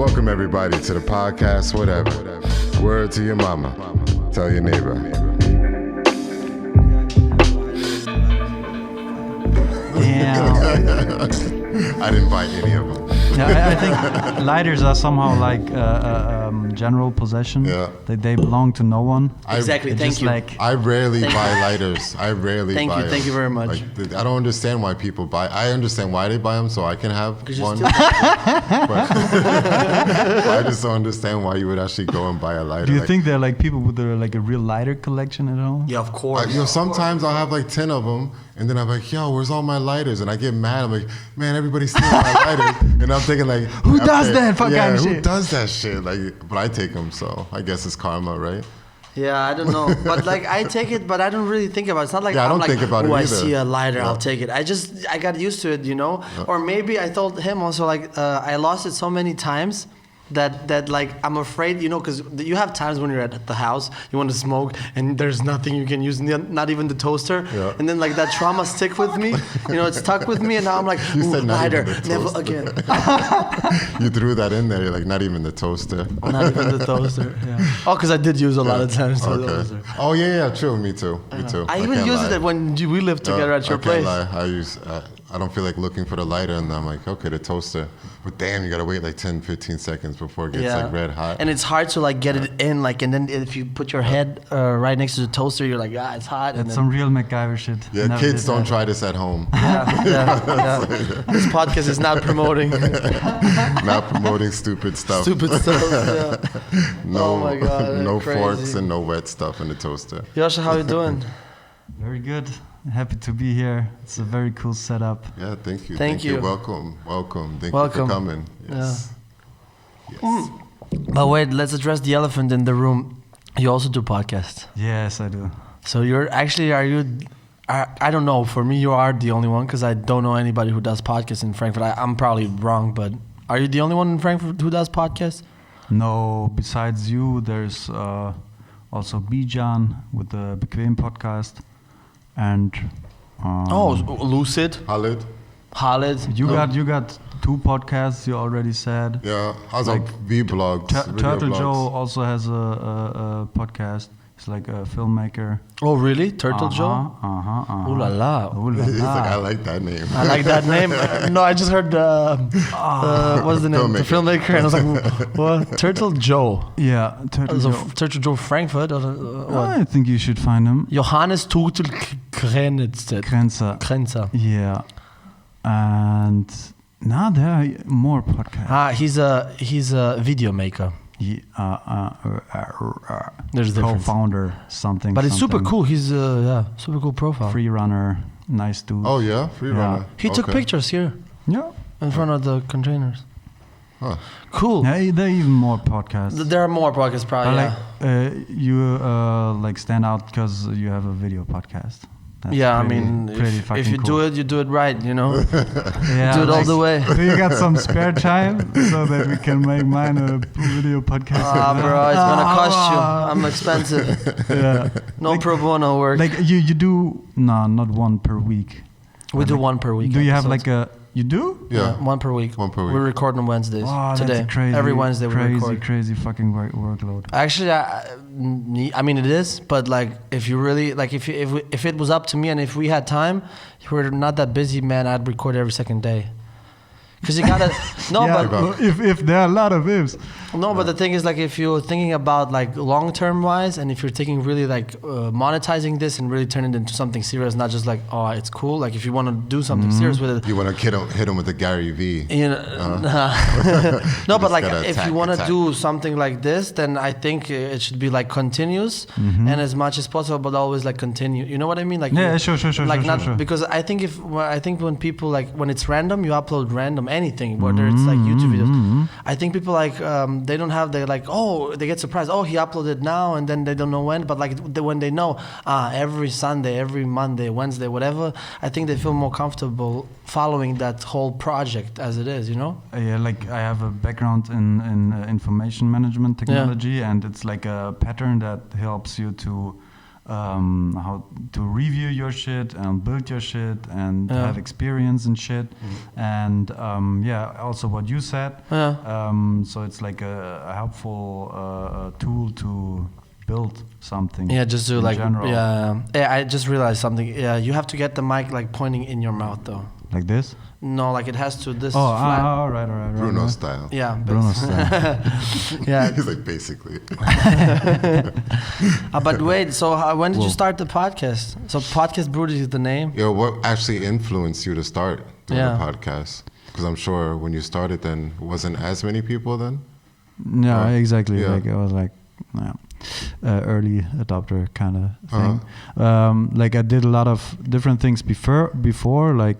Welcome everybody to the podcast, whatever. Word to your mama. Tell your neighbor. Yeah. I didn't buy any of them. Yeah, I think lighters are somehow like general possession. Yeah. They belong to no one. Exactly. Thank you. I rarely buy lighters. I rarely buy them. Thank you very much. Like, I don't understand why people buy. I understand why they buy them, so I can have one. But I just don't understand why you would actually go and buy a lighter. Do you think they're like people with like a real lighter collection at home? Yeah, of course. Sometimes I'll have like 10 of them, and then I'm like, yo, where's all my lighters? And I get mad. I'm like, man, everybody's stealing my lighters. And I'm thinking like, who does that fucking shit? Who does that shit? Like, but I take them, so I guess it's karma, right? Yeah, I don't know. But like, I take it, but I don't really think about it. It's not like I don't think about it I either. see a lighter, I'll take it. I got used to it, you know? Or maybe I told him also, like, I lost it so many times that like, I'm afraid, you know, because you have times when you're at the house, you want to smoke, and there's nothing you can use, not even the toaster. Yeah. And then like that trauma stick with me, you know, it's stuck with me, and now I'm like, lighter, never again. You threw that in there, you're like, not even the toaster. Not even the toaster, yeah. Oh, because I did use a lot of times the toaster. Oh, yeah, true, me too. I even used it when we lived together at your place. I can't lie. I don't feel like looking for the lighter, and I'm like, okay, the toaster. But damn, you gotta wait like 10, 15 seconds before it gets like red hot. And it's hard to like get it in, like, and then if you put your head right next to the toaster, you're like, it's hot. That's some real MacGyver shit. Yeah, kids don't try this at home. Yeah. This podcast is not promoting. Not promoting stupid stuff. Stupid stuff, yeah. No, oh my God, no crazy. forks and no wet stuff in the toaster. Yoscha, how you doing? Very good. Happy to be here. It's a very cool setup. Yeah, thank you. Thank you. Welcome. Thank you for coming. Yes. Yes. But wait, let's address the elephant in the room. You also do podcasts. Yes, I do. So I don't know. For me, you are the only one because I don't know anybody who does podcasts in Frankfurt. I'm probably wrong, but are you the only one in Frankfurt who does podcasts? No, besides you, there's also Bijan with the Bequem podcast. And Lucid, Khalid. You got two podcasts. You already said. Yeah, I was like vlog. Turtle Joe also has a podcast. He's like a filmmaker. Oh really, Turtle Joe? Ooh la la. He's like, I like that name. I like that name. No, I just heard what's the name? The filmmaker, and I was like, what? Turtle Joe. Yeah, Turtle Joe. Turtle Joe Frankfurt. I think you should find him. Johannes Turtle Grenzer. Yeah, and now there are more podcasts. He's a video maker. There's a difference. Co-founder, something. But it's super cool. He's super cool profile. Free runner, nice dude. Oh yeah, free runner. He took pictures here. Yeah. In front of the containers. Huh. Cool. Yeah, there are even more podcasts. There are more podcasts, probably. You like stand out because you have a video podcast. That's I mean, if you do it, you do it right, you know. Yeah, do it all the way. Do you got some spare time so that we can make mine a video podcast? Bro, it's gonna cost you. I'm expensive. Yeah. No pro bono work. Like you do not one per week. We do one per week. Do you have like a? You do? Yeah, one per week. We record on Wednesdays. Oh, today. That's crazy. Every Wednesday we record. Crazy fucking workload. Actually, I mean it is, but like if you really like if it was up to me and if we had time, if we're not that busy, man, I'd record every second day. Because you gotta but if there are a lot of ifs. No, but the thing is, like, if you're thinking about like long-term wise, and if you're thinking really like monetizing this and really turn it into something serious, not just like, oh, it's cool. Like, if you want to do something serious with it, you want to hit him with the Gary V. You know, no, but like if you want to do something like this, then I think it should be like continuous and as much as possible, but always like continue. You know what I mean? Like sure. Like sure. Because I think when people like when it's random, you upload random anything, whether it's like YouTube videos. I think people like. They don't have, they're like, oh, they get surprised. Oh, he uploaded now, and then they don't know when. But like when they know, every Sunday, every Monday, Wednesday, whatever, I think they feel more comfortable following that whole project as it is, you know? Yeah, like I have a background in information management technology, and it's like a pattern that helps you to how to review your shit and build your shit and have experience and shit. And also what you said. So it's like a helpful tool to build something. Yeah, just to like general. I just realized something. Yeah, you have to get the mic like pointing in your mouth though. Like this? No, like it has to this. flat. All right. Bruno style. Yeah, Bruno style. yeah. He's like basically. But wait, so when did you start the podcast? So Podcast Brudi is the name? Yo, what actually influenced you to start doing the podcast? Because I'm sure when you started then, wasn't as many people then? Yeah, exactly. Yeah. Like I was like, early adopter kind of thing. Like I did a lot of different things before like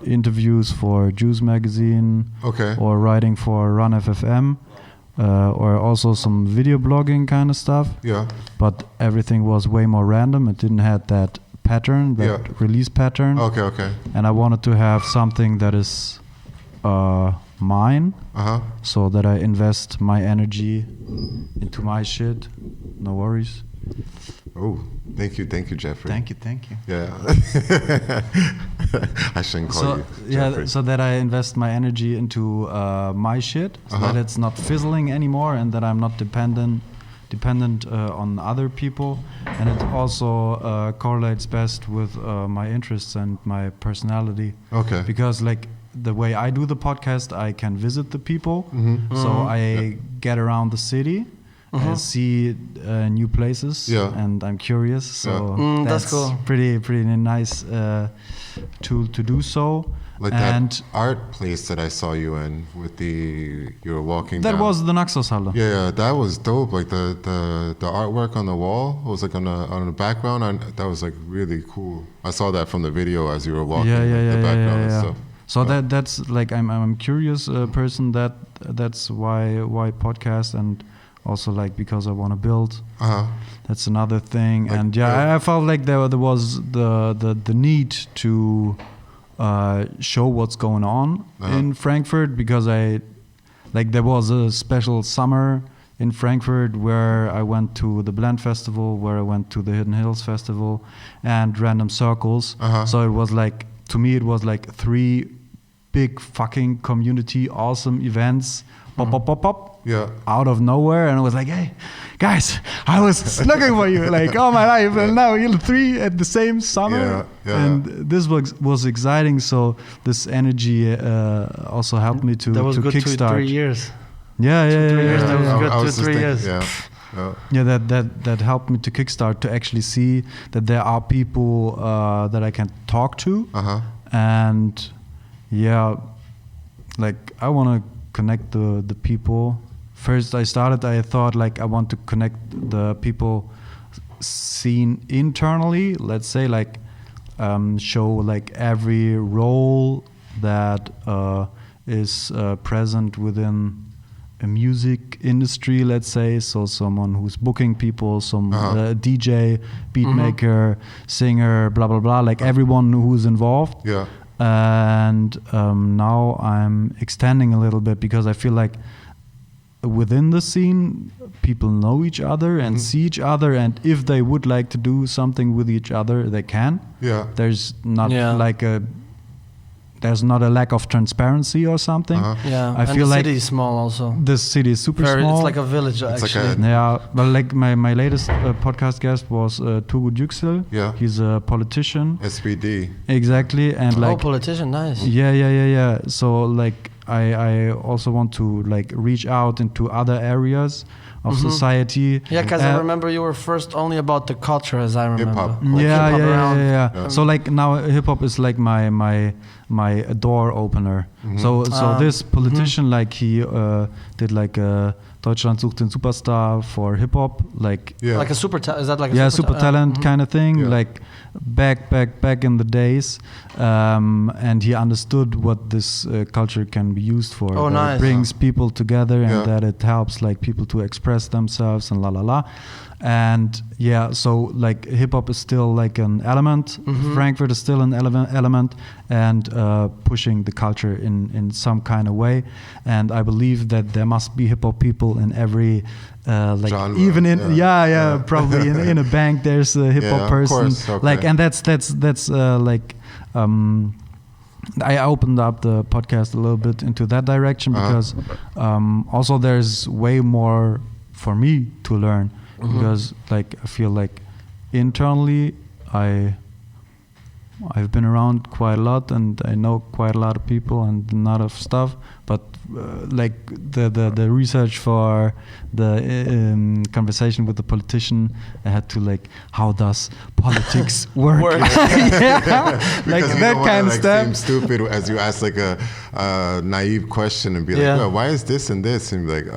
interviews for Juice Magazine, or writing for Run FFM, or also some video blogging kind of stuff. Yeah. But everything was way more random. It didn't have that pattern, that release pattern. Okay. And I wanted to have something that is mine, so that I invest my energy into my shit. No worries. Oh, thank you, Jeffrey. Thank you. Yeah. I shouldn't call you Jeffrey. So that I invest my energy into my shit, so that it's not fizzling anymore, and that I'm not dependent on other people, and it also correlates best with my interests and my personality. Okay. Because like the way I do the podcast, I can visit the people, so I get around the city. See new places, and I'm curious. So that's cool. Pretty nice tool to do so. Like and that art place that I saw you in with you were walking. That down. was the Naxos-Halle. Yeah, that was dope. Like the artwork on the wall was like on the background. That was like really cool. I saw that from the video as you were walking. The background and stuff. So that's like I'm a curious person. That's why podcast, and also like because I want to build. That's another thing. Like, and I felt like there was the need to show what's going on in Frankfurt, because there was a special summer in Frankfurt where I went to the Blend Festival, where I went to the Hidden Hills Festival, and Random Circles. So it was like, to me, it was like 3 big fucking community awesome events, pop, out of nowhere, and I was like, hey, guys, I was looking for you like all my life, and now you're 3 at the same summer, and this was exciting. So this energy also helped me to kickstart. That was good 3 years. Yeah. 3 years. That was good 2-3 years. Yeah, that helped me to kickstart, to actually see that there are people that I can talk to, and like I want to connect the people. First I thought like I want to connect the people seen internally, let's say, like show like every role that is present within a music industry, let's say. So someone who's booking people, some DJ, beat maker, singer, blah blah blah, like everyone who's involved. And now I'm extending a little bit, because I feel like within the scene people know each other and see each other, and if they would like to do something with each other, they can. There's not there's not a lack of transparency or something. I feel the like city is small also. This city is super small. It's like a village, actually. But like my latest podcast guest was Turgut Yüksel. He's a politician. SPD. Exactly. And like politician, nice. Yeah. So like I also want to like reach out into other areas of society. Yeah, because I remember you were first only about the culture, as I remember. Hip-hop. Like Yeah. So like now hip-hop is like my door opener. So this politician, like he did like a Deutschland sucht den Superstar for hip-hop, like like a super is that like a super talent kind of thing, like back in the days, and he understood what this culture can be used for. Nice. It brings people together, and that it helps like people to express express themselves and la la la. And yeah, so like hip hop is still like an element. Frankfurt is still an element, and pushing the culture in some kind of way. And I believe that there must be hip hop people in every like genre, even in probably in a bank there's a hip hop person. Okay. Like, and that's like. I opened up the podcast a little bit into that direction because also there's way more for me to learn. Because like I feel like internally I've been around quite a lot and I know quite a lot of people and a lot of stuff, but like the research for the conversation with the politician, I had to like, how does politics work? Yeah, like that kind of stuff. Seem stupid as you ask like a naive question and be like, well, why is this and this? And be like,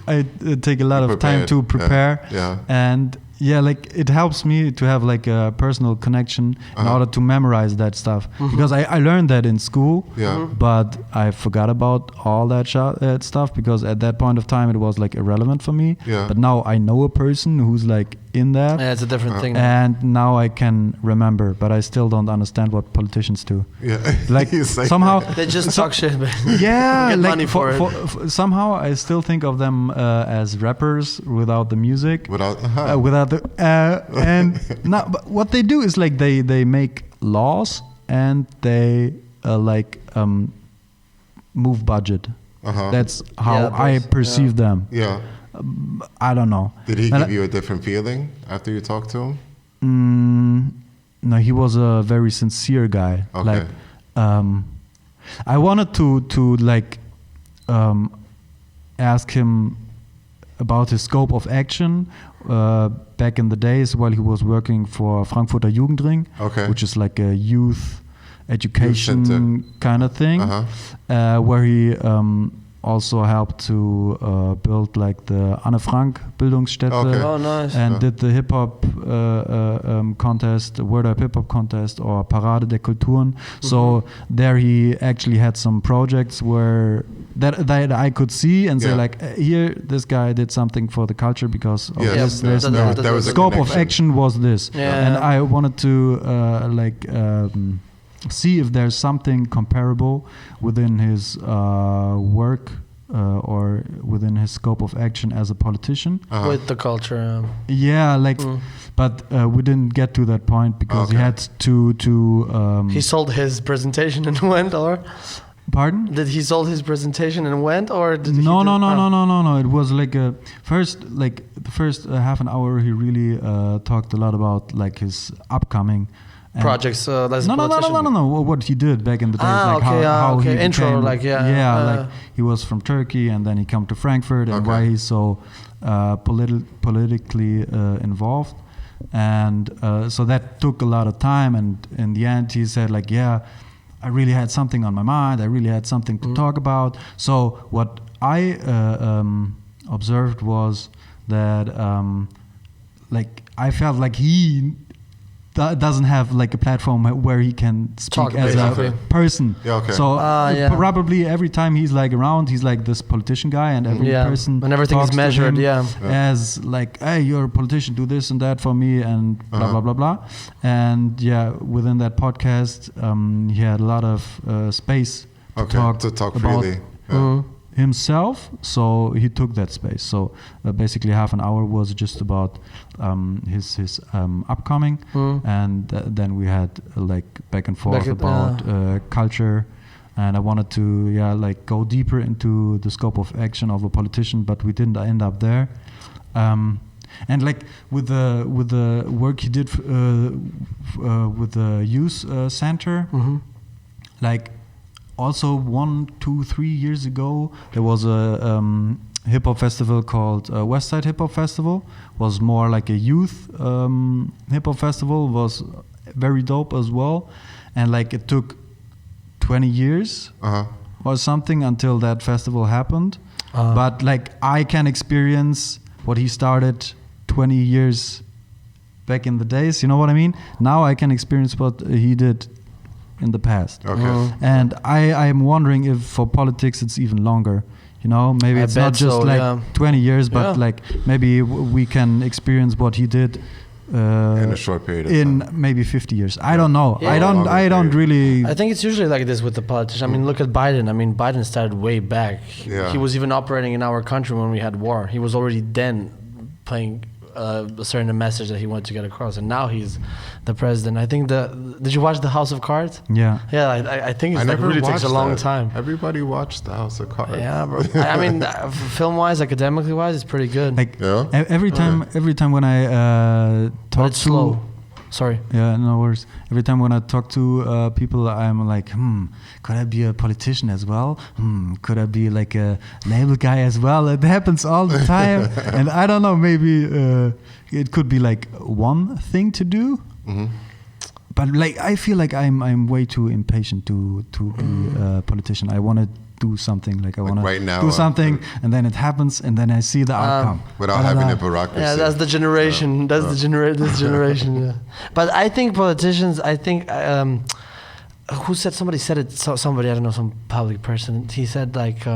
I take a lot of time to prepare, and yeah, like it helps me to have like a personal connection in order to memorize that stuff, because I learned that in school, but I forgot about all that stuff because at that point of time it was like irrelevant for me. But now I know a person who's like in that. Yeah, it's a different thing. And now I can remember, but I still don't understand what politicians do. Yeah, like somehow they just talk shit. Yeah, get like money for it. Somehow I still think of them as rappers without the music, without the and now, but what they do is like they make laws and they move budget. That's how I perceive them. Yeah. I don't know. Did he give you a different feeling after you talked to him? No, he was a very sincere guy. Okay. Like, I wanted to like ask him about his scope of action back in the days while he was working for Frankfurter Jugendring, which is like a youth education kind of thing, where he also helped to build like the Anne Frank Bildungsstätte, and did the hip hop contest, Word Up Hip Hop contest, or Parade der Kulturen. So there he actually had some projects where that I could see and say like, here this guy did something for the culture because of this. The scope of action was this, and I wanted to see if there's something comparable within his work or within his scope of action as a politician with the culture. But we didn't get to that point because he had to he sold his presentation and went, or pardon? Did he sold his presentation and went, or did no. It was like the first half an hour he really talked a lot about like his upcoming projects. No. What he did back in the days, how he intro, became, like he was from Turkey and then he came to Frankfurt and why he's so politically involved, and so that took a lot of time. And in the end, he said like, I really had something on my mind. I really had something to talk about. So what I observed was that like I felt like he doesn't have like a platform where he can speak as a person. So probably every time he's like around, he's like this politician guy, and every person when everything is measured, as like, hey, you're a politician, do this and that for me, and blah blah blah blah. And within that podcast, he had a lot of space to talk about freely. Himself, so he took that space. So basically half an hour was just about his upcoming, and then we had like back and forth about culture, and I wanted to go deeper into the scope of action of a politician, but we didn't end up there. And like with the work he did with the youth center, like also 1, 2, 3 years ago there was a hip hop festival called Westside Hip Hop Festival. Was more like a youth hip hop festival. Was very dope as well, and like it took 20 years or something until that festival happened. But like I can experience what he started 20 years back in the days. You know what I mean? Now I can experience what he did in the past. And I am wondering if for politics it's even longer. You know, maybe I it's not bet just so, like yeah. 20 years, but Yeah. like maybe we can experience what he did in a short period of in time. maybe 50 years. I don't know. Yeah. I don't really. I think it's usually like this with the politicians. I mean, look at Biden. I mean, Biden started way back. Yeah. He was even operating in our country when we had war. He was already then playing a certain message that he wanted to get across, and now he's the president. I think did you watch The House of Cards? Yeah. Yeah, I think it's like really takes a long that. time. Everybody watched The House of Cards. Yeah, bro. I mean, film-wise, academically wise, it's pretty good. Like Yeah? every time when I but talk it's to slow. Sorry. Yeah, no worries. Every time when I talk to people, I'm like, could I be a politician as well? Could I be like a label guy as well? It happens all the time. And I don't know, maybe it could be like one thing to do. Mm-hmm. But like, I feel like I'm way too impatient to be a politician. I want to do something, like I want right now, to do something, and then it happens, and then I see the outcome. Without having a bureaucracy. Yeah, that's the generation. That's this generation. Yeah. But I think politicians. I think who said? Somebody said it. Somebody, I don't know, some public person. He said like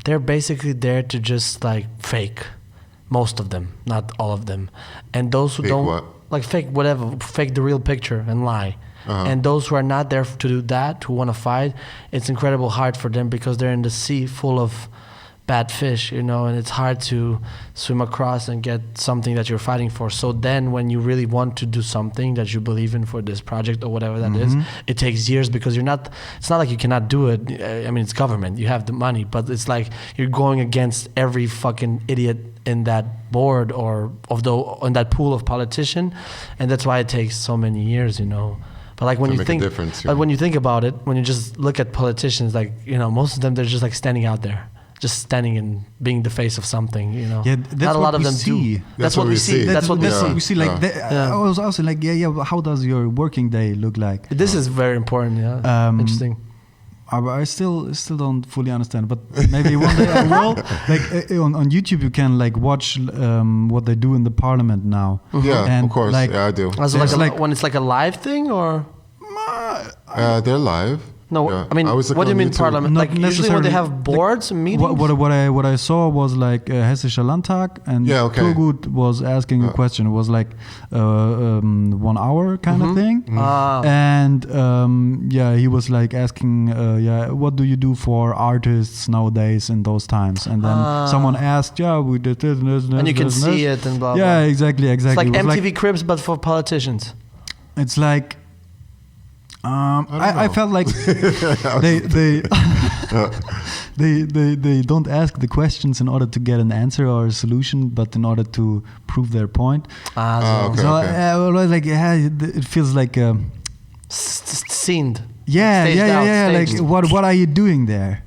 they're basically there to just like fake, most of them, not all of them, and those who Fake don't what? like fake whatever, fake the real picture and lie. And those who are not there to do that, who want to fight, it's incredible hard for them because they're in the sea full of bad fish, you know, and it's hard to swim across and get something that you're fighting for. So then when you really want to do something that you believe in for this project or whatever that is, it takes years because it's not like you cannot do it. I mean, it's government, you have the money, but it's like you're going against every fucking idiot in that board or in that pool of politician. And that's why it takes so many years, you know. But like when you think, when you think about it, when you just look at politicians, like, you know, most of them, they're just like standing out there, just standing and being the face of something, you know. Yeah, that's not a lot of them see. do. That's what we see. That's what we see. We see. Like, I was also like, but how does your working day look like? This is very important. Yeah, interesting. I still don't fully understand, but maybe one day I will. Like on YouTube, you can like watch what they do in the parliament now. Yeah, and of course. Like, yeah, I do. Like when it's like a live thing, or they're live. No, Yeah. I mean, what do you mean parliament? Not Like usually when they have boards, meetings? What I saw was like Hessischer Landtag, and Turgut was asking a question. It was like 1 hour kind of thing. And he was like asking, what do you do for artists nowadays in those times? And then someone asked, we did this, and you can see it and blah, blah. Yeah, exactly. It's like MTV Cribs, but for politicians. It's like I felt like they don't ask the questions in order to get an answer or a solution, but in order to prove their point. It feels like scened. Like what are you doing there?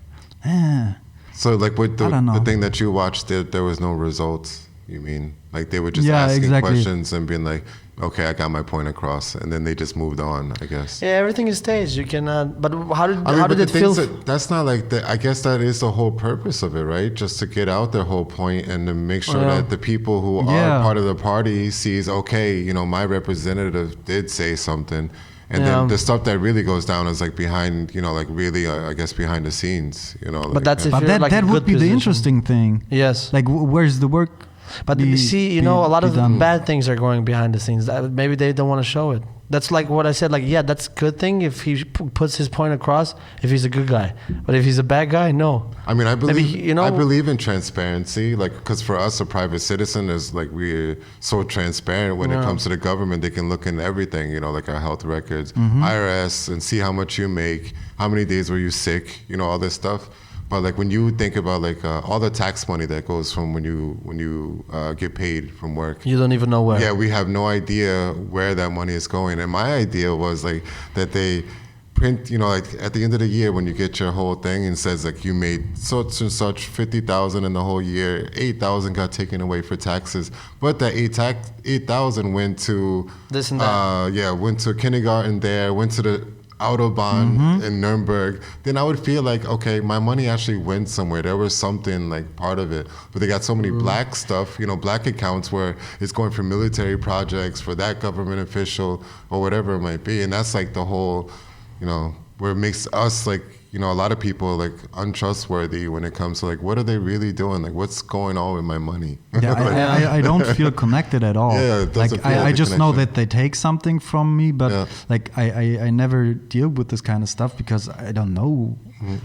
So like with the thing that you watched, there was no results. You mean like they were just asking questions and being like, okay, I got my point across, and then they just moved on, I guess. Yeah, everything is staged. You cannot. But how did it feel? That's not like the. I guess that is the whole purpose of it, right? Just to get out their whole point and to make sure that the people who are part of the party sees, okay, you know, my representative did say something. And then the stuff that really goes down is like behind, you know, like really, I guess, behind the scenes, you know. But that's that would be the interesting thing. Yes. Like, where's the work? But see, you know, a lot of bad things are going behind the scenes. Maybe they don't want to show it. That's like what I said. Like, yeah, that's a good thing if he puts his point across. If he's a good guy, but if he's a bad guy, no. I mean, I believe in transparency. Like, because for us, a private citizen is like we're so transparent when it comes to the government. They can look in everything. You know, like our health records, IRS, and see how much you make, how many days were you sick. You know, all this stuff. But like when you think about like all the tax money that goes from when you get paid from work, you don't even know where. Yeah, we have no idea where that money is going. And my idea was like that they print, you know, like at the end of the year when you get your whole thing and says like you made such and such 50,000 in the whole year, 8,000 got taken away for taxes, but that 8,000 went to this and that. Went to kindergarten there, went to the Autobahn in Nuremberg, then I would feel like, okay, my money actually went somewhere. There was something like part of it. But they got so many black stuff, you know, black accounts where it's going for military projects, for that government official or whatever it might be. And that's like the whole, you know, where it makes us like, you know, a lot of people like untrustworthy when it comes to like, what are they really doing? Like, what's going on with my money? Yeah, I don't feel connected at all. Yeah, it doesn't like feel like I a just know connection. that they take something from me, but like I never deal with this kind of stuff because I don't know.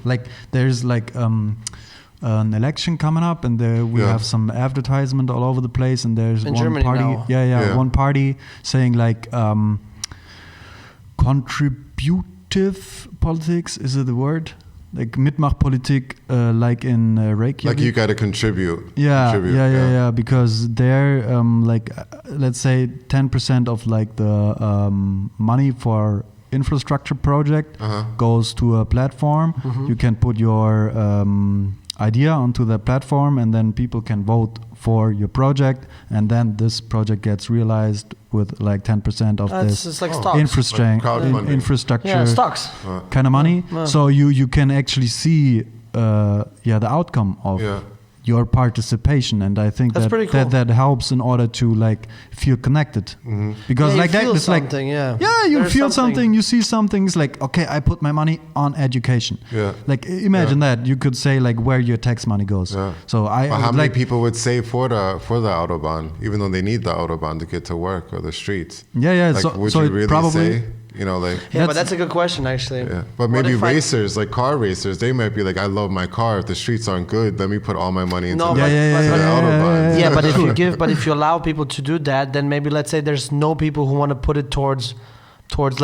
Like there's like an election coming up, and we have some advertisement all over the place, and there's in one Germany party. now. One party saying like contributive politics. Is it the word? Like Mitmachpolitik, like in Reykjavik. Like you got to contribute. Yeah. Because they're like, let's say 10% of like the money for infrastructure project goes to a platform. You can put your idea onto the platform, and then people can vote for your project, and then this project gets realized with like 10% of It's like stocks. infrastructure stocks kind of money. So you can actually see the outcome of your participation, and I think That's pretty cool. that helps in order to like feel connected, because you like that feel it's like something, you There's feel something, you see something. It's like, okay, I put my money on education. Like imagine that you could say like where your tax money goes. So how many like people would save for the autobahn, even though they need the autobahn to get to work or the streets? Like, would so you really probably say? You know, like but that's a good question actually. But maybe if racers, like car racers, they might be like, I love my car. If the streets aren't good, let me put all my money into the autobahn. But if you allow people to do that, then maybe let's say there's no people who want to put it towards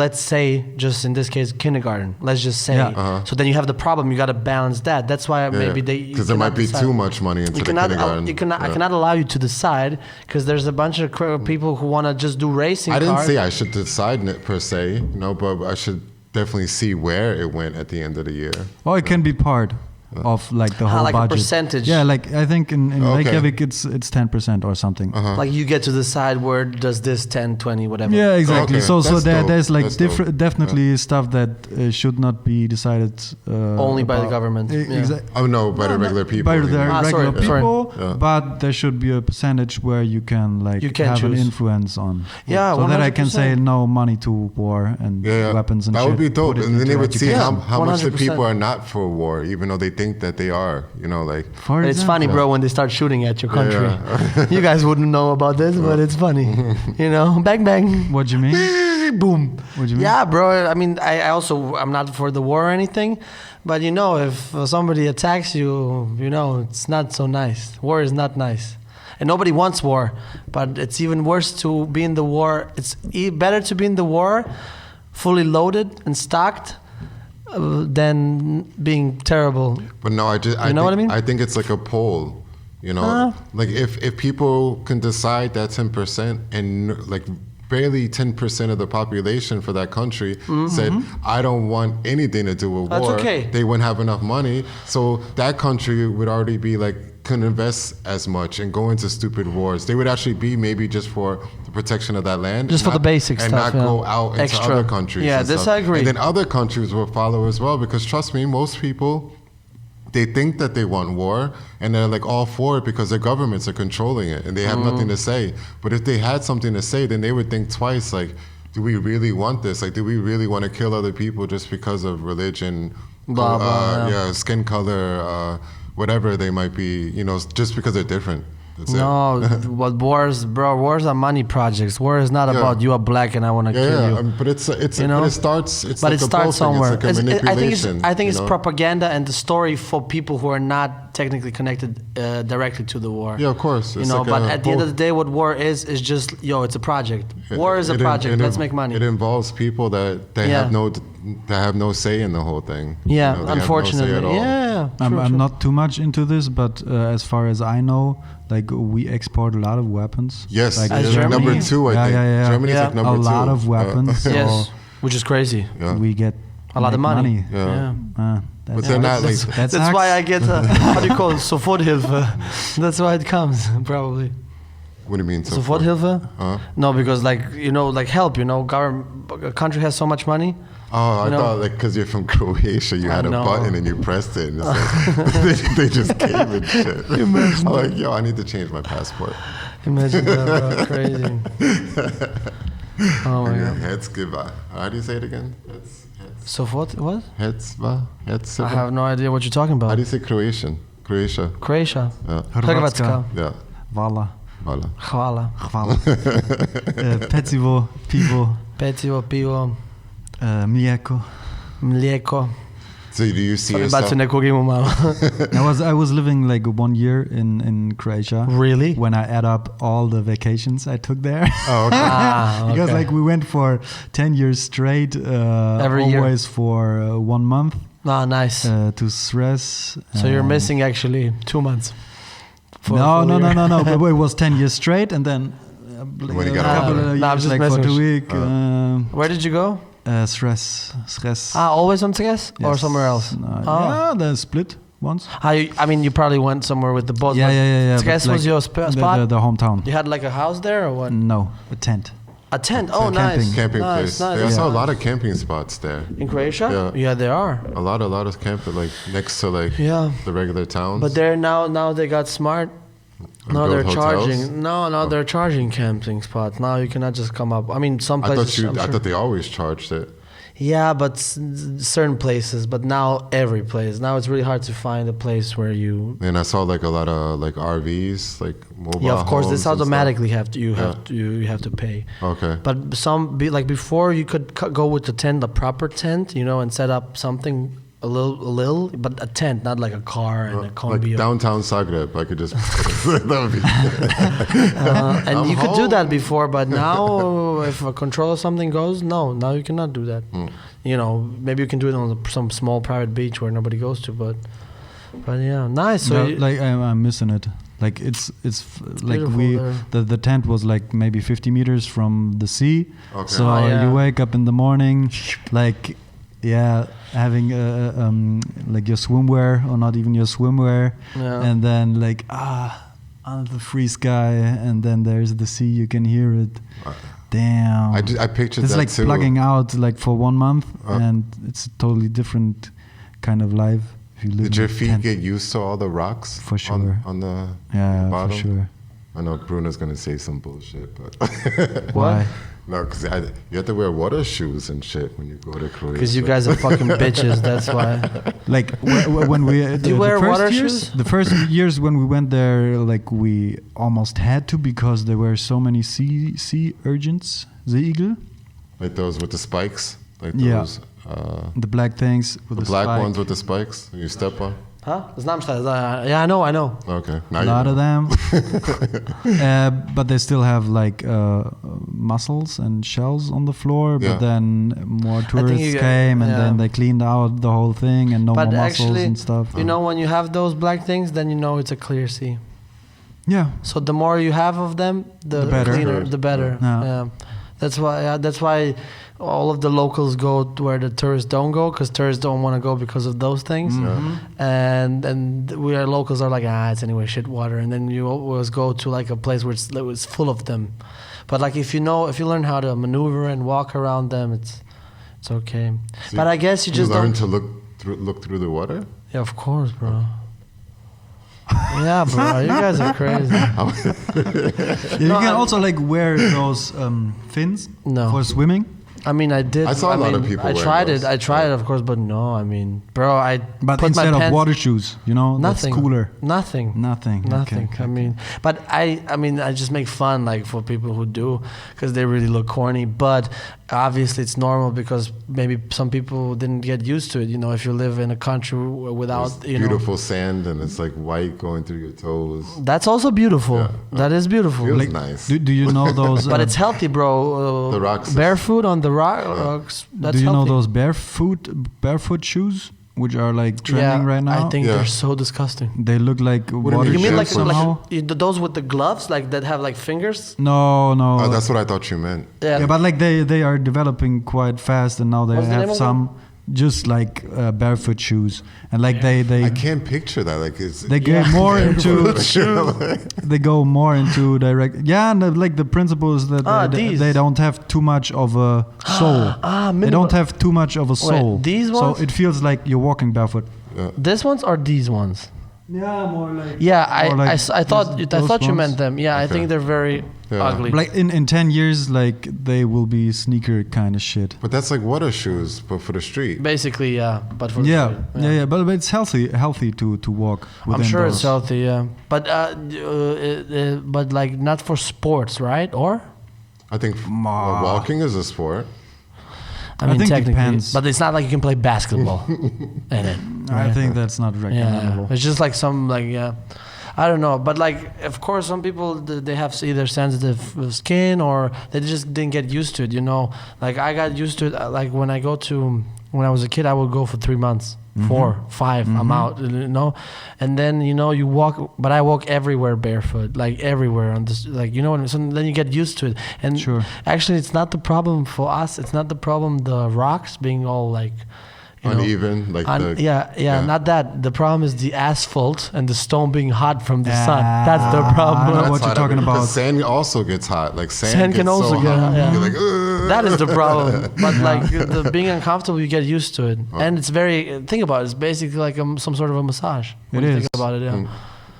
let's say, just in this case, kindergarten. Let's just say. So then you have the problem. You got to balance that. That's why maybe because there might be too much money into the kindergarten. I cannot allow you to decide, because there's a bunch of people who want to just do racing. I didn't say I should decide it per se, but I should definitely see where it went at the end of the year. Well, it can be part of like the whole like budget. A percentage. Yeah, like I think in Reykjavik it's 10% or something. Like you get to decide where does this 10, 20, whatever. Yeah, exactly. So dope. there's like That's definitely stuff that should not be decided only by the government. Oh no, by the regular people. By the regular people, sorry. but there should be a percentage where you can like have choose. an influence on. Yeah, so 100%. that I can say no money to war and weapons and that shit. would be dope, Put it and then they into would see education. how much the 100%. people are not for war, even though they think that they are. You know, like. But it's funny, bro, when they start shooting at your country. You guys wouldn't know about this, but it's funny. You know, bang bang. What do you mean? Boom. What do you mean? Yeah, bro. I mean, I'm not for the war or anything, but you know, if somebody attacks you, you know, it's not so nice. War is not nice. And nobody wants war, but it's even worse to be in the war. It's better to be in the war fully loaded and stocked than being terrible. But no, I know what I mean? I think it's like a poll, you know, like if people can decide that 10% and like barely 10% of the population for that country said, I don't want anything to do with That's war. okay. They wouldn't have enough money. So that country would already be like, couldn't invest as much and go into stupid wars. They would actually be maybe just for the protection of that land. Just for the basic and stuff. And not go out into Extra. other countries. Yeah, and this stuff. I agree. And then other countries will follow as well, because trust me, most people, they think that they want war and they're like all for it because their governments are controlling it and they have nothing to say. But if they had something to say, then they would think twice, like, do we really want this? Like, do we really want to kill other people just because of religion, Blah, blah, skin color, whatever they might be, you know, just because they're different. That's No, what wars, bro? Wars are money projects. War is not about you are black and I want to kill you. But it's You know? but it starts. It's But like it starts somewhere. It's like a manipulation. I think it's you know? propaganda and the story for people who are not technically connected directly to the war. Yeah, of course. You It's know, like but a at the end of both- the day, what war is just it's a project. War is a project. Let's make money. It involves people that have no say in the whole thing. Yeah, You know, they have no say unfortunately. at all. Yeah. I'm not too much into this, but as far as I know, like we export a lot of weapons. Yes, like As they're Germany? number 2, I think. Yeah. Germany's like number a 2. lot of weapons. So Yes, which is crazy. Yeah. we get A lot of make money. Yeah. That's they're not like. That's why I get how do you call it? Soforthilfe. That's why it comes probably. What do you mean? Soforthilfe? No, because like help. A country has so much money. Oh, I thought like because you're from Croatia, you had a button and you pressed it, and it's like, they just came and shit. I'm like, yo, I need to change my passport. Imagine that, bro. Crazy. Oh my god. Heads give. How do you say it again? Heads. Sofort, what? Hetzva? I have no idea what you're talking about. How do you say Croatia? Croatia. Yeah. Hrvatska. Yeah. Vala. Hvala. Hvala. Hvala. Pecivo, pivo. Pecivo, pivo. Mlijeko. Mlijeko. So do you see yourself? Bacio neku rimu malo. I was living like 1 year in Croatia. Really? When I add up all the vacations I took there. Oh, okay. Because like we went for 10 years straight. Every year? Always for 1 month. Ah, nice. To Sres. So you're missing actually 2 months. No. But it was 10 years straight, and then When you got a couple of No, I'm years, just like for messing 2 with weeks. Where did you go? Sres. Always on Sres or Yes. somewhere else? Yeah, the split once. I mean, you probably went somewhere with the boss. Yeah. Sres but was like your spot? The hometown. You had like a house there or what? No, a tent. A tent. Oh, Camping. nice. Camping nice, place. Nice. Yeah, I saw a lot of camping spots there. In Croatia? Yeah. Yeah, there are. A lot of camping, like next to like Yeah. the regular towns. But they're now they got smart. And No, built they're hotels? charging. No, they're charging camping spots. Now you cannot just come up. I mean, some places. I thought they always charged it. Yeah, but certain places. But now every place. Now it's really hard to find a place where you. And I saw like a lot of like RVs, like mobile Yeah, of course. homes This and stuff. automatically you have to pay. Okay. But like before, you could go with the tent, the proper tent, and set up something a little, but a tent, not like a car and a combi. Like downtown Zagreb, I could just. That would be. And you could do that before, but now if a control or something goes, now you cannot do that. Maybe you can do it on some small private beach where nobody goes to, but yeah, nice. So I'm missing it. Like it's like the tent was like maybe 50 meters from the sea. Okay. So you wake up in the morning, like having like your swimwear or not even your swimwear, and then like under the free sky, and then there's the sea. You can hear it. Damn. I pictured it's that like too. plugging out like for 1 month, and it's a totally different kind of life. If you live Did in your a feet tent. get used to all the rocks? For sure. On the Yeah, bottom? for sure. I know Bruno's gonna say some bullshit, but Why? no, because you have to wear water shoes and shit when you go to Croatia. because you guys are fucking bitches, that's why. Like when we Do you wear water years, shoes? The first years when we went there, like we almost had to because there were so many sea urchins, Seeigel. Like those with the spikes, like Yeah. those. The black things with The the black spike. ones with the spikes you step on. Huh? Znam šta. Yeah, I know. Okay, now A you lot know. of them, but they still have like mussels and shells on the floor. Yeah. But then more think tourists came, and then they cleaned out the whole thing, and no But more mussels actually, and stuff. when you have those black things, then you know it's a clear sea. Yeah, So the more you have of them, the better. cleaner, Sure. the better. Yeah. Yeah. That's why all of the locals go to where the tourists don't go, because tourists don't want to go because of those things. And we are locals are like, it's anyway shit water, and then you always go to like a place where it's full of them. But like if you learn how to maneuver and walk around them, it's okay. So but I guess you just learn don't. to look through the water. Yeah, of course, bro. Yeah, bro, you guys are crazy. you can also like wear those fins No. for swimming. I mean, I did. I saw a lot of people I wearing tried those. it. I tried it, of course, but no. I mean, bro, But put instead my of pants, water shoes, nothing. that's cooler. Nothing. Nothing. Nothing. Okay. I mean, but I mean, I just make fun like for people who do, because they really look corny. But obviously, it's normal because maybe some people didn't get used to it. If you live in a country without, There's beautiful sand and it's like white going through your toes. that's also beautiful. Yeah. That is beautiful. Feels Like, nice. do you know those? But it's healthy, bro. The rocks. Barefoot on the rocks. That's do you know healthy. those barefoot shoes, which are like trending right now? I think Yeah. they're so disgusting. They look like do you water mean? You mean shoes like somehow. those with the gloves, like that have like fingers? No. Oh, that's what I thought you meant. Yeah, but like they are developing quite fast, and now they What's the name have of some just like barefoot shoes, and like I they can't picture that. Like it's. they get more into they go more into direct. Yeah, and like the principle is that these. they don't have too much of a sole. they minimal. don't have too much of a sole. these so ones? it feels like you're walking barefoot. This ones or these ones? Yeah, more like. Yeah, Or like I thought those you ones? meant them. Yeah, I Okay. think they're very. ugly. Like in 10 years, like they will be sneaker kind of shit. But that's like water shoes, but for the street. Basically, yeah. But for Yeah, the street, yeah. But it's healthy to walk. I'm within sure those. it's healthy, yeah. But like not for sports, right? Or I think walking is a sport. I mean, think it technically, depends. but it's not like you can play basketball in it. I think that's not recommendable. Yeah, it's just like some like I don't know, but like of course some people they have either sensitive skin or they just didn't get used to it. You know, like I got used to it. Like when I was a kid, I would go for 3 months, 4, 5. I'm out, you know, and then you walk, but I walk everywhere barefoot, like everywhere on this, like so then you get used to it. And Sure. actually, it's not the problem for us. It's not the problem. The rocks being all like. Uneven, like not that. The problem is the asphalt and the stone being hot from the sun. That's the problem. I know what you're talking about. Because sand also gets hot. Like Sand can gets also so get hot. hot, yeah. You're like, ugh. That is the problem. But like the being uncomfortable, you get used to it, and it's very. Think about it. It's basically like some sort of a massage. When It you is. think about it, yeah.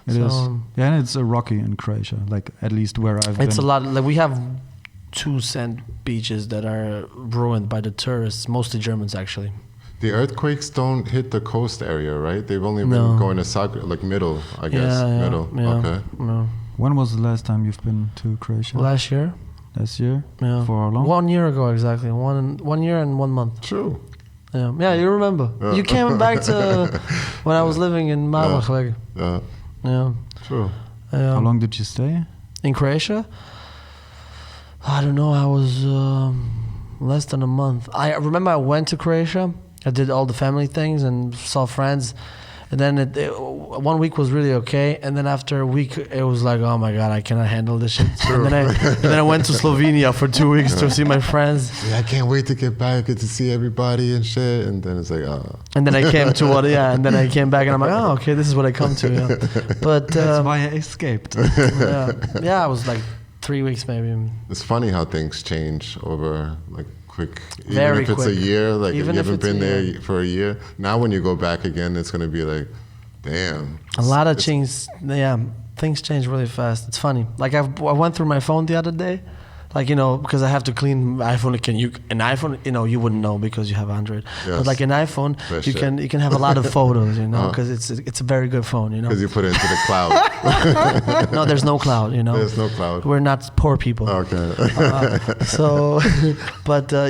It is. Yeah, and it's rocky in Croatia, like at least where I've been. It's a lot. Like we have 2 sand beaches that are ruined by the tourists, mostly Germans actually. The earthquakes don't hit the coast area, right? They've only been going to like middle, I guess. Middle. Yeah, Okay. yeah. When was the last time you've been to Croatia? Last year. Last year? Yeah. For how long? 1 year ago exactly. 1 year and 1 month. True. Yeah, you remember. You came back to when I was living in Marbach. Yeah. Yeah. True. How long did you stay? In Croatia? I don't know. I was less than a month. I remember I went to Croatia. I did all the family things and saw friends. And then 1 week was really okay. And then after a week, it was like, oh my God, I cannot handle this shit. And then I went to Slovenia for 2 weeks to see my friends. Yeah, I can't wait to get back and to see everybody and shit. And then it's like, And then I came to and then I came back and I'm like, oh, okay, this is what I come to. Yeah. But That's why I escaped. yeah, I was like 3 weeks maybe. It's funny how things change over like quick. Even Very if it's quick. a year, like Even if you if haven't it's been a there year. for a year, now when you go back again, it's going to be like, damn. A lot of things, things change really fast. It's funny. Like I went through my phone the other day, like because I have to clean my iPhone. An iPhone, you wouldn't know because you have Android. Yes. But like an iPhone, Best you shit. can have a lot of photos, because it's a very good phone, Because you put it into the cloud. No, there's no cloud, There's no cloud. We're not poor people. Okay. So, but I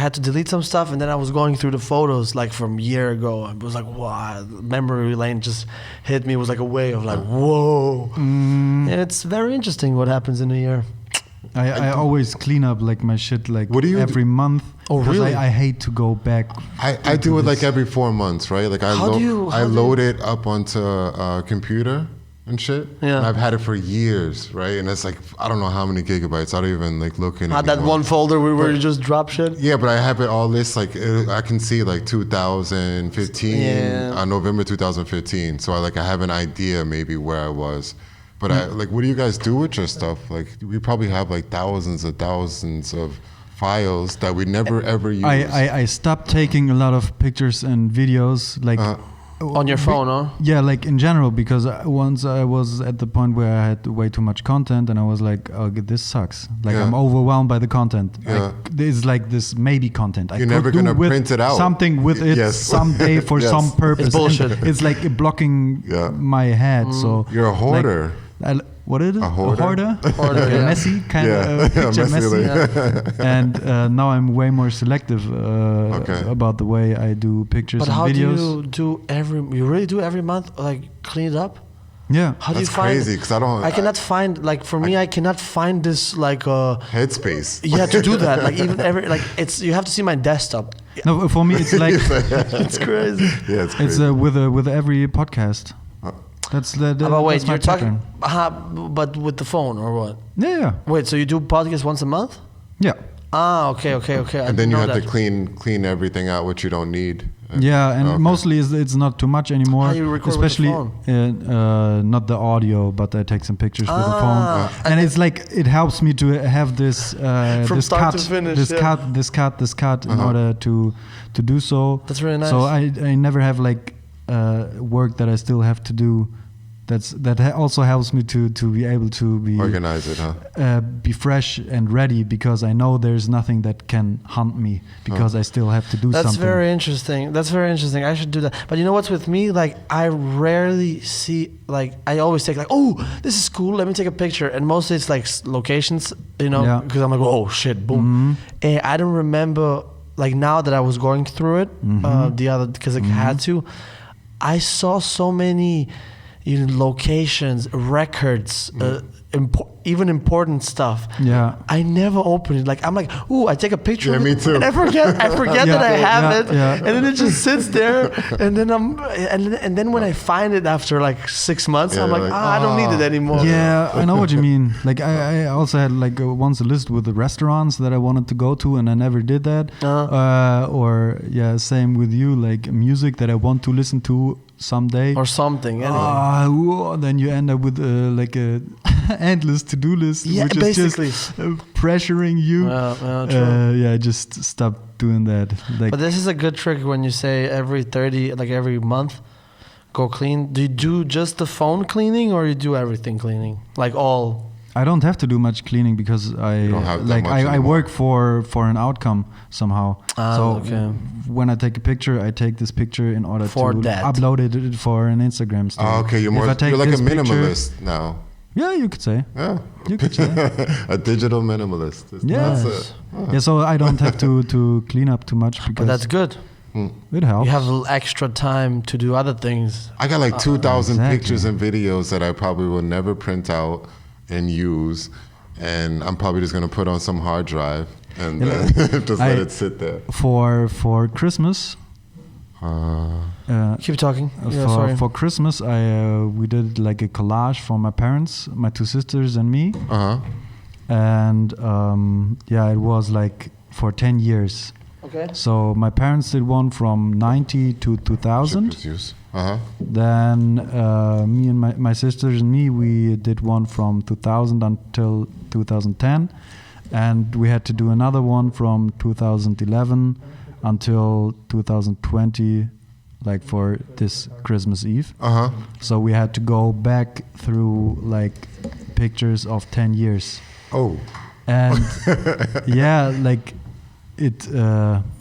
had to delete some stuff, and then I was going through the photos like from a year ago. It was like, wow, memory lane just hit me. It was like a wave of like, whoa. And it's very interesting what happens in a year. I always clean up like my shit like What do you every month. Oh, really? I hate to go back. I do it like every 4 months, right? Like I load it up onto a computer and shit. Yeah. And I've had it for years, right? And it's like, I don't know how many gigabytes. I don't even like look in it. That one folder where you just drop shit? Yeah, but I have it all this, like, I can see like 2015, November 2015. So I have an idea maybe where I was. But what do you guys do with your stuff? Like, we probably have like thousands of files that we never ever use. I stopped taking a lot of pictures and videos like on your phone, huh? Yeah, like in general, because once I was at the point where I had way too much content and I was like, oh, this sucks. Like I'm overwhelmed by the content. Yeah. There's like this maybe content. You're never going to print it out. Something with it someday for some purpose. It's bullshit. And it's like blocking my head. So you're a hoarder. What is it? A hoarder? Hoarder, a messy kind of picture, messy. And now I'm way more selective about the way I do pictures and videos. But how do you really do every month, like clean it up? Yeah. How do That's you find crazy because I cannot find, like for me, I cannot find this like headspace. Yeah, to do that. Like even you have to see my desktop. No, for me it's like it's crazy. Yeah, it's crazy. It's with every podcast. That's the. But wait, that's my you're talking, pattern. but with the phone or what? Yeah. Wait, so you do podcasts once a month? Yeah. Ah, okay. And then you have to clean everything out which you don't need. Yeah, and mostly it's not too much anymore. How do you record especially with the phone? not the audio, but I take some pictures with the phone, and it's like it helps me to have this from this start cut, to finish, this cut in order to do so. That's really nice. So I never have like work that I still have to do that also helps me to be able to be organize it, be fresh and ready, because I know there's nothing that can hunt me, because I still have to do something. That's very interesting. I should do that. But you know what's with me? Like, I rarely see, like, I always take like, oh, this is cool, let me take a picture. And mostly it's like locations, you know, because I'm like, oh shit, boom. And I don't remember, like, now that I was going through it, because I had to, I saw so many locations, records, even important stuff. Yeah, I never open it. Like, I'm like, ooh, I take a picture. Yeah, of it, me too. And I forget that I have it, and then it just sits there. And then and then when I find it after like 6 months, I'm like, I don't need it anymore. Yeah, I know what you mean. Like, I also had like once a list with the restaurants that I wanted to go to, and I never did that. Or same with you, like music that I want to listen to someday or something. Anyway. Then you end up with like a endless to-do list, which basically. is just pressuring you. Just stop doing that. Like, but this is a good trick when you say every month, go clean. Do you do just the phone cleaning, or you do everything cleaning, like all? I don't have to do much cleaning because I work for an outcome somehow. When I take a picture, I take this picture in order to upload it for an Instagram story. Oh, okay, you're like a minimalist now. Yeah, you could say. Yeah, you could say. A digital minimalist. Yeah, so I don't have to clean up too much, because. But that's good. It helps. You have a little extra time to do other things. I got like 2,000 pictures and videos that I probably will never print out and use, and I'm probably just gonna put on some hard drive and just let it sit there. For Christmas. Keep talking. For Christmas, we did like a collage for my parents, my two sisters, and me. And it was like for 10 years. Okay. So my parents did one from 90 to 2000. Then me and my sisters and me, we did one from 2000 until 2010, and we had to do another one from 2011 until 2020, like for this Christmas Eve. So we had to go back through like pictures of 10 years. Oh. And like it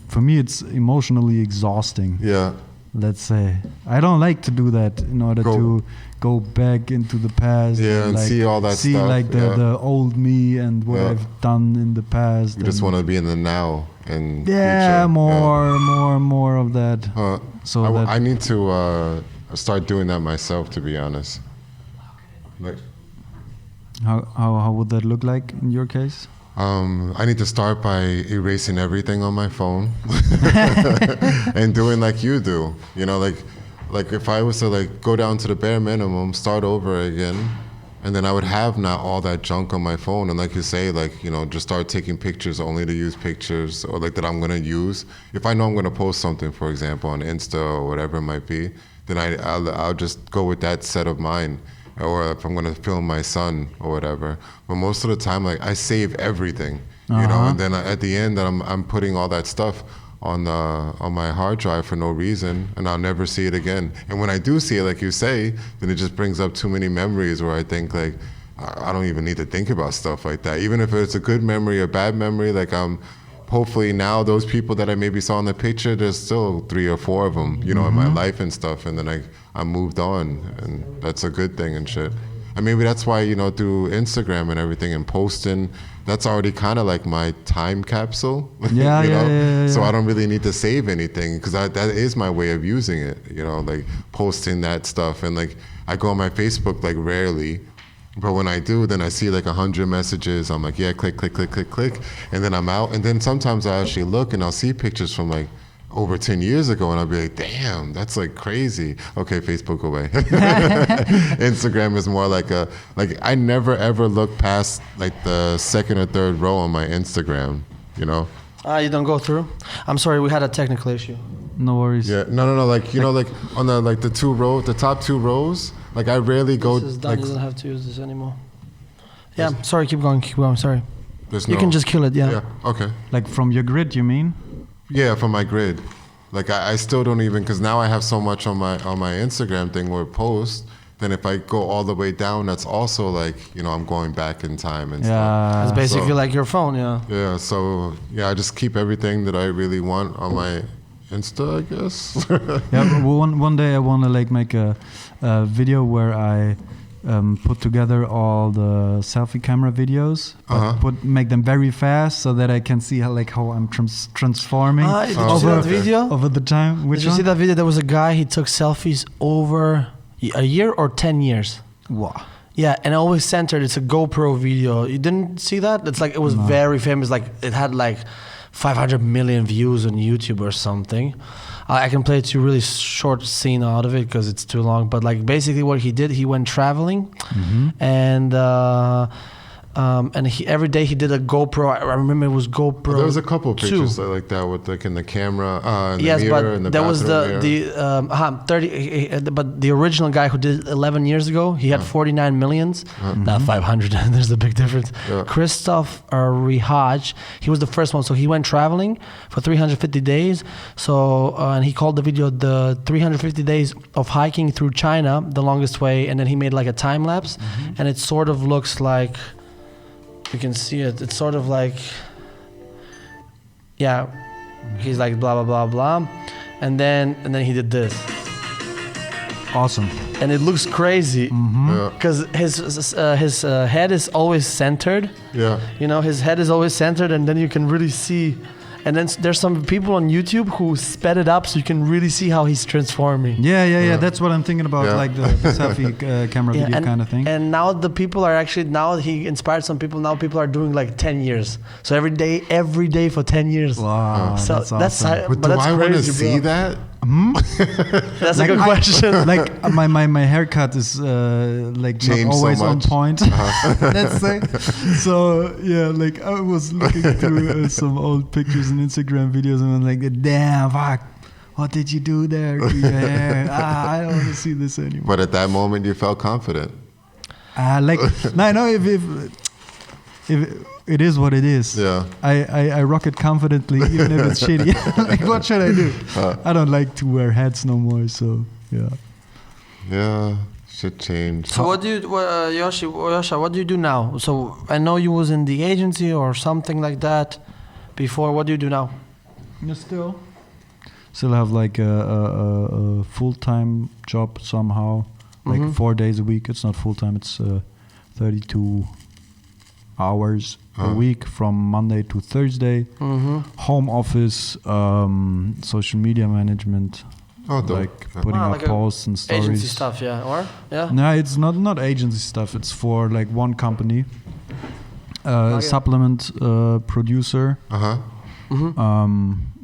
for me it's emotionally exhausting. Yeah. Let's say I don't like to do that in order to go back into the past. Yeah, and like, see all that stuff. See like the old me and what I've done in the past. You just want to be in the now and future. More of that. So I need to start doing that myself, to be honest. Like, how would that look like in your case? I need to start by erasing everything on my phone and doing like you do. You know, like if I was to like go down to the bare minimum, start over again, and then I would have not all that junk on my phone. And like you say, like, you know, just start taking pictures only to use pictures, or like that I'm gonna use. If I know I'm gonna post something, for example, on Insta or whatever it might be, then I'll just go with that set of mind. Or if I'm gonna film my son or whatever. But most of the time, like, I save everything, you know, and then at the end, I'm putting all that stuff on my hard drive for no reason, and I'll never see it again. And when I do see it, like you say, then it just brings up too many memories where I think like, I don't even need to think about stuff like that. Even if it's a good memory or bad memory, like hopefully now those people that I maybe saw in the picture, there's still 3 or 4 of them, you know, in my life and stuff. And then I moved on, and that's a good thing and shit. And maybe that's why, you know, through Instagram and everything and posting, that's already kind of like my time capsule, Yeah. So I don't really need to save anything, because that is my way of using it, you know, like posting that stuff. And like I go on my Facebook like rarely, but when I do, then I see like 100 messages. I'm like, yeah, click, and then I'm out. And then sometimes I actually look and I'll see pictures from like over 10 years ago, and I'll be like, damn, that's like crazy. Okay, Facebook away. Instagram is more like I never ever look past like the 2nd or 3rd row on my Instagram, you know? You don't go through? I'm sorry, we had a technical issue. No worries. Yeah, no, like, you know, like on the top 2 rows, like I rarely go. This is done, like, you don't have to use this anymore. Yeah, sorry, keep going, sorry. You no, can just kill it, yeah. Yeah, okay. Like from your grid, you mean? Yeah, from my grid. Like I still don't even, because now I have so much on my Instagram thing where it posts then if I go all the way down, that's also like, you know, I'm going back in time and It's stuff. basically like your phone, yeah. Yeah, so I just keep everything that I really want on my Insta, I guess. Yeah, one day I want to like make a video where I put together all the selfie camera videos, but make them very fast so that I can see how I'm transforming Did you see that video? over the time. Did you see that video? There was a guy, he took selfies over a year or 10 years. Wow. Yeah, and always centered. It's a GoPro video. You didn't see that? It's like, it was very famous. Like, it had like 500 million views on YouTube or something. I can play a really short scene out of it because it's too long. But like basically what he did, he went traveling, and he every day he did a GoPro. I remember it was GoPro. There was a couple of pictures 2. like that with like in the camera, in Yes, the mirror, in the but there was bathroom mirror. but the original guy who did it 11 years ago, he had 49 millions, not 500. There's a big difference. Yeah. Christoph Rihaj, he was the first one. So he went traveling for 350 days. So and he called the video the 350 days of hiking through China, the longest way. And then he made like a time lapse, and it sort of looks like. You can see it. It's sort of like, he's like blah blah blah blah, and then he did this. Awesome. And it looks crazy because his head is always centered. Yeah. You know, his head is always centered, and then you can really see. And then there's some people on YouTube who sped it up so you can really see how he's transforming. Yeah. That's what I'm thinking about, like the selfie camera video kind of thing. And now the people are actually, now he inspired some people. Now people are doing like 10 years. So every day for 10 years. Wow, So that's awesome. But do I want to see that? That's a good question. Like my haircut is like Changed not always so on much. point. Let's say. So yeah, like I was looking through some old pictures and Instagram videos, and I'm like, damn, fuck, what did you do there to your hair? I don't want to see this anymore. But at that moment, you felt confident. Like no, if it is what it is. Yeah. I rock it confidently, even if it's shitty. Like, what should I do? I don't like to wear hats no more, so yeah. Yeah, shit changed. So what do you, Yosha, what do you do now? So I know you was in the agency or something like that before. What do you do now? Still have like a full-time job somehow, like 4 days a week. It's not full-time, it's 32 hours a week from Monday to Thursday. Home office, social media management, like putting up like posts and stories. Agency stuff, yeah, or yeah. No, it's not agency stuff. It's for like one company, supplement producer.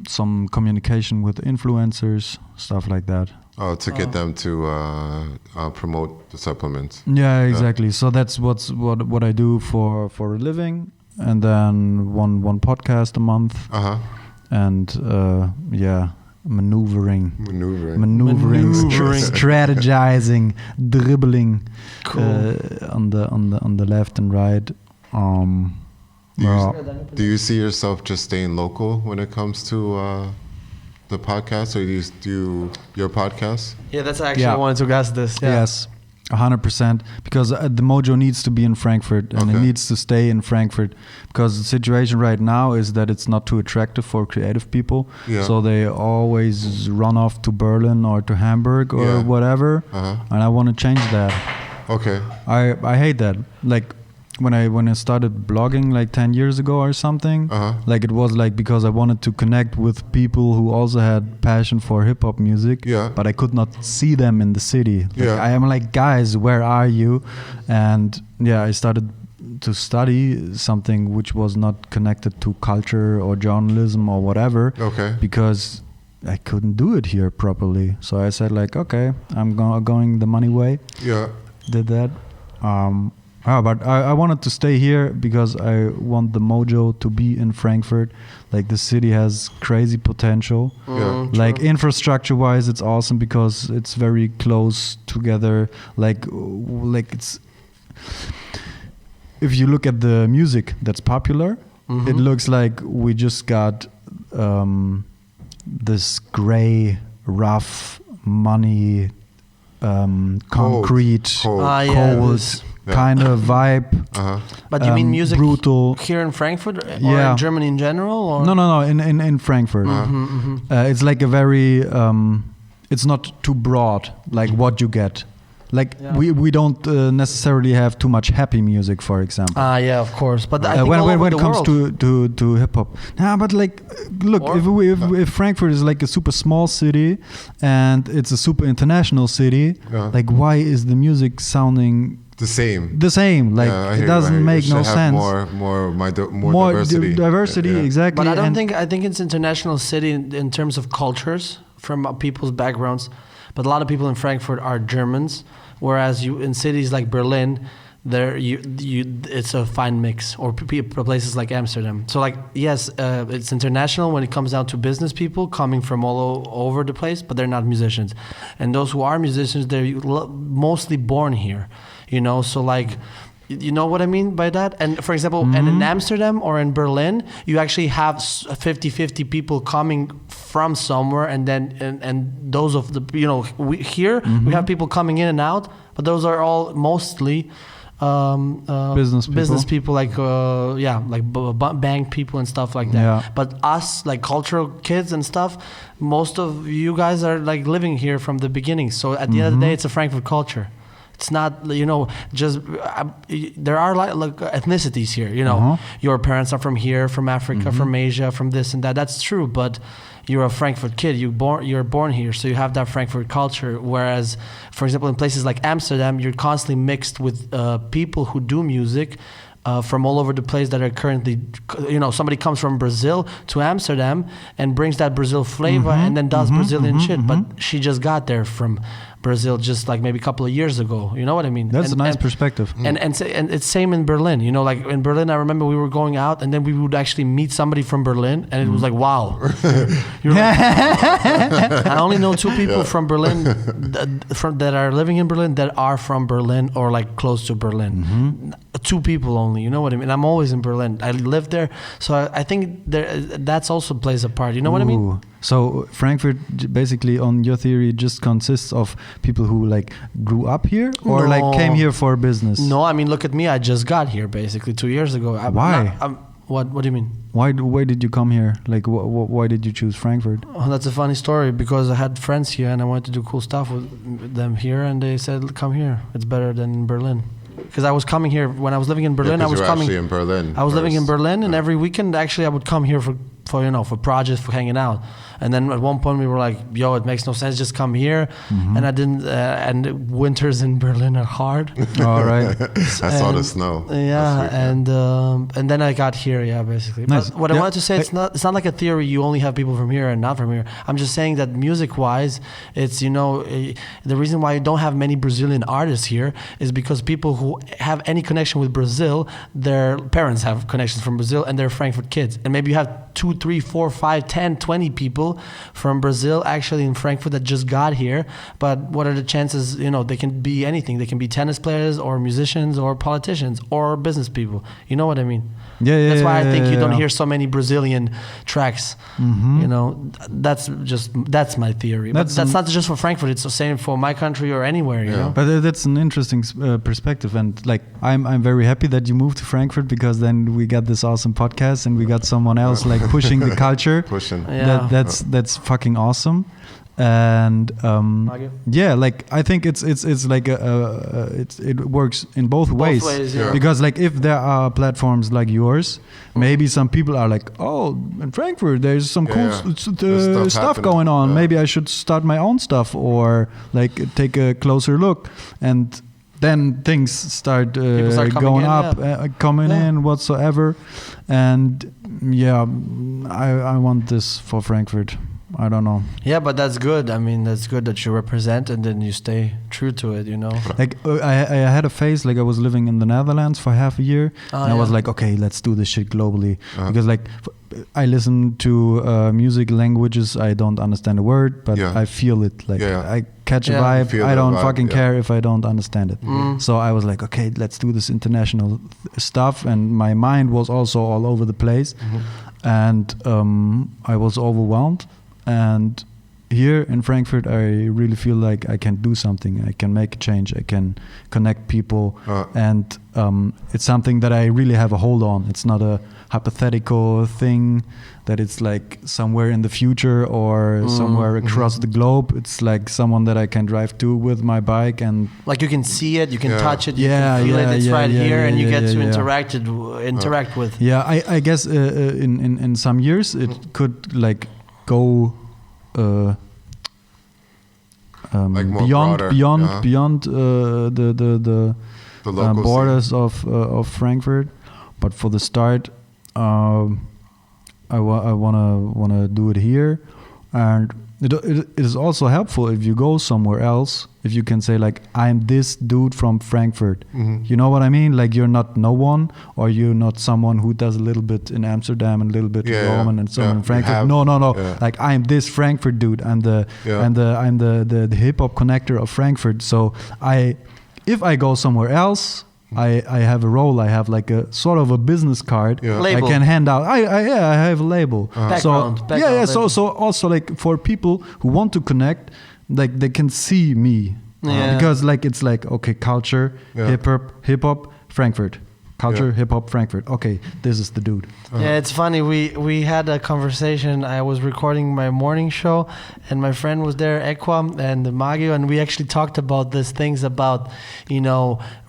Some communication with influencers, stuff like that. Oh, to get them to promote the supplements. Yeah, exactly. So that's what I do for a living, and then one podcast a month. And maneuvering, strategizing, dribbling on the left and right. Do you see yourself just staying local when it comes to the podcast, or do you do your podcast? Yeah, that's actually I wanted to ask this. Yeah. Yes, 100%. Because the Mojo needs to be in Frankfurt, and it needs to stay in Frankfurt. Because the situation right now is that it's not too attractive for creative people. Yeah. So they always run off to Berlin or to Hamburg or whatever. And I want to change that. Okay. I hate that. Like, when I started blogging like 10 years ago or something, like it was like because I wanted to connect with people who also had passion for hip hop music, but I could not see them in the city. Like, I am like, guys, where are you? And I started to study something which was not connected to culture or journalism or whatever, because I couldn't do it here properly. So I said like, okay, I'm going the money way. Yeah. Did that. But I wanted to stay here because I want the Mojo to be in Frankfurt. Like, the city has crazy potential. Like, infrastructure-wise, it's awesome because it's very close together. Like it's... If you look at the music that's popular, it looks like we just got this gray, rough money concrete, cold kind of vibe. But you mean music brutal here in Frankfurt or in Germany in general? Or? No, in Frankfurt. It's like a very, it's not too broad, like what you get. Like we don't necessarily have too much happy music, for example. Yeah, of course. But I think when it comes to hip hop, but like, look, if Frankfurt is like a super small city and it's a super international city, like why is the music sounding the same? Like it doesn't make no sense. More diversity. Diversity, exactly. But I think it's international city in terms of cultures from people's backgrounds. But a lot of people in Frankfurt are Germans, whereas in cities like Berlin, it's a fine mix, or places like Amsterdam. So like, yes, it's international when it comes down to business people coming from all over the place, but they're not musicians. And those who are musicians, they're mostly born here, you know. So like, you know what I mean by that? And for example, and in Amsterdam or in Berlin, you actually have 50-50 people coming from somewhere, and then and those of the, you know, we have people coming in and out, but those are all mostly business people, like bank people and stuff like that. Yeah. But us, like cultural kids and stuff, most of you guys are like living here from the beginning. So at the end of the day, it's a Frankfurt culture. It's not, you know, just there are like ethnicities here, you know. Your parents are from here, from Africa, from Asia, from this and that. That's true, but you're a Frankfurt kid. You're born here, so you have that Frankfurt culture. Whereas, for example, in places like Amsterdam, you're constantly mixed with people who do music from all over the place that are currently, you know, somebody comes from Brazil to Amsterdam and brings that Brazil flavor and then does Brazilian shit. But she just got there from Brazil just like maybe a couple of years ago. You know what I mean? That's a nice perspective. And it's same in Berlin. You know, like in Berlin, I remember we were going out and then we would actually meet somebody from Berlin, and it was like, wow. You're like, I only know 2 people from Berlin that are living in Berlin that are from Berlin or like close to Berlin. 2 people only. You know what I mean? I'm always in Berlin. I live there, so I think that's also plays a part. You know what I mean? So Frankfurt, basically, on your theory, just consists of people who like grew up here or like came here for business. No, I mean, look at me. I just got here basically 2 years ago. Why? What do you mean? Why did you come here? Like, why did you choose Frankfurt? Oh, that's a funny story, because I had friends here and I wanted to do cool stuff with them here, and they said, "Come here. It's better than in Berlin." Because I was coming here when I was living in Berlin. I was coming. In Berlin. I was living in Berlin, and every weekend actually I would come here for projects, for hanging out. And then at one point we were like, "Yo, it makes no sense. Just come here." And I didn't. And winters in Berlin are hard. All right. I saw the snow. Yeah, and then I got here. Yeah, basically. Nice. But what I wanted to say, it's not like a theory. You only have people from here and not from here. I'm just saying that music-wise, it's, you know, the reason why you don't have many Brazilian artists here is because people who have any connection with Brazil, their parents have connections from Brazil, and they're Frankfurt kids. And maybe you have 2, 3, 4, 5, 10, 20 people from Brazil actually in Frankfurt that just got here. But what are the chances? You know, they can be anything. They can be tennis players or musicians or politicians or business people. You know what I mean? Yeah. That's why I think you don't hear so many Brazilian tracks. You know, that's my theory. But that's not just for Frankfurt. It's the same for my country or anywhere. You know. But that's an interesting perspective, and like I'm very happy that you moved to Frankfurt, because then we got this awesome podcast and we got someone else like pushing the culture. That's fucking awesome. And like I think it's like it works in both ways, because like if there are platforms like yours, maybe some people are like, oh, in Frankfurt there's some cool stuff going on, maybe I should start my own stuff, or like take a closer look, and then things start going up, coming in whatsoever. And I want this for Frankfurt. I don't know. Yeah, but that's good. I mean, that's good that you represent and then you stay true to it, you know? Like, I had a phase, like I was living in the Netherlands for half a year. And I was like, okay, let's do this shit globally. Because like, I listen to music languages, I don't understand a word, but I feel it. Like, I catch a vibe. I don't fucking care if I don't understand it. So I was like, okay, let's do this international stuff. And my mind was also all over the place. And I was overwhelmed. And here in Frankfurt, I really feel like I can do something. I can make a change. I can connect people, and it's something that I really have a hold on. It's not a hypothetical thing that it's like somewhere in the future or somewhere across the globe. It's like someone that I can drive to with my bike, and like you can see it, you can touch it, you can feel it. It's right here, and you get to interact with. Yeah, I guess in some years it could like go like beyond broader, the borders of Frankfurt, but for the start, I wanna do it here, and it is also helpful if you go somewhere else. If you can say like, I'm this dude from Frankfurt, you know what I mean? Like you're not no one, or you're not someone who does a little bit in Amsterdam and a little bit in Rome and so on in Frankfurt. No. Yeah. Like I'm this Frankfurt dude. I'm the hip hop connector of Frankfurt. So if I go somewhere else, I have a role. I have like a sort of a business card. Label. I can hand out. I have a label. Background So also like for people who want to connect, like they can see me because like it's like, okay, culture, hip hop, Frankfurt. Culture, hip hop, Frankfurt. Okay, this is the dude. Yeah, it's funny. We had a conversation. I was recording my morning show, and my friend was there, Equa and Magio, and we actually talked about these things about,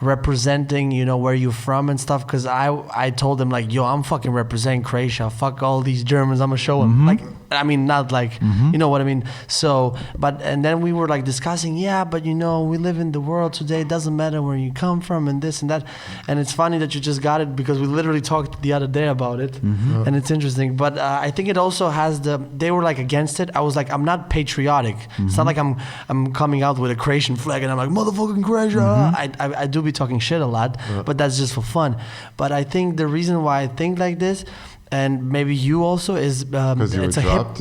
representing, where you're from and stuff. Because I told him like, yo, I'm fucking representing Croatia. Fuck all these Germans. I'm gonna show them. Like, I mean, not like, you know what I mean. So, and then we were like discussing, but we live in the world today. It doesn't matter where you come from and this and that. And it's funny that you just got it because we literally talked the other day about it, and it's interesting. But I think it also has they were like against it. I was like, I'm not patriotic. It's not like I'm coming out with a Croatian flag and I'm like, motherfucking Croatia. I do be talking shit a lot, but that's just for fun. But I think the reason why I think like this, and maybe you also, is it's a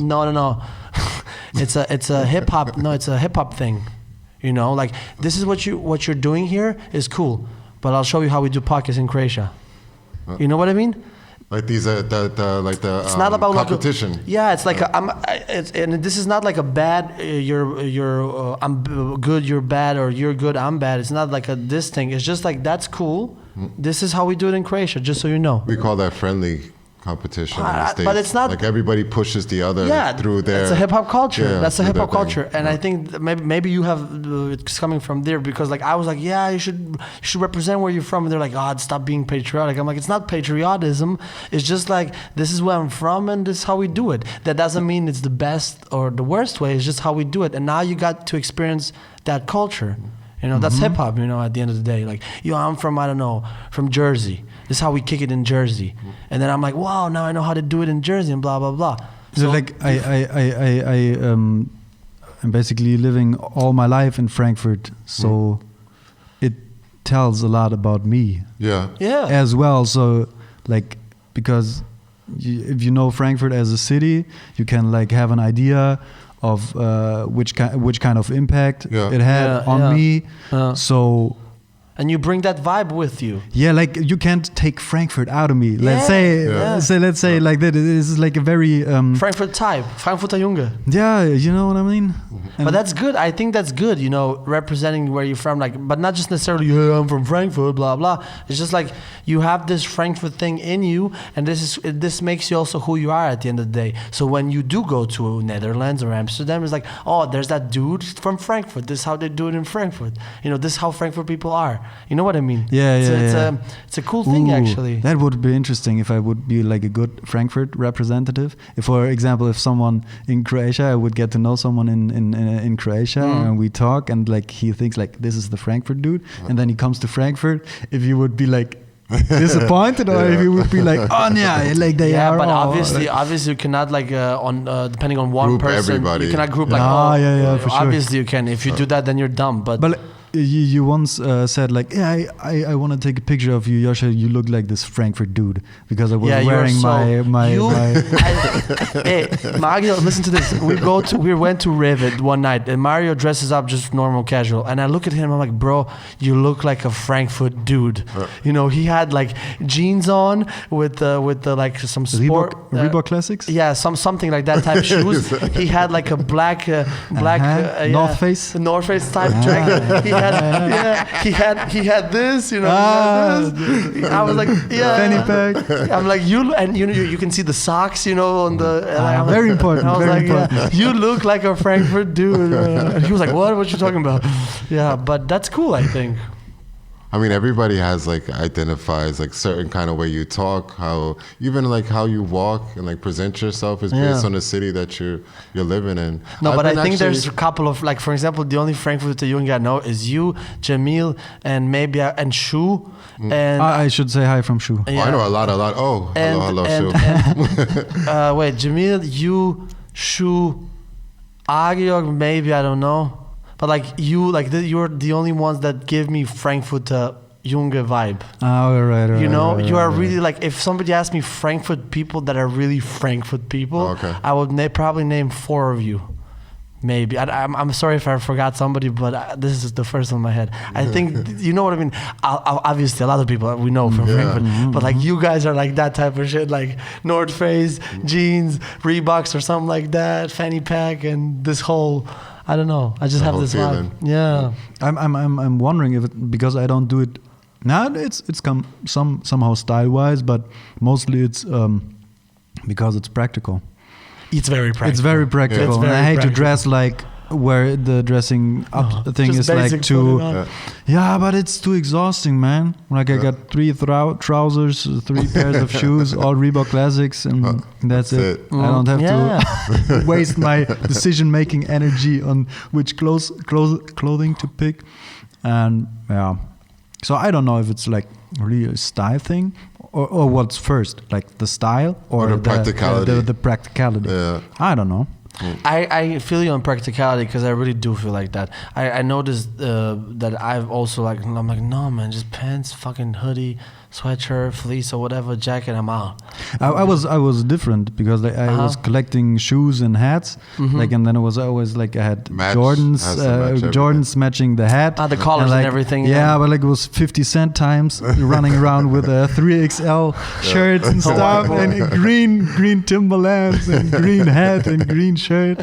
no. it's a hip hop. No, it's a hip hop thing. Like this is what you're doing here is cool. But I'll show you how we do podcasts in Croatia. You know what I mean? Like these, it's not about competition. Like it's like and this is not like a bad. I'm good, you're bad, or you're good, I'm bad. It's not like this thing. It's just like that's cool. This is how we do it in Croatia. Just so you know. We call that friendly competition in the States. But it's not like everybody pushes the other through their. It's a hip hop culture. That's a hip hop culture, and I think maybe you have it's coming from there because like I was like, you should represent where you're from, and they're like, stop being patriotic. I'm like, it's not patriotism. It's just like this is where I'm from, and this is how we do it. That doesn't mean it's the best or the worst way. It's just how we do it, and now you got to experience that culture. That's hip hop. At the end of the day, like, I'm from from Jersey. This is how we kick it in Jersey, and then I'm like, wow, now I know how to do it in Jersey, and blah blah blah. So like I'm basically living all my life in Frankfurt, so it tells a lot about me. Yeah. As well. So like because if you know Frankfurt as a city, you can like have an idea of which kind of impact it had on me. So. And you bring that vibe with you. Yeah, like you can't take Frankfurt out of me. Let's say like that. This is like a very Frankfurt type, Frankfurter Junge. Yeah, you know what I mean. But that's good. I think that's good. Representing where you're from, like, but not just necessarily. I'm from Frankfurt, blah blah. It's just like you have this Frankfurt thing in you, and this makes you also who you are at the end of the day. So when you do go to Netherlands or Amsterdam, it's like, there's that dude from Frankfurt. This is how they do it in Frankfurt. This is how Frankfurt people are. You know what I mean? It's a cool thing, actually. That would be interesting if I would be like a good Frankfurt representative. If, for example, if someone in Croatia, I would get to know someone in Croatia and we talk, and like he thinks like this is the Frankfurt dude, and then he comes to Frankfurt. If you would be like disappointed, or if you would be like, like they are. But obviously you cannot like depending on one group person, everybody. You cannot group like. For sure. Obviously you can. If you do that, then you're dumb. But you once said like, yeah, I want to take a picture of you, Yoscha. You look like this Frankfurt dude because I was wearing my. Hey, Mario, listen to this. We went to Rivet one night, and Mario dresses up just normal, casual, and I look at him. I'm like, bro, you look like a Frankfurt dude. You know, he had like jeans on with the like some sport Reebok Classics. Yeah, something like that type shoes. He had like a black North Face type jacket. He had this, you know. I was like, fanny pack. I'm like, you can see the socks, you know, on the. Very important. I was very like, important. you look like a Frankfurt dude. And he was like, what you talking about? Yeah, but that's cool, I think. I mean, everybody has like identifies like certain kind of way you talk, how even like how you walk and like present yourself is based on the city that you're living in. No, but I think there's a couple of like, for example, the only Frankfurter you I know is you, Jamil, and maybe and Shu. And I should say hi from Shu. I know a lot. Oh, hello, Shu. Wait, Jamil, you, Shu, Agiog, maybe, I don't know. But like you're the only ones that give me Frankfurt Junge vibe. Oh, right. You know, you are really like, if somebody asked me Frankfurt people that are really Frankfurt people, I would probably name 4 of you. Maybe. I'm sorry if I forgot somebody, but this is the first on my head. I think, you know what I mean? Obviously, a lot of people we know from Frankfurt, but like you guys are like that type of shit, like North Face, jeans, Reeboks or something like that, fanny pack, and this whole... I don't know. I just have this vibe. Yeah. I'm wondering if it, because I don't do it now. It's come somehow style wise, but mostly it's because it's practical. It's very practical. It's very practical. Yeah, and I hate to dress like where the dressing up thing is like too. But it's too exhausting, man. Like I got 3 trousers, 3 pairs of shoes, all Reebok Classics, and that's it. I don't have to waste my decision-making energy on which clothing to pick, and so I don't know if it's like really a style thing or what's first, like the style or the practicality. The practicality. I don't know. I feel you on practicality because I really do feel like that. I noticed that I've also like, I'm like, no man, just pants, fucking hoodie, sweatshirt, fleece or whatever, jacket, I'm out. I was different because like, I was collecting shoes and hats, like, and then it was always like I had Jordans matching the hat, the collars and everything. Yeah, but like it was 50 Cent times running around with 3XL shirts and stuff, and green Timberlands and green hat and green shirt,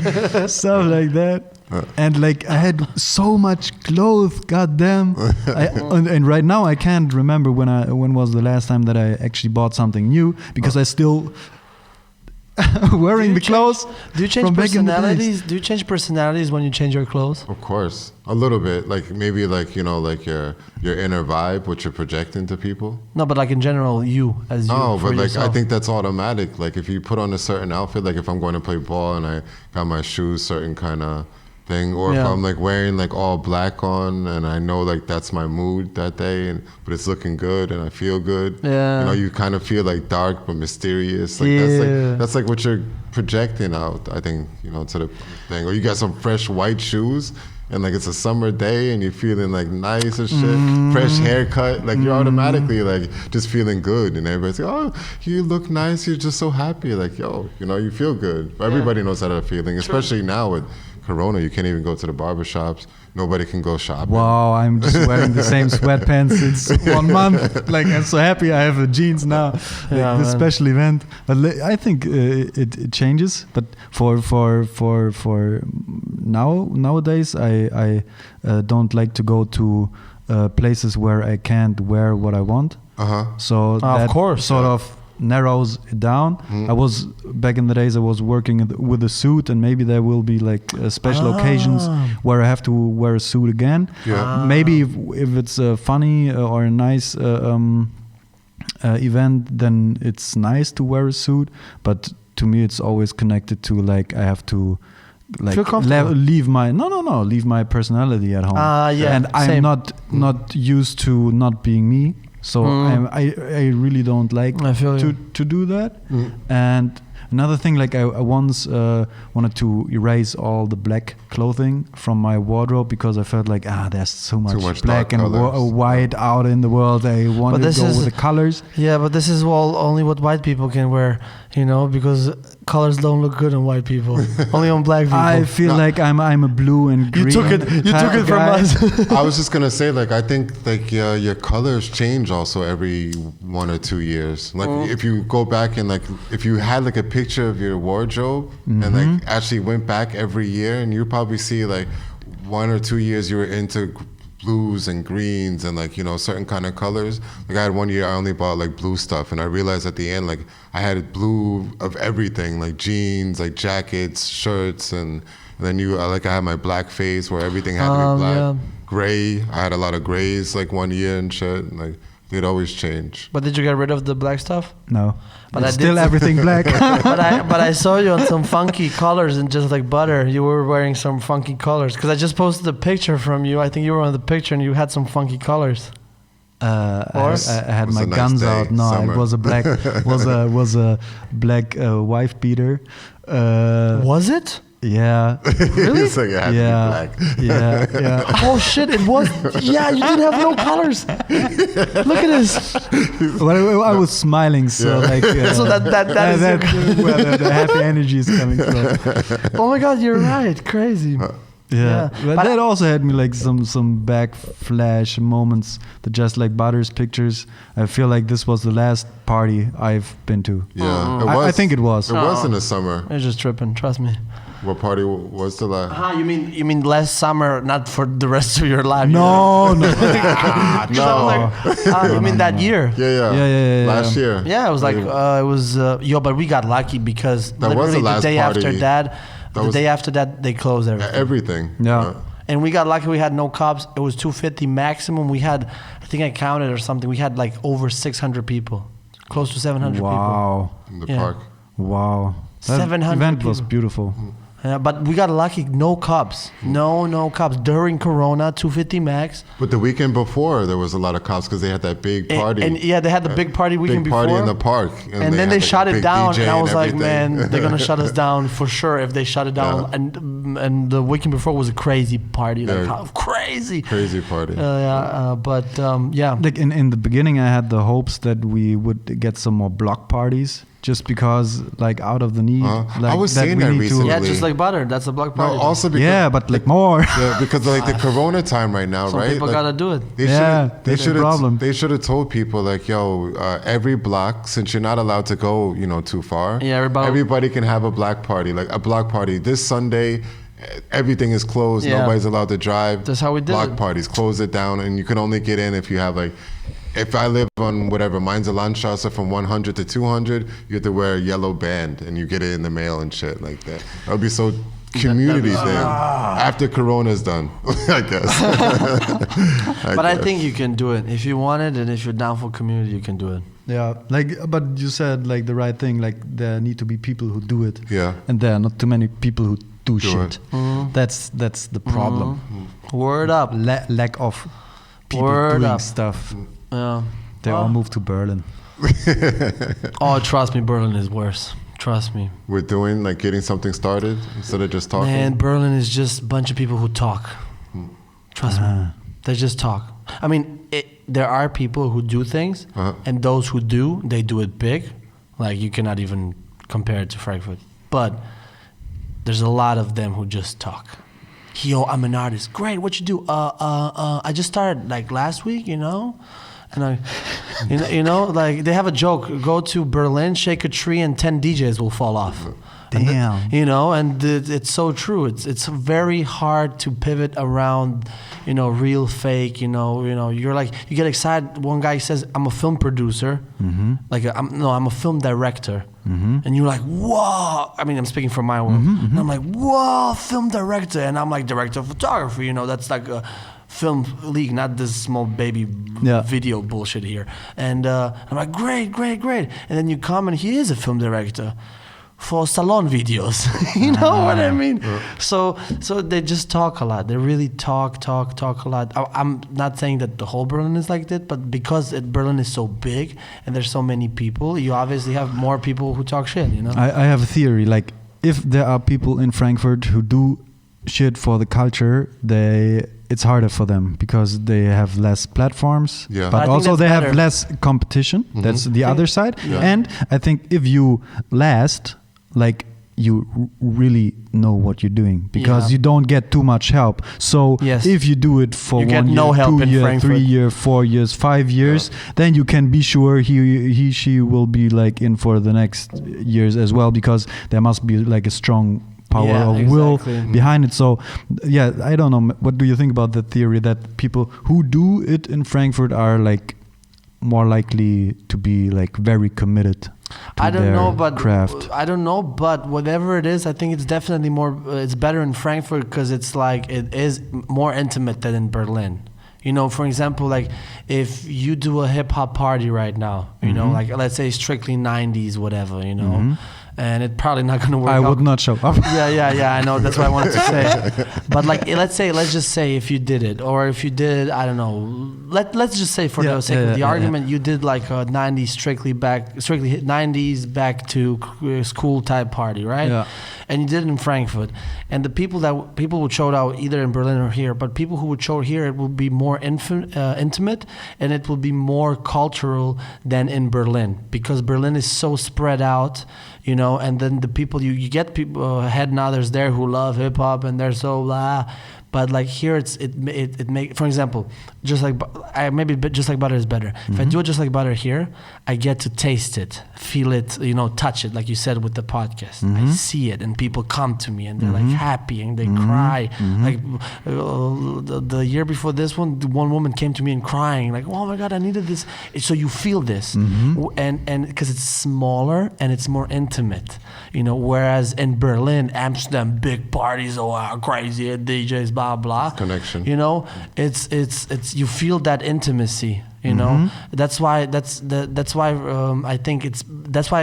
stuff like that. And like I had so much clothes, goddamn. And right now I can't remember when was the last time that I actually bought something new because I still wearing the clothes. Do you change personalities? Do you change personalities when you change your clothes? Of course, a little bit. Like maybe like you know like your inner vibe, what you're projecting to people. No, but like in general, you as you. No, but like yourself. I think that's automatic. Like if you put on a certain outfit, like if I'm going to play ball and I got my shoes certain kind of thing, or if I'm like wearing like all black on and I know like that's my mood that day, but it's looking good and I feel good. You know, you kind of feel like dark but mysterious. Like that's like what you're projecting out, I think, you know, to the thing. Or you got some fresh white shoes and like it's a summer day and you're feeling like nice and shit, fresh haircut, like you're automatically like just feeling good, and everybody's like, oh, you look nice, you're just so happy, like yo, you know, you feel good. Everybody knows that feeling, especially now with Corona, you can't even go to the barbershops. Nobody can go shopping. Wow, I'm just wearing the same sweatpants since 1 month. Like I'm so happy I have the jeans now. Like this special event. But I think it changes. But for nowadays, I don't like to go to places where I can't wear what I want. So that of course, sort of narrows it down. I was back in the days I was working with a suit, and maybe there will be like special occasions where I have to wear a suit again. Maybe if it's a funny or a nice event, then it's nice to wear a suit, but to me it's always connected to like I have to like leave my personality at home. And I'm not used to not being me. So I really don't like to do that. And Another thing, like I once wanted to erase all the black clothing from my wardrobe because I felt like there's so much black and white out in the world. I wanted to go with the colors. Yeah, but this is only what white people can wear, because colors don't look good on white people. Only on black people. I feel like I'm a blue and green. You took it from us. I was just gonna say, like, I think like your colors change also every 1 or 2 years. Like if you go back and like if you had like a picture of your wardrobe and like actually went back every year, and you probably see like 1 or 2 years you were into blues and greens and like certain kind of colors. Like I had 1 year I only bought like blue stuff, and I realized at the end like I had blue of everything, like jeans, like jackets, shirts, and then I had my black face where everything had to be black. Yeah. Gray, I had a lot of grays like 1 year and shit, and like it always change. But did you get rid of the black stuff? No. But it's still everything black. but I saw you on some funky colors, and just like butter, you were wearing some funky colors. Because I just posted a picture from you. I think you were on the picture, and you had some funky colors. I had my guns out. No, summer. It was a black was a black wife beater. Was it? Yeah. Really? So you had to be black. Yeah. Oh shit! It was. Yeah, you didn't have no colors. Look at this. Well, I was smiling, so like. So that where the happy energy is coming from. Oh my God, you're right. Crazy. Yeah. But that also had me like some backflash moments that just like Butter's pictures. I feel like this was the last party I've been to. Yeah, I think it was. It was in the summer. You're just tripping. Trust me. What party was the last? You mean last summer, not for the rest of your life? No. You mean that year? Yeah. Last year. Yeah, it was like but we got lucky because that was the last day party. After that. The day after that, they closed everything. Everything. Yeah. And we got lucky. We had no cops. It was 250 maximum. We had, I think I counted or something. We had like over 600 people, close to 700 people. Wow. In the park. Wow. That 700 event people. was beautiful. Yeah, but we got lucky. No cops. No cops. During Corona, 250 max. But the weekend before, there was a lot of cops because they had that big party. And they had the big party weekend before. Big party in the park. And then they shut it down. And I was like, man, they're going to shut us down for sure if they shut it down. Yeah. And the weekend before was a crazy party. Like, crazy. Crazy party. But Like in the beginning, I had the hopes that we would get some more block parties. Just because, like, out of the need. I was saying that recently. Yeah, just like Butter. That's a block party. No, also because but like more. Yeah, because like the Corona time right now, some right? People like, gotta do it. They should have told people like, yo, every block, since you're not allowed to go, too far. Yeah, everybody can have a black party, like a block party this Sunday. Everything is closed. Yeah. Nobody's allowed to drive. That's how we did block parties. Close it down, and you can only get in if you have like. If I live on whatever, mine's a Landstrasse from 100 to 200, you have to wear a yellow band and you get it in the mail and shit like that. That would be so community thing. After Corona's done, I guess. But I think you can do it. If you want it and if you're down for community, you can do it. Yeah, but you said like the right thing, like there need to be people who do it. Yeah. And there are not too many people who do shit. That's the problem. Word up. Lack of people doing stuff. Yeah. They all moved to Berlin. Trust me, Berlin is worse. Trust me. We're doing like getting something started instead of just talking. Man, Berlin is just a bunch of people who talk. Trust me. They just talk. I mean, there are people who do things, and those who do, they do it big. Like you cannot even compare it to Frankfurt. But there's a lot of them who just talk. Yo, I'm an artist. Great, what you do? I just started like last week, And like they have a joke. Go to Berlin, shake a tree, and 10 DJs will fall off. Damn. And it's so true. It's very hard to pivot around, real, fake. You're like you get excited. One guy says, "I'm a film producer." Mm-hmm. Like I'm a film director. Mm-hmm. And you're like, whoa. I mean, I'm speaking from my world. Mm-hmm. And I'm like, whoa, film director. And I'm like, director of photography. That's like a film league, not this small baby video bullshit here. And I'm like, great. And then you come and he is a film director for salon videos. You know what I mean? So they just talk a lot. They really talk a lot. I'm not saying that the whole Berlin is like that, but because Berlin is so big and there's so many people, you obviously have more people who talk shit, you know? I have a theory, like if there are people in Frankfurt who do shit for the culture, it's harder for them because they have less platforms, but also they have less competition. That's the other side. And I think if you last, like you really know what you're doing because you don't get too much help. So if you do it for 1 year, no 2 years, 3 years, 4 years, 5 years, then you can be sure she will be like in for the next years as well, because there must be like a strong power of will behind it. So I don't know, what do you think about the theory that people who do it in Frankfurt are like more likely to be like very committed to their craft? I don't know, but whatever it is, I think it's definitely it's better in Frankfurt because it's like it is more intimate than in Berlin. You know, for example, like if you do a hip hop party right now, you know, like let's say strictly 90s, whatever, you know, and it's probably not going to work out. I would not show up. Yeah, I know. That's what I wanted to say. But like, let's just say if you did it, or if you did, I don't know, let's just say for the sake of the argument, you did like a 90s strictly 90s back to school type party, right? Yeah. And you did it in Frankfurt. And the people would show out either in Berlin or here, but people who would show here, it would be more intimate and it would be more cultural than in Berlin, because Berlin is so spread out, you know, and then the people, you get people, head nodders there who love hip hop and they're so blah. But like here, it make, for example, just like just like butter is better. If I do it just like butter here, I get to taste it, feel it, you know, touch it, like you said with the podcast. I see it, and people come to me and they're like happy and they cry. Like the year before this one woman came to me and crying like, "Oh my God, I needed this." So you feel this, and because it's smaller and it's more intimate, you know. Whereas in Berlin, Amsterdam, big parties, crazy DJs. Blah blah connection. You know, it's you feel that intimacy. You know, that's why I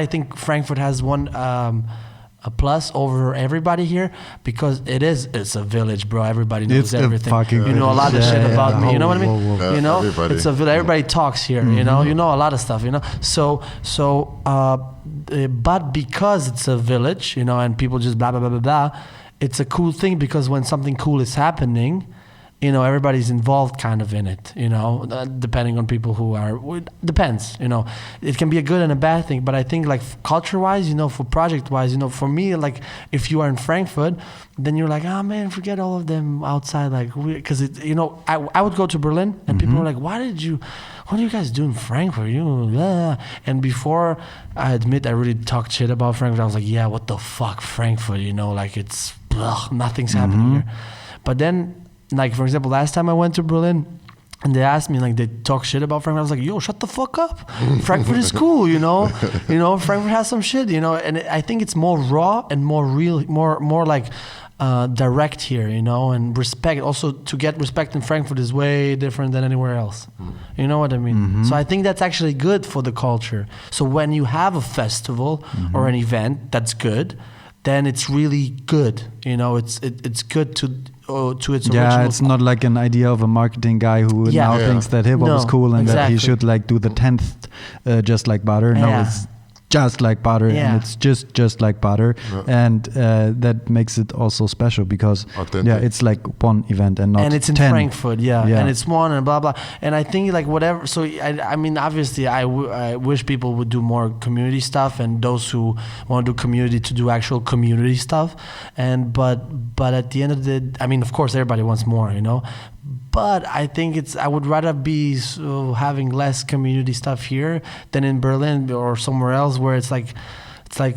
think Frankfurt has one a plus over everybody here, because it's a village, bro. Everybody knows everything. You know a lot of shit about me. You know what I mean? You know, it's a village. Everybody talks here. You know a lot of stuff. You know, but because it's a village, you know, and people just blah blah blah blah blah. It's a cool thing because when something cool is happening, you know, everybody's involved kind of in it, you know, depending on people who are, depends, you know, it can be a good and a bad thing. But I think like culture-wise, you know, for project-wise, you know, for me, like if you are in Frankfurt, then you're like, oh man, forget all of them outside, like, because it, you know, I would go to Berlin and people were like, what do you guys do in Frankfurt? And before, I admit I really talked shit about Frankfurt. I was like, yeah, what the fuck, Frankfurt, you know, like it's, nothing's happening here. But then, like, for example, last time I went to Berlin and they asked me, like, they talk shit about Frankfurt. I was like, yo, shut the fuck up. Frankfurt is cool, you know? You know, Frankfurt has some shit, you know? And I think it's more raw and more real, more like direct here, you know? And respect. Also, to get respect in Frankfurt is way different than anywhere else. You know what I mean? So I think that's actually good for the culture. So when you have a festival or an event that's good, then it's really good. You know, it's good to its original. Yeah, it's not like an idea of a marketing guy who now thinks that hip hop is cool and that he should like do the 10th just like butter. No, it's just like butter, and it's just like butter, and that makes it also special because it's like one event and not 10. And it's in Frankfurt, and it's one and blah blah. And I think like whatever. So I mean, obviously, I wish people would do more community stuff, and those who want to do community to do actual community stuff. And but at the end of the day, I mean, of course, everybody wants more, you know. But I think I would rather be having less community stuff here than in Berlin or somewhere else where it's like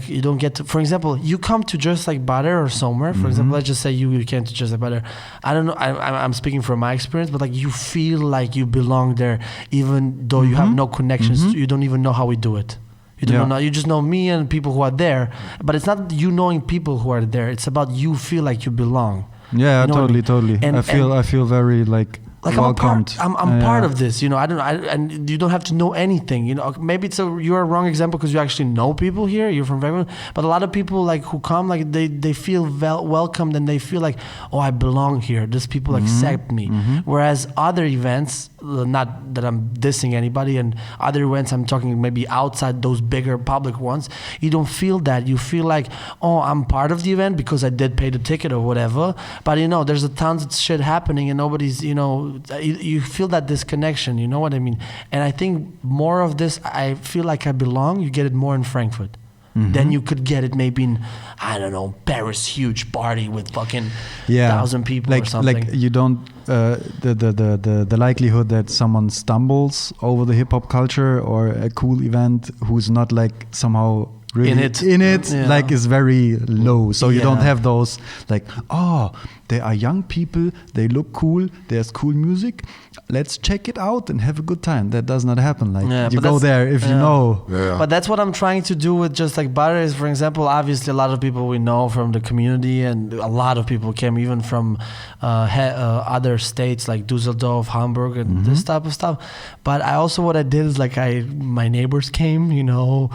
you don't get to, for example, you come to Just Like Butter or somewhere, for example, let's just say you came to Just Like Butter. I don't know, I'm speaking from my experience, but like you feel like you belong there even though you have no connections, you don't even know how we do it. You don't know, you just know me and people who are there, but it's not you knowing people who are there, it's about you feel like you belong. Yeah, you know totally. And I feel very like like welcomed. I'm part of this, you know. And you don't have to know anything, you know. Maybe you're a wrong example because you actually know people here. You're from Frankfurt, but a lot of people like who come, like they feel welcomed and they feel like, oh, I belong here. These people accept me. Whereas other events, not that I'm dissing anybody, and other events I'm talking maybe outside those bigger public ones, you don't feel that. You feel like, oh, I'm part of the event because I did pay the ticket or whatever. But you know, there's a tons of shit happening and nobody's, you know. You feel that disconnection, you know what I mean? And I think more of this, I feel like I belong, you get it more in Frankfurt. Then you could get it maybe in, I don't know, Paris, huge party with fucking 1,000 people or something. Like you don't, the likelihood that someone stumbles over the hip hop culture or a cool event who's not like somehow really in it like is very low. So you don't have those like, oh, they are young people, they look cool, there's cool music, let's check it out and have a good time. That does not happen. Like you go there if you know. But that's what I'm trying to do with just like Butter is, for example, obviously a lot of people we know from the community, and a lot of people came even from other states like Düsseldorf, Hamburg, and this type of stuff. But I also, what I did is like my neighbors came, you know,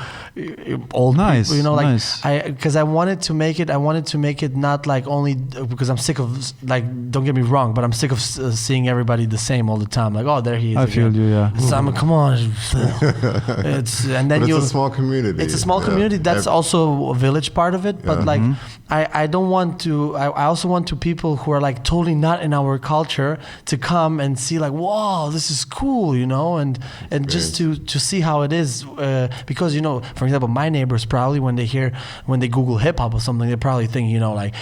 old people, you know, like because I wanted to make it not like only because I'm sick of, like, don't get me wrong, but I'm sick of seeing everybody the same all the time. Like, oh, there he is. I feel you, yeah. So I'm like, come on. It's a small community. It's a small community. That's also a village part of it. But like, I don't want to. I also want to people who are like totally not in our culture to come and see like, wow, this is cool, you know, and just to see how it is. Because, you know, for example, my neighbors probably when they Google hip hop or something, they probably think, you know, like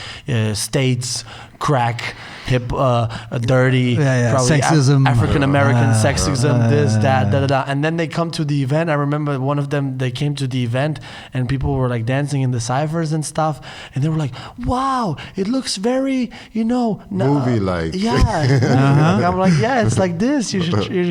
states, crack, hip, dirty, probably sexism, African American sexism, this, that, da. And then they come to the event. I remember one of them, they came to the event and people were like dancing in the ciphers and stuff. And they were like, wow, it looks very, you know, movie-like. Yeah. I'm like, yeah, it's like this. You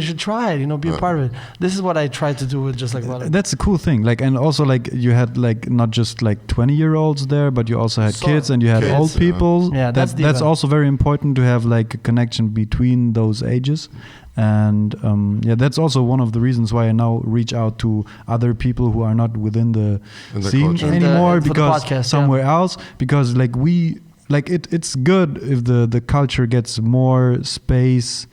should try it, you know, be a part of it. This is what I try to do with just like Butter. That's a cool thing. Like, and also like you had like not just like 20-year-olds there, but you also had kids and you had old people. Yeah, that's also very important to have like a connection between those ages. And that's also one of the reasons why I now reach out to other people who are not within the scene anymore, because podcast, somewhere else, because like it's good if the culture gets more space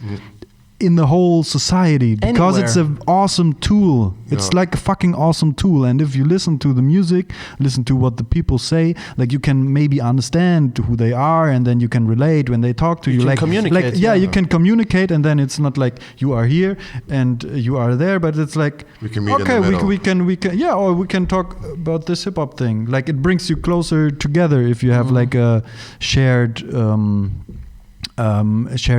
in the whole society, because it's an awesome tool. It's like a fucking awesome tool. And if you listen to the music, listen to what the people say, like you can maybe understand who they are, and then you can relate when they talk to you. Like communicate. You can communicate, and then it's not like you are here and you are there, but it's like we can meet in the middle. we can or we can talk about this hip hop thing. Like it brings you closer together if you have like a shared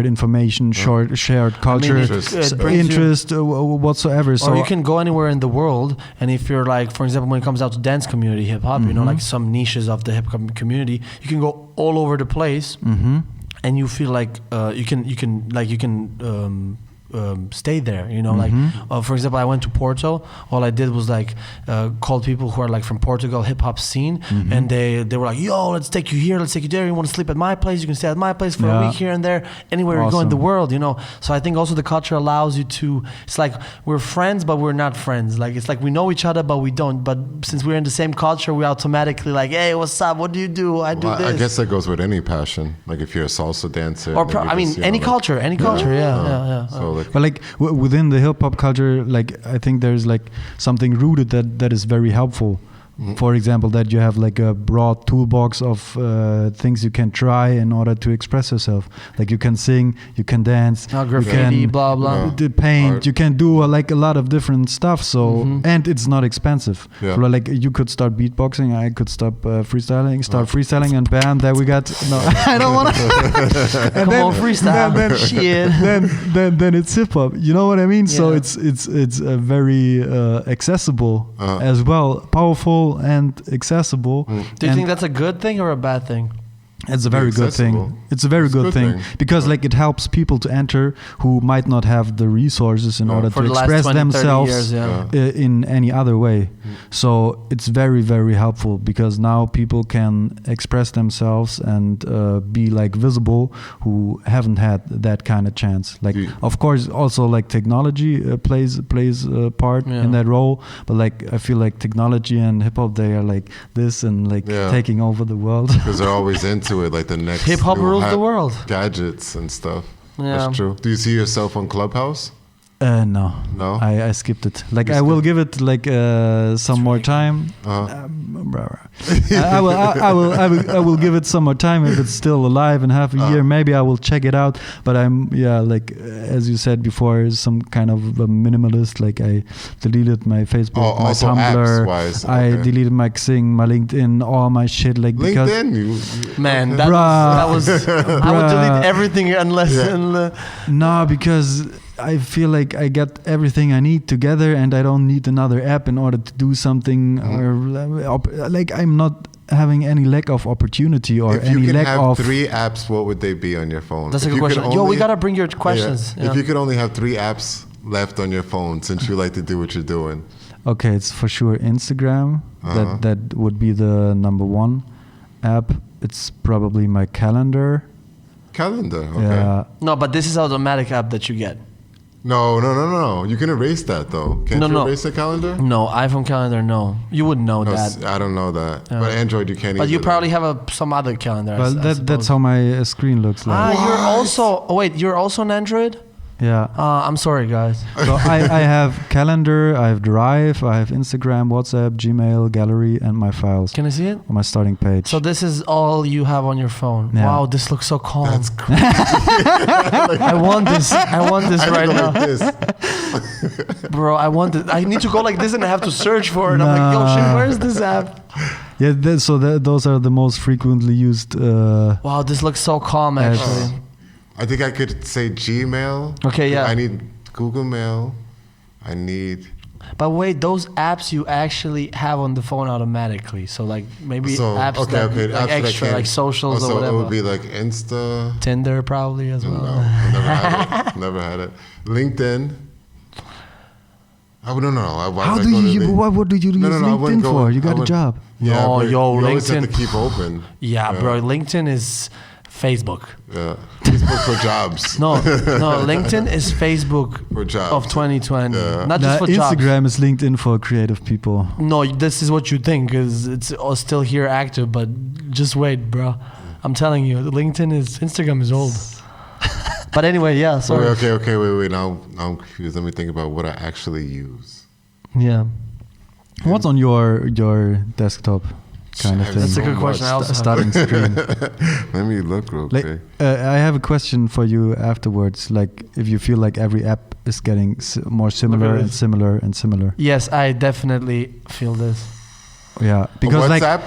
information, shared culture, interest whatsoever. So or you can go anywhere in the world, and if you're like, for example, when it comes out to dance community hip hop, you know, like some niches of the hip hop community, you can go all over the place, and you feel like you can stay there, you know, like for example, I went to Porto. All I did was like called people who are like from Portugal hip hop scene, and they were like, yo, let's take you here, let's take you there, you want to sleep at my place, you can stay at my place for a week here and there, anywhere you go in the world, you know. So I think also the culture allows you to, it's like we're friends but we're not friends, like it's like we know each other but we don't, but since we're in the same culture, we automatically like, hey, what's up, what do you do? I do this. I guess that goes with any passion, like if you're a salsa dancer, or any culture, yeah. So but like within the hip hop culture, like I think there's like something rooted that is very helpful. For example, that you have like a broad toolbox of things you can try in order to express yourself. Like you can sing, you can dance, graffiti, you can blah blah, paint, art. You can do like a lot of different stuff. So and it's not expensive. Yeah. So like you could start beatboxing, I could start freestyling, and bam, there we got. No, I don't want to. Come on, freestyle. Then it's hip hop. You know what I mean? Yeah. So it's very accessible as well, powerful and accessible. Do you think that's a good thing or a bad thing? It's a very good thing. It's a very good thing because like it helps people to enter who might not have the resources in order to express themselves in any other way. So it's very, very helpful because now people can express themselves and be like visible who haven't had that kind of chance. Like of course also like technology plays a part in that role, but like I feel like technology and hip hop, they are like this and like taking over the world because they're always into it, like the next hip hop rules the world, gadgets and stuff. That's true. Do you see yourself on Clubhouse? No. I skipped it. Like I will give it like some more time. I will give it some more time if it's still alive in half a year. Maybe I will check it out. But I'm like as you said before, some kind of a minimalist. Like I deleted my Facebook, my Tumblr. I deleted my Xing, my LinkedIn, all my shit. Like because man, that was I would delete everything unless no, because I feel like I got everything I need together and I don't need another app in order to do something or like I'm not having any lack of opportunity or any lack of... If you could have 3 apps, what would they be on your phone? That's a good question. Yo, we gotta bring your questions. If you could only have 3 apps left on your phone since you like to do what you're doing. Okay, it's for sure Instagram. That would be the number 1 app. It's probably my calendar. Calendar, okay. Yeah. No, but this is automatic app that you get. No. You can erase that though. Can't you erase the calendar? No, iPhone calendar, no. You wouldn't know that. I don't know that. But Android, you can't. But you probably have some other calendar. Well, that's how my screen looks like. You're also. Oh wait, you're also an Android? Yeah. I'm sorry, guys. So I have calendar, I have Drive, I have Instagram, WhatsApp, Gmail, Gallery, and my files. Can I see it? On my starting page. So this is all you have on your phone. Yeah. Wow, this looks so calm. That's crazy. I want this right now. Like this. Bro, I want it. I need to go like this and I have to search for it. I'm like, yo, shit, where's this app? Yeah, those are the most frequently used. Wow, this looks so calm actually. I think I could say Gmail. Okay, yeah. I need Google Mail. I need... But wait, those apps you actually have on the phone automatically. So like maybe apps like apps extra, like socials or whatever. So it would be like Insta. Tinder probably as well. No, never had it. Never had it. LinkedIn. I wouldn't know. What do you use LinkedIn for? You got a job. Yeah, you always have to keep open. Yeah, bro. LinkedIn is Facebook. Yeah, Facebook for jobs. No, LinkedIn is Facebook for jobs of 2020. Yeah. Not just for Instagram jobs. is LinkedIn for creative people. No, this is what you think because it's still here active, but just wait, bro. I'm telling you, Instagram is old. But anyway, yeah. Sorry. Okay. Wait. Now I'm confused. Let me think about what I actually use. Yeah. What's on your desktop? Kind of thing. That's a good question. I also starting screen. Let me look real quick. I have a question for you afterwards. Like, if you feel like every app is getting more similar and similar and similar. Yes, I definitely feel this. Yeah, because WhatsApp.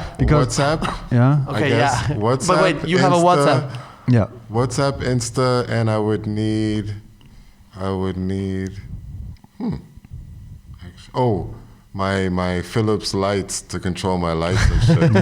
Yeah. Okay. Yeah. WhatsApp. But wait, you have a WhatsApp. Yeah. WhatsApp, Insta, and I would need. My Philips lights to control my lights and shit.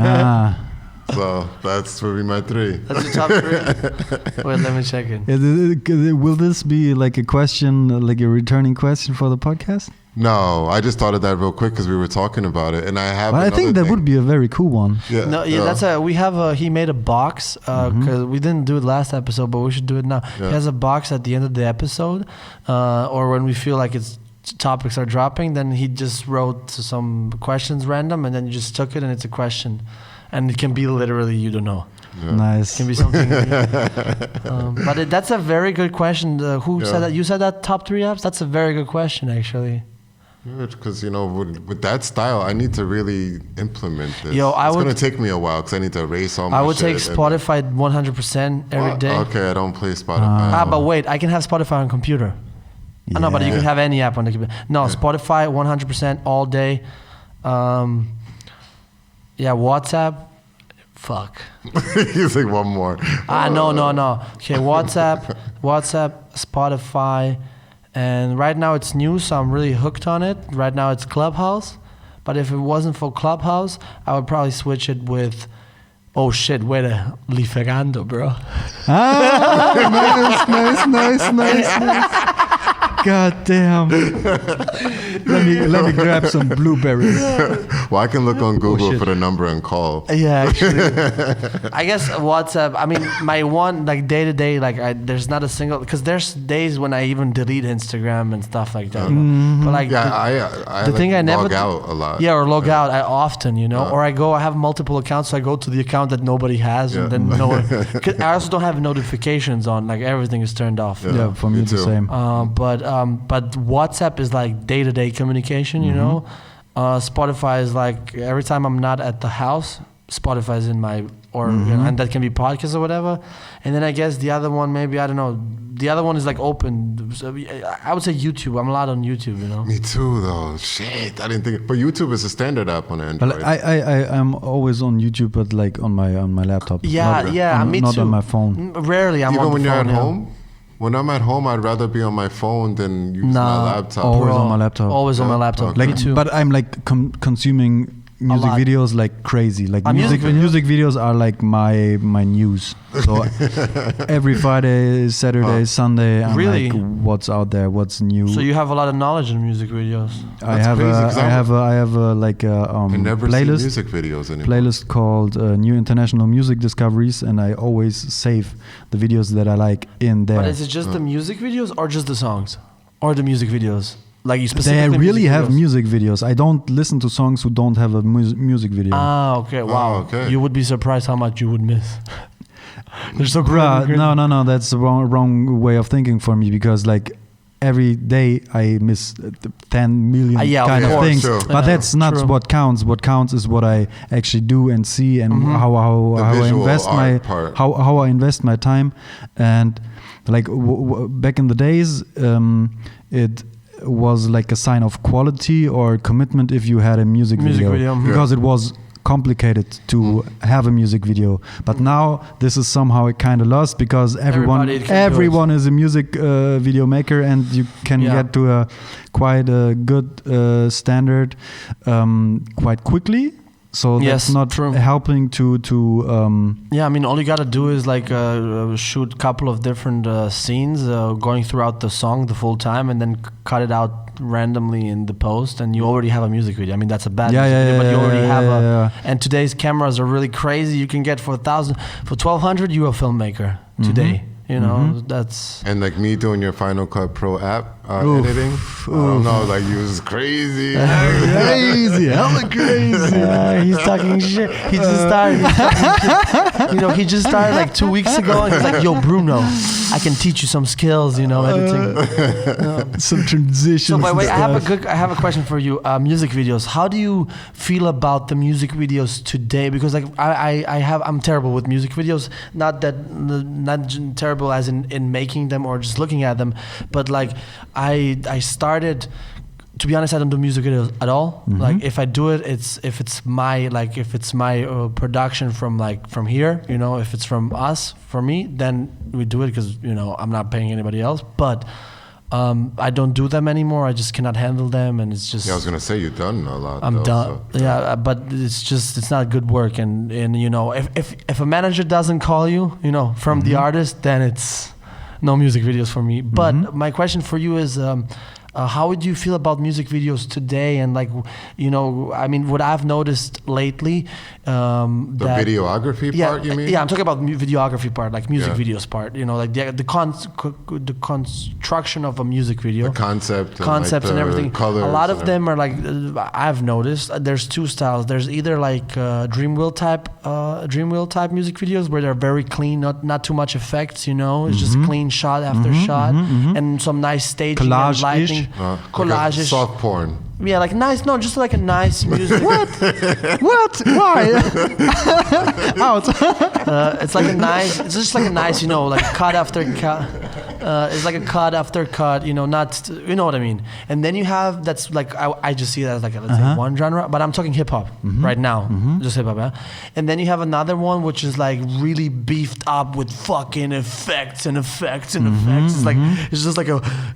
So that's would be my 3. That's your top 3? Wait, let me check it. Will this be like a question, like a returning question for the podcast? No, I just thought of that real quick because we were talking about it, and I have. But I think that would be a very cool one. Yeah. No, yeah, he made a box because we didn't do it last episode, but we should do it now. Yeah. He has a box at the end of the episode, or when we feel like topics are dropping, then he just wrote some questions random, and then you just took it, and it's a question, and it can be literally you don't know. Yeah. Nice. It can be something. But that's a very good question. Who said that? You said that top 3 apps. That's a very good question, actually. Because with that style, I need to really implement this. It's going to take me a while because I need to erase all my shit. I would take Spotify 100% every day. Okay, I don't play Spotify. But wait, I can have Spotify on computer. Yeah. No, but you can have any app on the computer. No, Spotify 100% all day. WhatsApp. Fuck. He's like one more. No. Okay, WhatsApp, Spotify. And right now it's new, so I'm really hooked on it. Right now it's Clubhouse. But if it wasn't for Clubhouse, I would probably switch it with Oh shit, wait a Liferando, bro. Nice. God damn. let me grab some blueberries. Well, I can look on Google for the number and call. Yeah, actually. I guess WhatsApp, I mean, my one, like, day-to-day, like, there's not a single, because there's days when I even delete Instagram and stuff like that. But, like, I the thing I never log out a lot. Yeah, or log out often, you know, or I have multiple accounts, so I go to the account that nobody has, and then no one, 'cause I also don't have notifications on, like, everything is turned off. Yeah, for me the same. But WhatsApp is like day-to-day communication, you know. Spotify is like every time I'm not at the house, Spotify is in my, you know, and that can be podcasts or whatever. And then I guess the other one, maybe, I don't know, the other one is like open. So I would say YouTube. I'm a lot on YouTube, you know. Me too, though. Shit, I didn't think. But YouTube is a standard app on Android. But I'm always on YouTube, but like on my laptop. Yeah, me too. Not on my phone. Rarely, I'm even on when the you're phone, at home. When I'm at home, I'd rather be on my phone than use my laptop. Always on my laptop. Always on my laptop. Okay. Me too. But I'm like consuming music videos like crazy. Like music videos are like my news. So every Friday, Saturday, Sunday, I'm like, what's out there, what's new. So you have a lot of knowledge in music videos. I have a like a I never playlist. see music videos anymore. Playlist called New International Music Discoveries, and I always save the videos that I like in there. But is it just the music videos or just the songs? Or the music videos? Like you specifically They really have music videos. I don't listen to songs who don't have a music video. Ah, okay. Wow. okay. You would be surprised how much you would miss. They're so Bruh, no, that's the wrong way of thinking for me, because like every day I miss 10 million kind of things. Sure. But that's not what counts. What counts is what I actually do and see, and how I invest how I invest my time. And like back in the days, it was like a sign of quality or commitment if you had a music video. Because it was complicated to have a music video, but now this is somehow kind of lost, because everyone is a music video maker, and you can get to a quite a good standard quite quickly. So that's not helping to I mean, all you gotta do is like shoot a couple of different scenes going throughout the song the full time, and then cut it out randomly in the post, and you already have a music video. I mean, that's a bad music video, but you already have and today's cameras are really crazy. You can get for $1,200 you're a filmmaker today. You know, that's... And like me doing your Final Cut Pro app editing, I don't know, like you was crazy. Hella crazy. He's talking shit. He just started. You know, he just started like 2 weeks ago, and he's like, "Yo, Bruno, I can teach you some skills, you know, editing, some transitions." So, by the way, I have a question for you. Music videos. How do you feel about the music videos today? Because like I'm terrible with music videos. Not terrible as in making them or just looking at them, but like I started. To be honest, I don't do music videos at all. Like if I do it, if it's my production from here, you know, if it's from us, for me, then we do it because, you know, I'm not paying anybody else. But I don't do them anymore. I just cannot handle them, and it's just. Yeah, I was gonna say you've done a lot. I'm done. So. Yeah, but it's not good work, and you know, if a manager doesn't call you, you know, from the artist, then it's no music videos for me. But my question for you is. How would you feel about music videos today? And like, you know, I mean, what I've noticed lately, the videography part, you mean? Yeah, I'm talking about videography part, like music videos part. You know, like the construction of a music video, the concept and everything. Colors, a lot of them are like I've noticed. There's two styles. There's either like Dreamwheel type music videos where they're very clean, not too much effects. You know, it's just clean shot after shot, and some nice staging and lighting. Collage, like soft porn. Yeah, like nice. No, just like a nice music. What? Why? Out. It's like a nice. It's just like a nice, you know, like cut after cut. It's like a cut after cut, you know, not, you know what I mean. And then you have, that's like, I just see that as like, let's say one genre, but I'm talking hip hop right now, just hip hop, yeah? And then you have another one which is like really beefed up with fucking effects and effects and effects. It's like, it's just like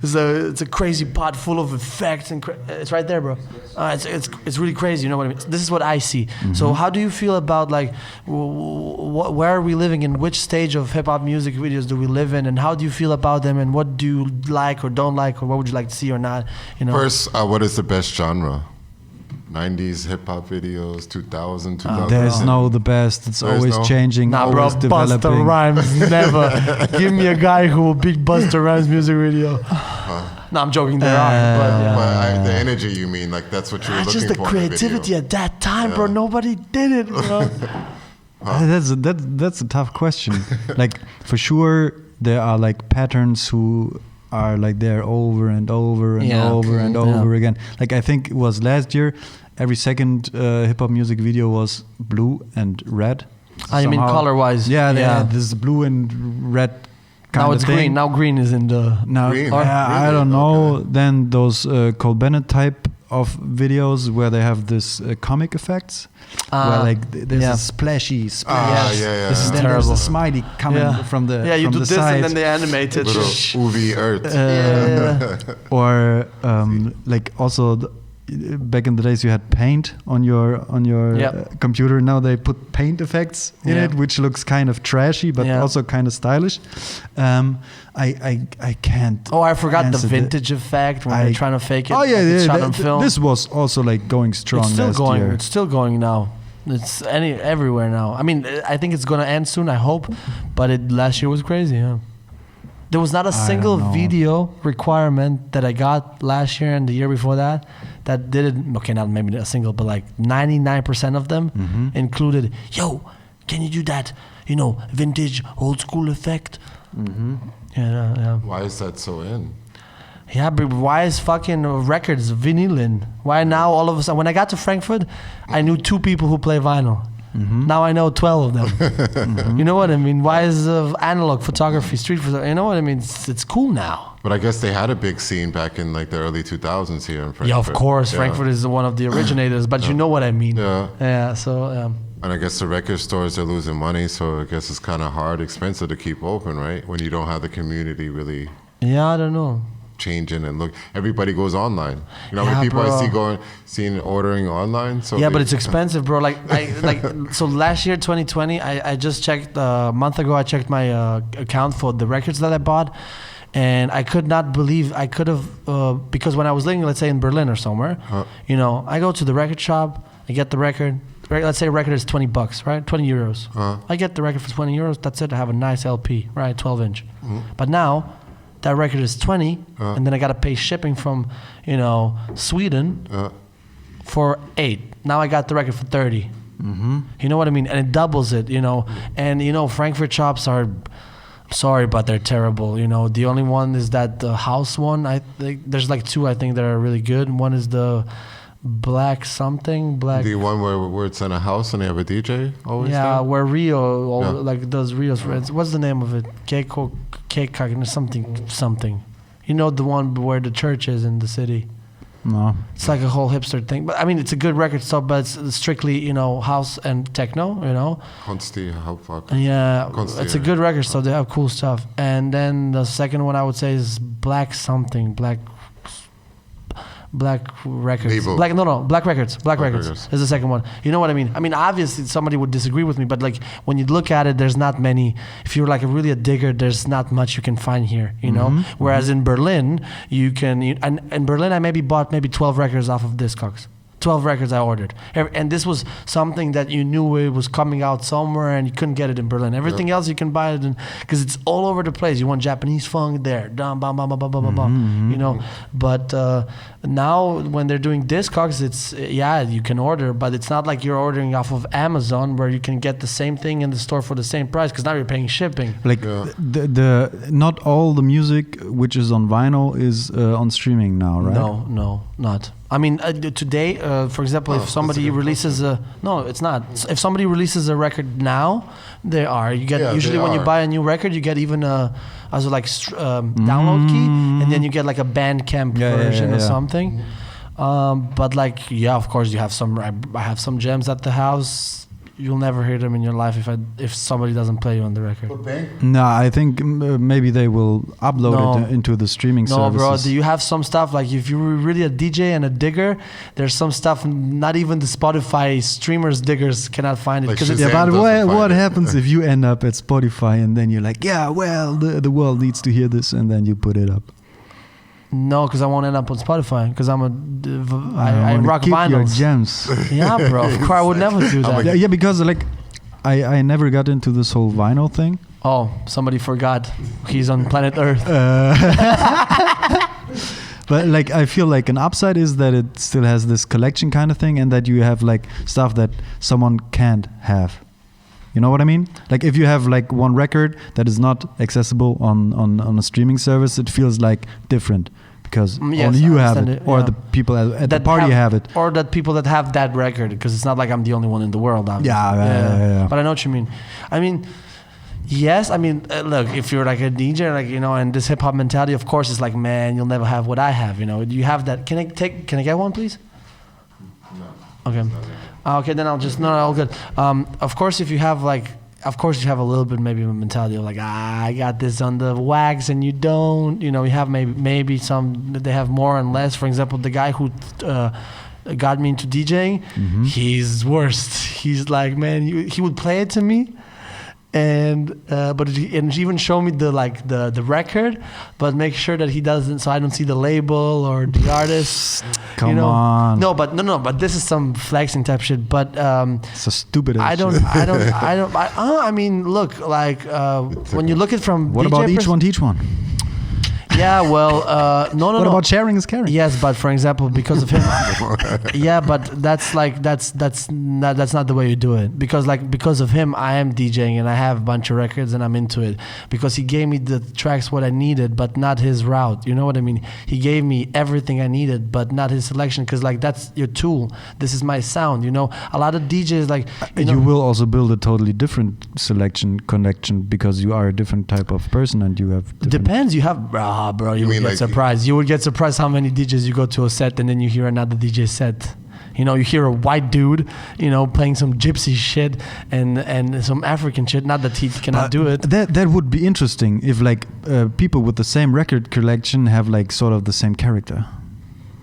it's a crazy pot full of effects and it's right there, bro. It's really crazy, you know what I mean? This is what I see. So how do you feel about like, where are we living in? Which stage of hip hop music videos do we live in? And how do you feel about them? And what do you like or don't like? Or what would you like to see or not? You know? First, what is the best genre? 90s hip-hop videos, 2000, 2000. There's no the best. It's always changing, always developing. Busta Rhymes, never. Give me a guy who will beat Busta Rhymes music video. No, I'm joking. There are, but yeah. But the energy, you mean, like that's what you were looking for. Just the creativity at that time, bro. Nobody did it. You know? That's a tough question. Like for sure, there are like patterns who are like there over and over and over and over again. Like I think it was last year, every second hip hop music video was blue and red. You mean color wise? Yeah. This blue and red. Now it's green. Now green is in the. Now green. I don't know. Okay. Then those Cole Bennett type of videos where they have this comic effects, where like there's a splashy. This is then terrible. There's a smiley coming from the you from do the this side. and then they animate it. Little UV earth. Or like also. Back in the days, you had paint on your computer. Now they put paint effects in it, which looks kind of trashy, but also kind of stylish. I can't. Oh, I forgot the vintage effect when they're trying to fake it. Oh yeah, shot on film. This was also like going strong. It's still last going. year. It's still going now. It's everywhere now. I mean, I think it's gonna end soon. I hope, but last year was crazy. Yeah. There was not a single video requirement that I got last year and the year before that didn't, okay, not maybe a single, but like 99% of them included, yo, can you do that, vintage old school effect? Yeah. Why is that so in? Yeah, but why is fucking records vinyl in? Why now all of a sudden, when I got to Frankfurt, I knew 2 people who play vinyl. Now I know 12 of them. You know what I mean? Why is analog photography, street photography? You know what I mean? It's cool now. But I guess they had a big scene back in like the early 2000s here in Frankfurt. Yeah, of course. Yeah. Frankfurt is one of the originators, but you know what I mean. Yeah. So. And I guess the record stores are losing money, so I guess it's kind of expensive to keep open, right? When you don't have the community really. Yeah, I don't know. Changing and look, everybody goes online. You know, how many people I see ordering online. So but it's expensive, bro. So last year, 2020, I just checked a month ago. I checked my account for the records that I bought, and I could not believe I could have because when I was living, let's say in Berlin or somewhere, I go to the record shop, I get the record. Let's say a record is $20, right? 20 euros. I get the record for 20 euros. That's it. I have a nice LP, right? 12-inch. But now. That record is 20, and then I gotta pay shipping from, Sweden for 8. Now I got the record for 30. You know what I mean? And it doubles it, And Frankfurt shops are, I'm sorry, but they're terrible. The only one is that the house one. I think there's like 2 I think that are really good. One is the Black. The one where it's in a house and they have a DJ always. Yeah, where Rio does Rio's friends. What's the name of it? Cake something. The one where the church is in the city. No. It's like a whole hipster thing. But I mean, it's a good record store, but it's strictly, house and techno, Consti, yeah, it's a good record store. They have cool stuff. And then the second one I would say is Black Records. Black Records. Black Records is the second one. You know what I mean? I mean, obviously somebody would disagree with me, but like when you look at it, there's not many. If you're like really a digger, there's not much you can find here, Whereas in Berlin, you can. And in Berlin, I bought 12 records off of Discogs. 12 records I ordered. And this was something that you knew it was coming out somewhere and you couldn't get it in Berlin. Everything else you can buy it because it's all over the place. You want Japanese funk there. But now when they're doing Discogs, it's, you can order, but it's not like you're ordering off of Amazon where you can get the same thing in the store for the same price because now you're paying shipping. Like the not all the music which is on vinyl is on streaming now, right? No, not. I mean, today, for example, if somebody releases no, it's not. If somebody releases a record now, they are. You get usually when you buy a new record, you get even download key, and then you get like a Bandcamp version or something. But like, of course, you have some. I have some gems at the house. You'll never hear them in your life if somebody doesn't play you on the record. No, I think maybe they will upload it into the streaming services. No, bro. Do you have some stuff like if you're really a DJ and a digger? There's some stuff not even the Spotify streamers diggers cannot find it. Like but what happens if you end up at Spotify and then you're like, the world needs to hear this, and then you put it up? No, because I won't end up on Spotify because I rock keep vinyls. Your gems. Yeah, bro. Of course, I would never do that. Yeah, because like I never got into this whole vinyl thing. Oh, somebody forgot. He's on planet Earth. But like I feel like an upside is that it still has this collection kind of thing, and that you have like stuff that someone can't have. You know what I mean? Like if you have like one record that is not accessible on a streaming service, it feels like different because only you have it, or the people at the party have it, or that people that have that record, because it's not like I'm the only one in the world. Yeah. But I know what you mean. I mean, yes. I mean, look, if you're like a DJ, like and this hip hop mentality, of course, it's like, man, you'll never have what I have. You have that. Can I get one, please? No. Okay. Okay, then I'll just all good. Of course, if you have a little bit maybe a mentality of like, I got this on the wax and you don't. You have maybe some. They have more and less. For example, the guy who got me into DJing, he's worst. He's like, man, he would play it to me. And he even showed me the record, but make sure that he doesn't, so I don't see the label or the artist. Come on. No, but this is some flexing type shit. But it's a stupid. I mean, look, like when you look at from. What DJ about each one teach one? Yeah, well, no. What about sharing is caring? Yes, but for example, because of him, yeah, but that's not the way you do it. Because of him, I am DJing and I have a bunch of records and I'm into it. Because he gave me the tracks what I needed, but not his route. You know what I mean? He gave me everything I needed, but not his selection. Because like that's your tool. This is my sound. A lot of DJs like. You will also build a totally different selection connection because you are a different type of person and you have. Depends. You have. Bro, you would get surprised. You would get surprised how many DJs you go to a set and then you hear another DJ set. You hear a white dude, playing some gypsy shit and some African shit. Not that he cannot do it. That would be interesting if like people with the same record collection have like sort of the same character.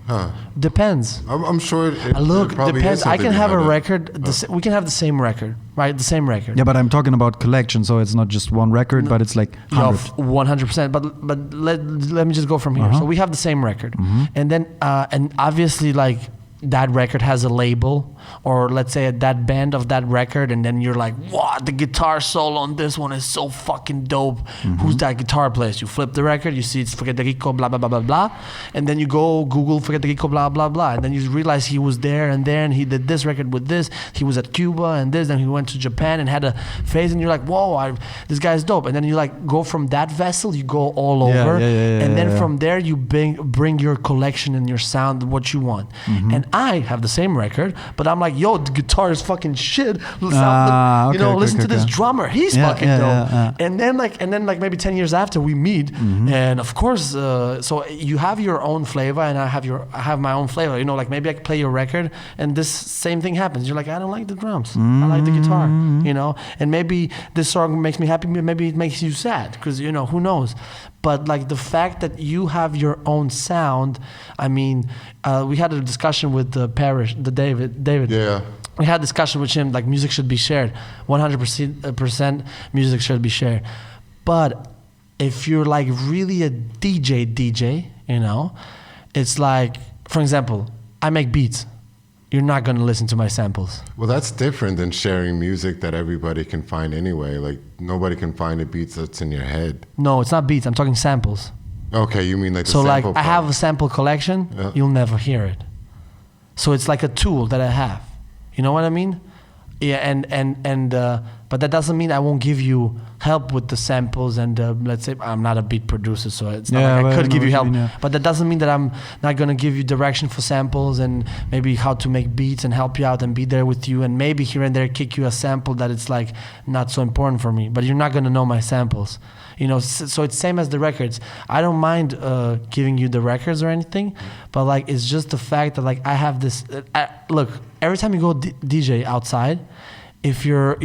Huh. Depends. I'm sure. Look, depends. I can have a record. We can have the same record, right? The same record. Yeah, but I'm talking about collection, so it's not just one record, but it's like 100%. But let me just go from here. So we have the same record, and then and obviously like that record has a label, or let's say that band of that record, and then you're like, wow, the guitar solo on this one is so fucking dope. Who's that guitar player? You flip the record, you see it's Federico, blah, blah, blah, blah, blah. And then you go Google Federico, blah, blah, blah. And then you realize he was there and he did this record with this. He was at Cuba and this, then he went to Japan and had a phase, and you're like, whoa, this guy's dope. And then you like go from that vessel, you go all over. And then from there, you bring your collection and your sound, what you want. And I have the same record, but I'm like, yo, the guitar is fucking shit. Listen to this drummer, he's fucking dope. And then like maybe 10 years after we meet, and of course, so you have your own flavor, and I have my own flavor. Like maybe I can play your record, and this same thing happens. You're like, I don't like the drums, I like the guitar, and maybe this song makes me happy, maybe it makes you sad, because who knows. But like the fact that you have your own sound, I mean, we had a discussion with David. Yeah. We had a discussion with him, like music should be shared. 100% music should be shared. But if you're like really a DJ, it's like, for example, I make beats. You're not going to listen to my samples. Well, that's different than sharing music that everybody can find anyway. Like, nobody can find the beats that's in your head. No, it's not beats. I'm talking samples. Okay, you mean like the sample sample part. I have a sample collection. Yeah. You'll never hear it. So it's like a tool that I have. You know what I mean? Yeah, but but that doesn't mean I won't give you help with the samples and let's say I'm not a beat producer, so it's not like I could give you help, but that doesn't mean that I'm not gonna give you direction for samples and maybe how to make beats and help you out and be there with you, and maybe here and there kick you a sample that it's like not so important for me, but you're not gonna know my samples. You know, so it's same as the records. I don't mind giving you the records or anything, but like it's just the fact that like I have this. Look, every time you go DJ outside, if you're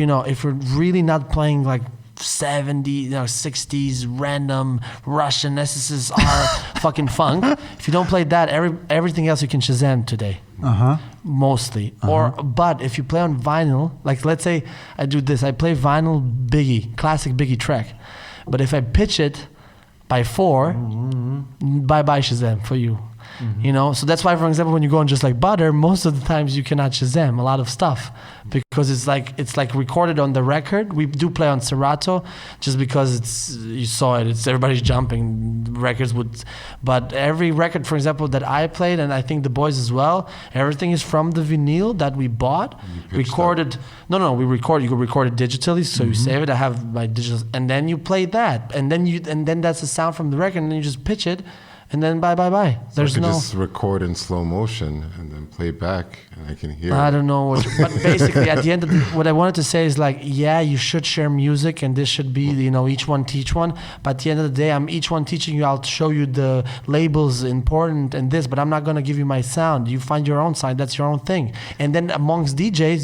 really not playing like 70s, 60s random Russian SSSR fucking funk, if you don't play that, everything else you can Shazam today. Mostly. But if you play on vinyl, like let's say I do this, I play vinyl Biggie, classic Biggie track. But if I pitch it by 4, bye-bye Shazam for you. You know, so that's why, for example, when you go on Just Like Butter, most of the times you cannot Shazam a lot of stuff because it's like recorded on the record. We do play on Serato just because you saw it. It's everybody's jumping records but every record, for example, that I played, and I think the boys as well, everything is from the vinyl that we bought, recorded. We record. You record it digitally, so you save it. I have my digital, and then you play that, and then that's the sound from the record, and then you just pitch it. And then bye. There's so I could just record in slow motion and then play back, and I can hear. I don't know, but basically at the end of what I wanted to say is like, yeah, you should share music, and this should be, each one teach one. But at the end of the day, I'm each one teaching you. I'll show you the labels important and this, but I'm not gonna give you my sound. You find your own side. That's your own thing. And then amongst DJs,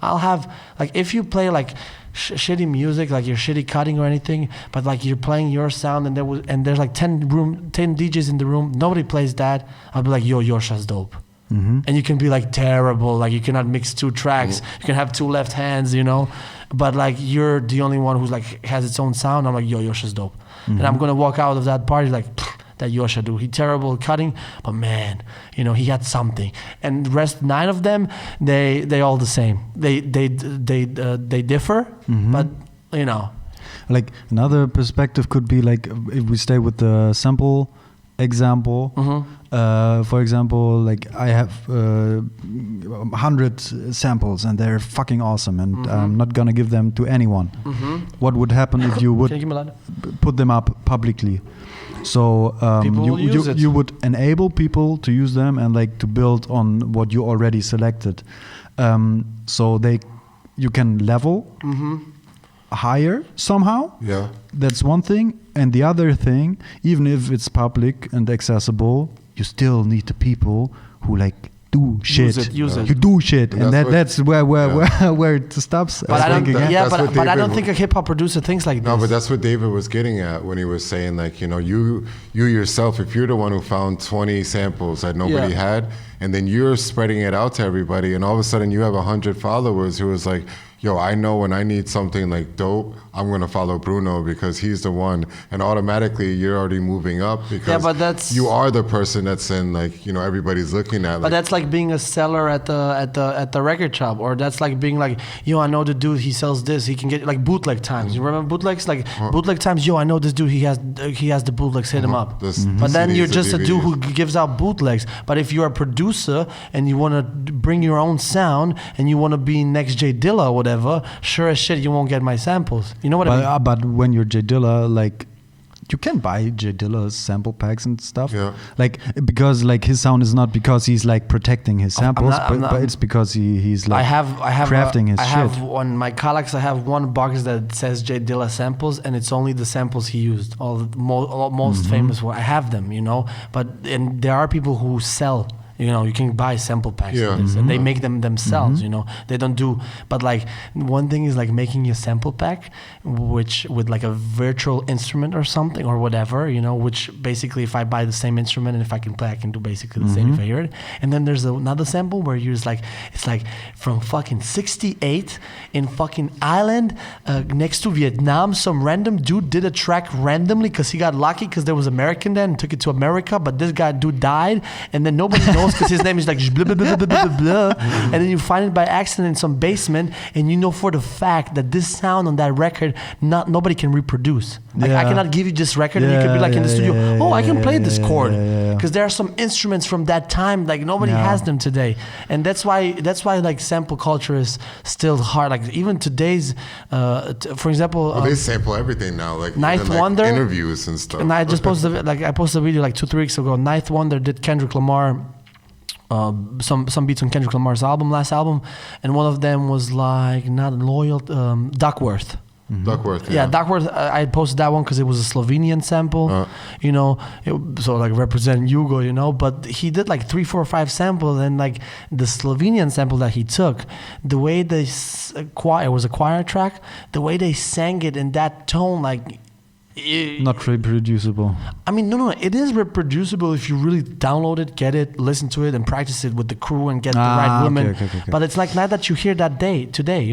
I'll have like if you play like shitty music, like you're shitty cutting or anything, but like you're playing your sound, and there's like 10 DJs in the room, nobody plays that, I'll be like, yo, Yosha's dope. And you can be like terrible, like you cannot mix 2 tracks, you can have 2 left hands, but like you're the only one who's like has its own sound. I'm like, yo, Yosha's dope. And I'm gonna walk out of that party like, that Yosha do. He terrible cutting, but man, he had something. And the rest 9 of them, they all the same. They differ, but Like another perspective could be like if we stay with the sample example. For example, like I have 100 samples and they're fucking awesome, and I'm not gonna give them to anyone. What would happen if you would put them up publicly? So you would enable people to use them and like to build on what you already selected. So you can level higher somehow. Yeah. That's one thing. And the other thing, even if it's public and accessible, you still need the people who like do shit. Use it. You do shit, and that's where it stops. But I don't think a hip hop producer thinks like this. No, but that's what David was getting at when he was saying like, you yourself, if you're the one who found 20 samples that nobody had, and then you're spreading it out to everybody, and all of a sudden you have 100 followers who is like, yo, I know when I need something like dope, I'm going to follow Bruno because he's the one. And automatically you're already moving up because you are the person that's in like, everybody's looking at. But that's like being a seller at the record shop, or that's like being like, yo, I know the dude, he sells this, he can get like bootleg times. You remember bootlegs? Like bootleg times, yo, I know this dude, he has the bootlegs, hit him up. But then you're just a dude who gives out bootlegs. But if you're a producer and you want to bring your own sound and you want to be next J Dilla or whatever, sure as shit you won't get my samples. You know what I mean? But when you're J Dilla, like you can buy J Dilla's sample packs and stuff. Yeah. Like because like his sound is not because he's like protecting his samples, but it's because he's like crafting his shit. I have on my Kallax, I have one box that says J Dilla samples, and it's only the samples he used, all the most famous one. I have them, and there are people who sell. You can buy sample packs of this, and they make them themselves. They don't do. But like one thing is like making a sample pack, which with like a virtual instrument or something or whatever. Which basically, if I buy the same instrument and if I can play, I can do basically the same if I hear it. And then there's another sample where it's like from fucking '68 in fucking Island next to Vietnam. Some random dude did a track randomly because he got lucky because there was American then and took it to America. But this dude died, and then nobody knows knows because his name is like blah, blah, blah, blah, blah, blah. And then you find it by accident in some basement, and you know for the fact that this sound on that record, nobody can reproduce. Like, I cannot give you this record, and you could be like in the studio, I can play this chord, because there are some instruments from that time, like nobody has them today, and that's why like sample culture is still hard. Like even today's, for example, they sample everything now, like Ninth even, like, Wonder interviews and stuff. And I just posted I posted a video like 2-3 weeks ago. Ninth Wonder did Kendrick Lamar, some beats on Kendrick Lamar's last album, and one of them was like not loyal, Duckworth. Duckworth, yeah, Duckworth. I posted that one because it was a Slovenian sample, so like represent Yugo, But he did like 3, 4, 5 samples, and like the Slovenian sample that he took, the way they it was a choir track, the way they sang it in that tone, like. Not reproducible. I mean, no, it is reproducible if you really download it, get it, listen to it, and practice it with the crew and get the right women. Okay. But it's like not that you hear that today,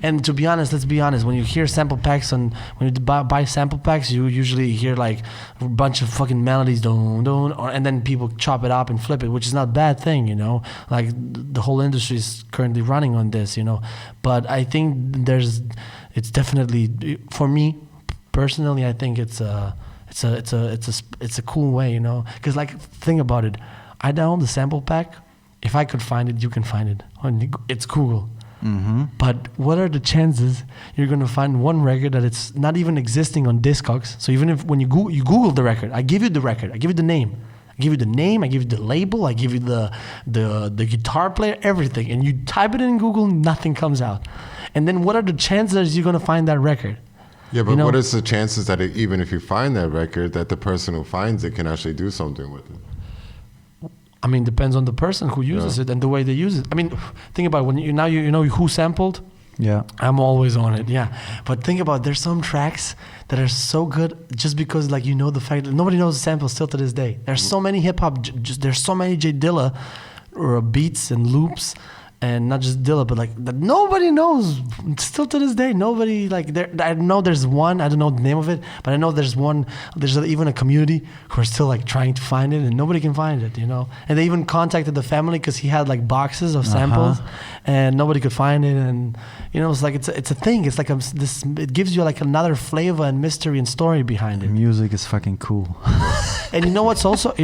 And to be honest, let's be honest, when you hear sample packs when you buy sample packs, you usually hear like a bunch of fucking melodies, and then people chop it up and flip it, which is not a bad thing, Like the whole industry is currently running on this, But I think it's definitely, for me, personally, I think it's a cool way, Because like, think about it. I download the sample pack. If I could find it, you can find it. It's Google. Mm-hmm. But what are the chances you're gonna find one record that it's not even existing on Discogs? So even if when you Google the record, I give you the record, I give you the name, I give you the label, I give you the guitar player, everything, and you type it in Google, nothing comes out. And then what are the chances you're gonna find that record? Yeah, but what is the chances that even if you find that record, that the person who finds it can actually do something with it? I mean, depends on the person who uses it and the way they use it. I mean, think about it. When you know who sampled. Yeah, I'm always on it. Yeah, but think about it, there's some tracks that are so good just because like the fact that nobody knows the samples still to this day. There's so many hip hop. There's so many J Dilla beats and loops. And not just Dilla, but like that nobody knows still to this day. Nobody like there. I know there's one. I don't know the name of it, but I know there's one. There's even a community who are still like trying to find it, and nobody can find it. And they even contacted the family because he had like boxes of samples, and nobody could find it. And it's like it's a thing. It's like this. It gives you like another flavor and mystery and story behind it. Music is fucking cool. And you know what's also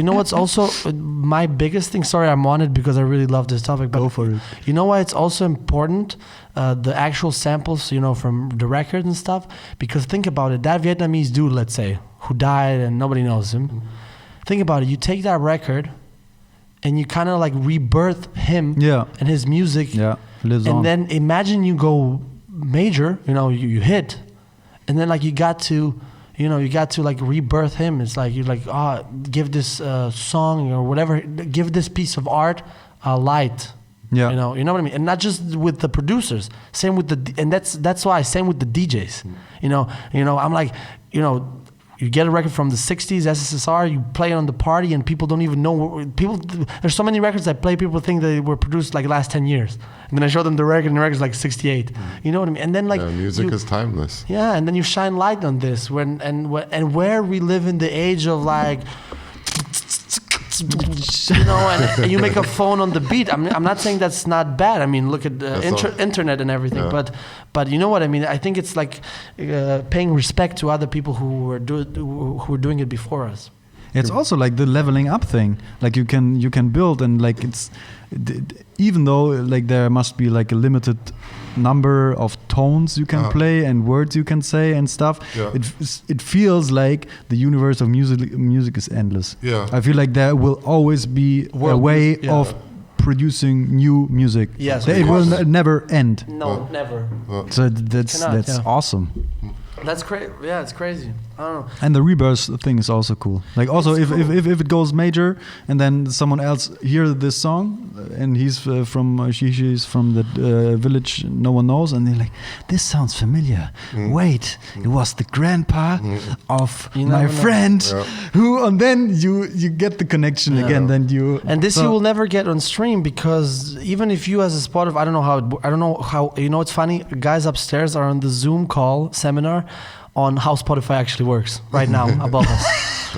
my biggest thing. Sorry, I'm on it because I really love this topic. But go for it. You know why it's also important, the actual samples, from the record and stuff? Because think about it, that Vietnamese dude, let's say, who died and nobody knows him. Think about it, you take that record and you kind of like rebirth him and his music. Yeah, lives on. And then imagine you go major, you hit, and then like you got to like rebirth him. It's like you're like, give this song or whatever, give this piece of art a light. Yeah, you know what I mean, and not just with the producers. Same with and that's why. Same with the DJs. I'm like, you get a record from the '60s SSSR, you play it on the party, and people don't even know. There's so many records I play. People think they were produced like last 10 years, and then I show them the record, and the record's like '68. You know what I mean? And then like music is timeless. Yeah, and then you shine light on this and where we live in the age of like. And you make a phone on the beat. I'm not saying that's not bad. I mean, look at the internet and everything. Yeah. But you know what I mean. I think it's like paying respect to other people who were doing it before us. It's also like the leveling up thing. Like you can build, and like it's even though like there must be like a limited number of tones you can play and words you can say and stuff. Yeah. It feels like the universe of music is endless. Yeah. I feel like there will always be a way of producing new music. Yes, it will never end. No, never. So that's awesome. That's crazy. Yeah, it's crazy. I don't know. And the rebirth thing is also cool. Like also if it goes major and then someone else hears this song and he's she's from the village no one knows, and they're like, this sounds familiar. Wait, it was the grandpa of my friend who, and then you get the connection again. Then you you will never get on stream, because even if you as a Spotify, I don't know how it's funny. Guys upstairs are on the Zoom call seminar on how Spotify actually works right now above us.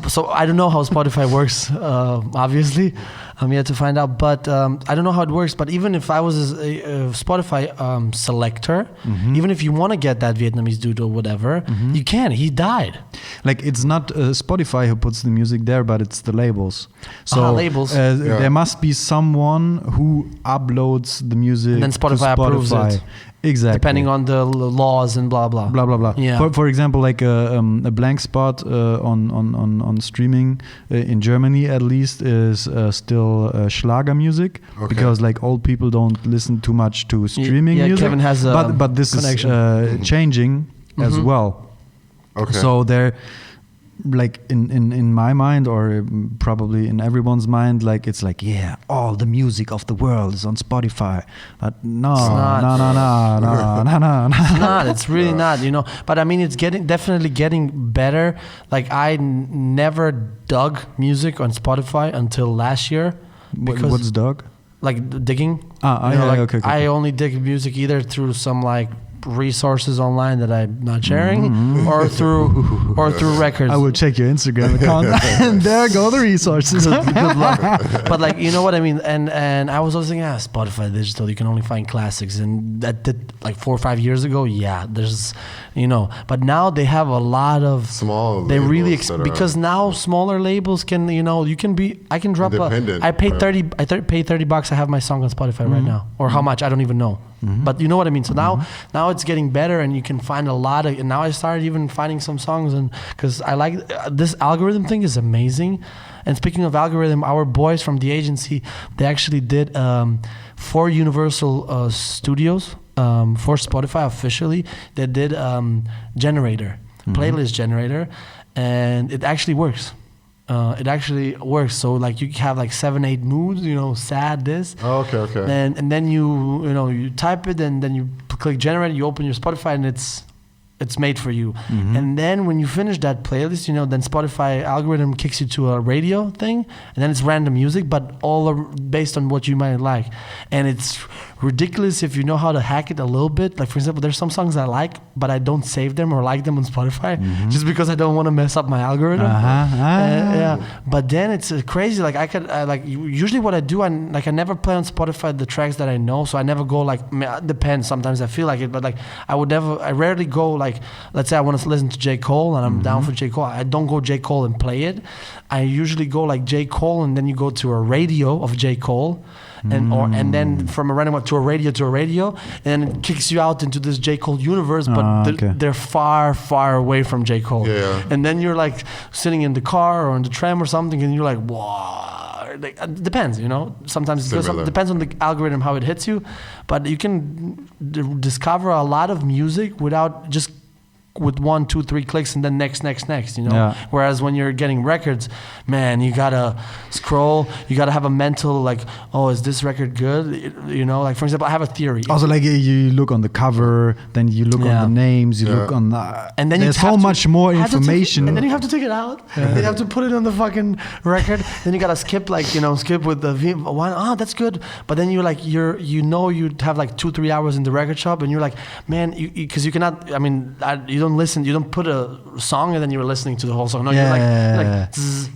So I don't know how Spotify works, obviously. I'm yet to find out, but I don't know how it works. But even if I was a Spotify selector, even if you want to get that Vietnamese dude or whatever, you can. He died. Like, it's not Spotify who puts the music there, but it's the labels. So labels. There must be someone who uploads the music And then Spotify to Spotify. approves it. Exactly. Depending on the laws and blah blah. Blah blah blah. Yeah. For example, like a blank spot on streaming in Germany at least is still Schlager music, because like old people don't listen too much to streaming music. Kevin has a but this connection. is changing as well. Okay. So there, like in my mind, or probably in everyone's mind, like it's like, yeah, all the music of the world is on Spotify, but no. It's not. It's really not. You know. But I mean, it's definitely getting better. Like I never dug music on Spotify until last year. What's dug? Like digging. Okay. I only dig music either through some like resources online that I'm not sharing, or through records. I will check your Instagram account, and there go the resources. Good luck. But like, you know what I mean. And I was always thinking, Spotify digital, you can only find classics, and that did like 4 or 5 years ago. Yeah, there's, but now they have a lot of small. They really because now smaller labels can, I can drop I pay $30. I have my song on Spotify right now, or how much I don't even know. But you know what I mean. So now it's getting better, and you can find a lot of. And now I started even finding some songs, and because I like this algorithm thing is amazing. And speaking of algorithm, our boys from the agency, they actually did for Universal Studios, for Spotify officially, they did generator, playlist generator, and it actually works. It actually works. So like you have like 7-8 moods, sad, this. Oh, okay. And then you type it, and then you click generate, you open your Spotify, and it's made for you. And then when you finish that playlist, then Spotify algorithm kicks you to a radio thing, and then it's random music, but all based on what you might like. And it's ridiculous if you know how to hack it a little bit. Like, for example, there's some songs I like, but I don't save them or like them on Spotify just because I don't want to mess up my algorithm. But then it's crazy. Like I could usually what I do, I never play on Spotify the tracks that I know, so I never go like, depends. Sometimes I feel like it, but like I rarely go like, let's say I want to listen to J. Cole and I'm down for J. Cole. I don't go J. Cole and play it. I usually go like J. Cole, and then you go to a radio of J. Cole. And then from a random one to a radio, and it kicks you out into this J. Cole universe, but they're far, far away from J. Cole. Yeah. And then you're like sitting in the car or in the tram or something, and you're like, wow. Like, it depends, Sometimes it depends on the algorithm how it hits you, but you can discover a lot of music without just with 1, 2, 3 clicks and then next. Whereas when you're getting records, man, you gotta scroll, you gotta have a mental like, oh, is this record good? Like for example, I have a theory. Also, like you look on the cover, then you look on the names, you look on the, and then there's so much more information. And then you have to take it out. Then you have to put it on the fucking record. Then you gotta skip skip with the one. Oh, that's good. But then you're like, you'd have like 2-3 hours in the record shop, and you're like, man, because you cannot. I mean, you don't listen. You don't put a song and then you're listening to the whole song. No, you're like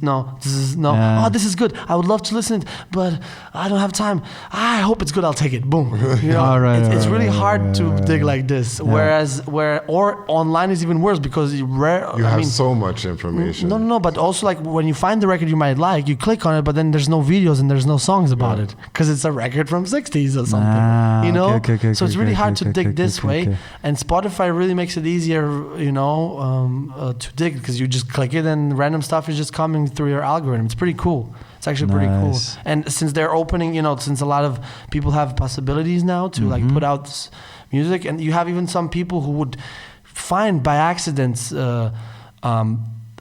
no. Yeah. Oh, this is good. I would love to listen, but I don't have time. I hope it's good. I'll take it. Boom. It's really hard to dig like this. Whereas online is even worse because you have so much information. No. But also like when you find the record you might like, you click on it, but then there's no videos and there's no songs about it because it's a record from '60s or something. So it's really hard to dig this way. And Spotify really makes it easier. To dig because you just click it and random stuff is just coming through your algorithm. It's pretty cool. It's actually pretty cool. And since they're opening, since a lot of people have possibilities now to like put out music, and you have even some people who would find by accidents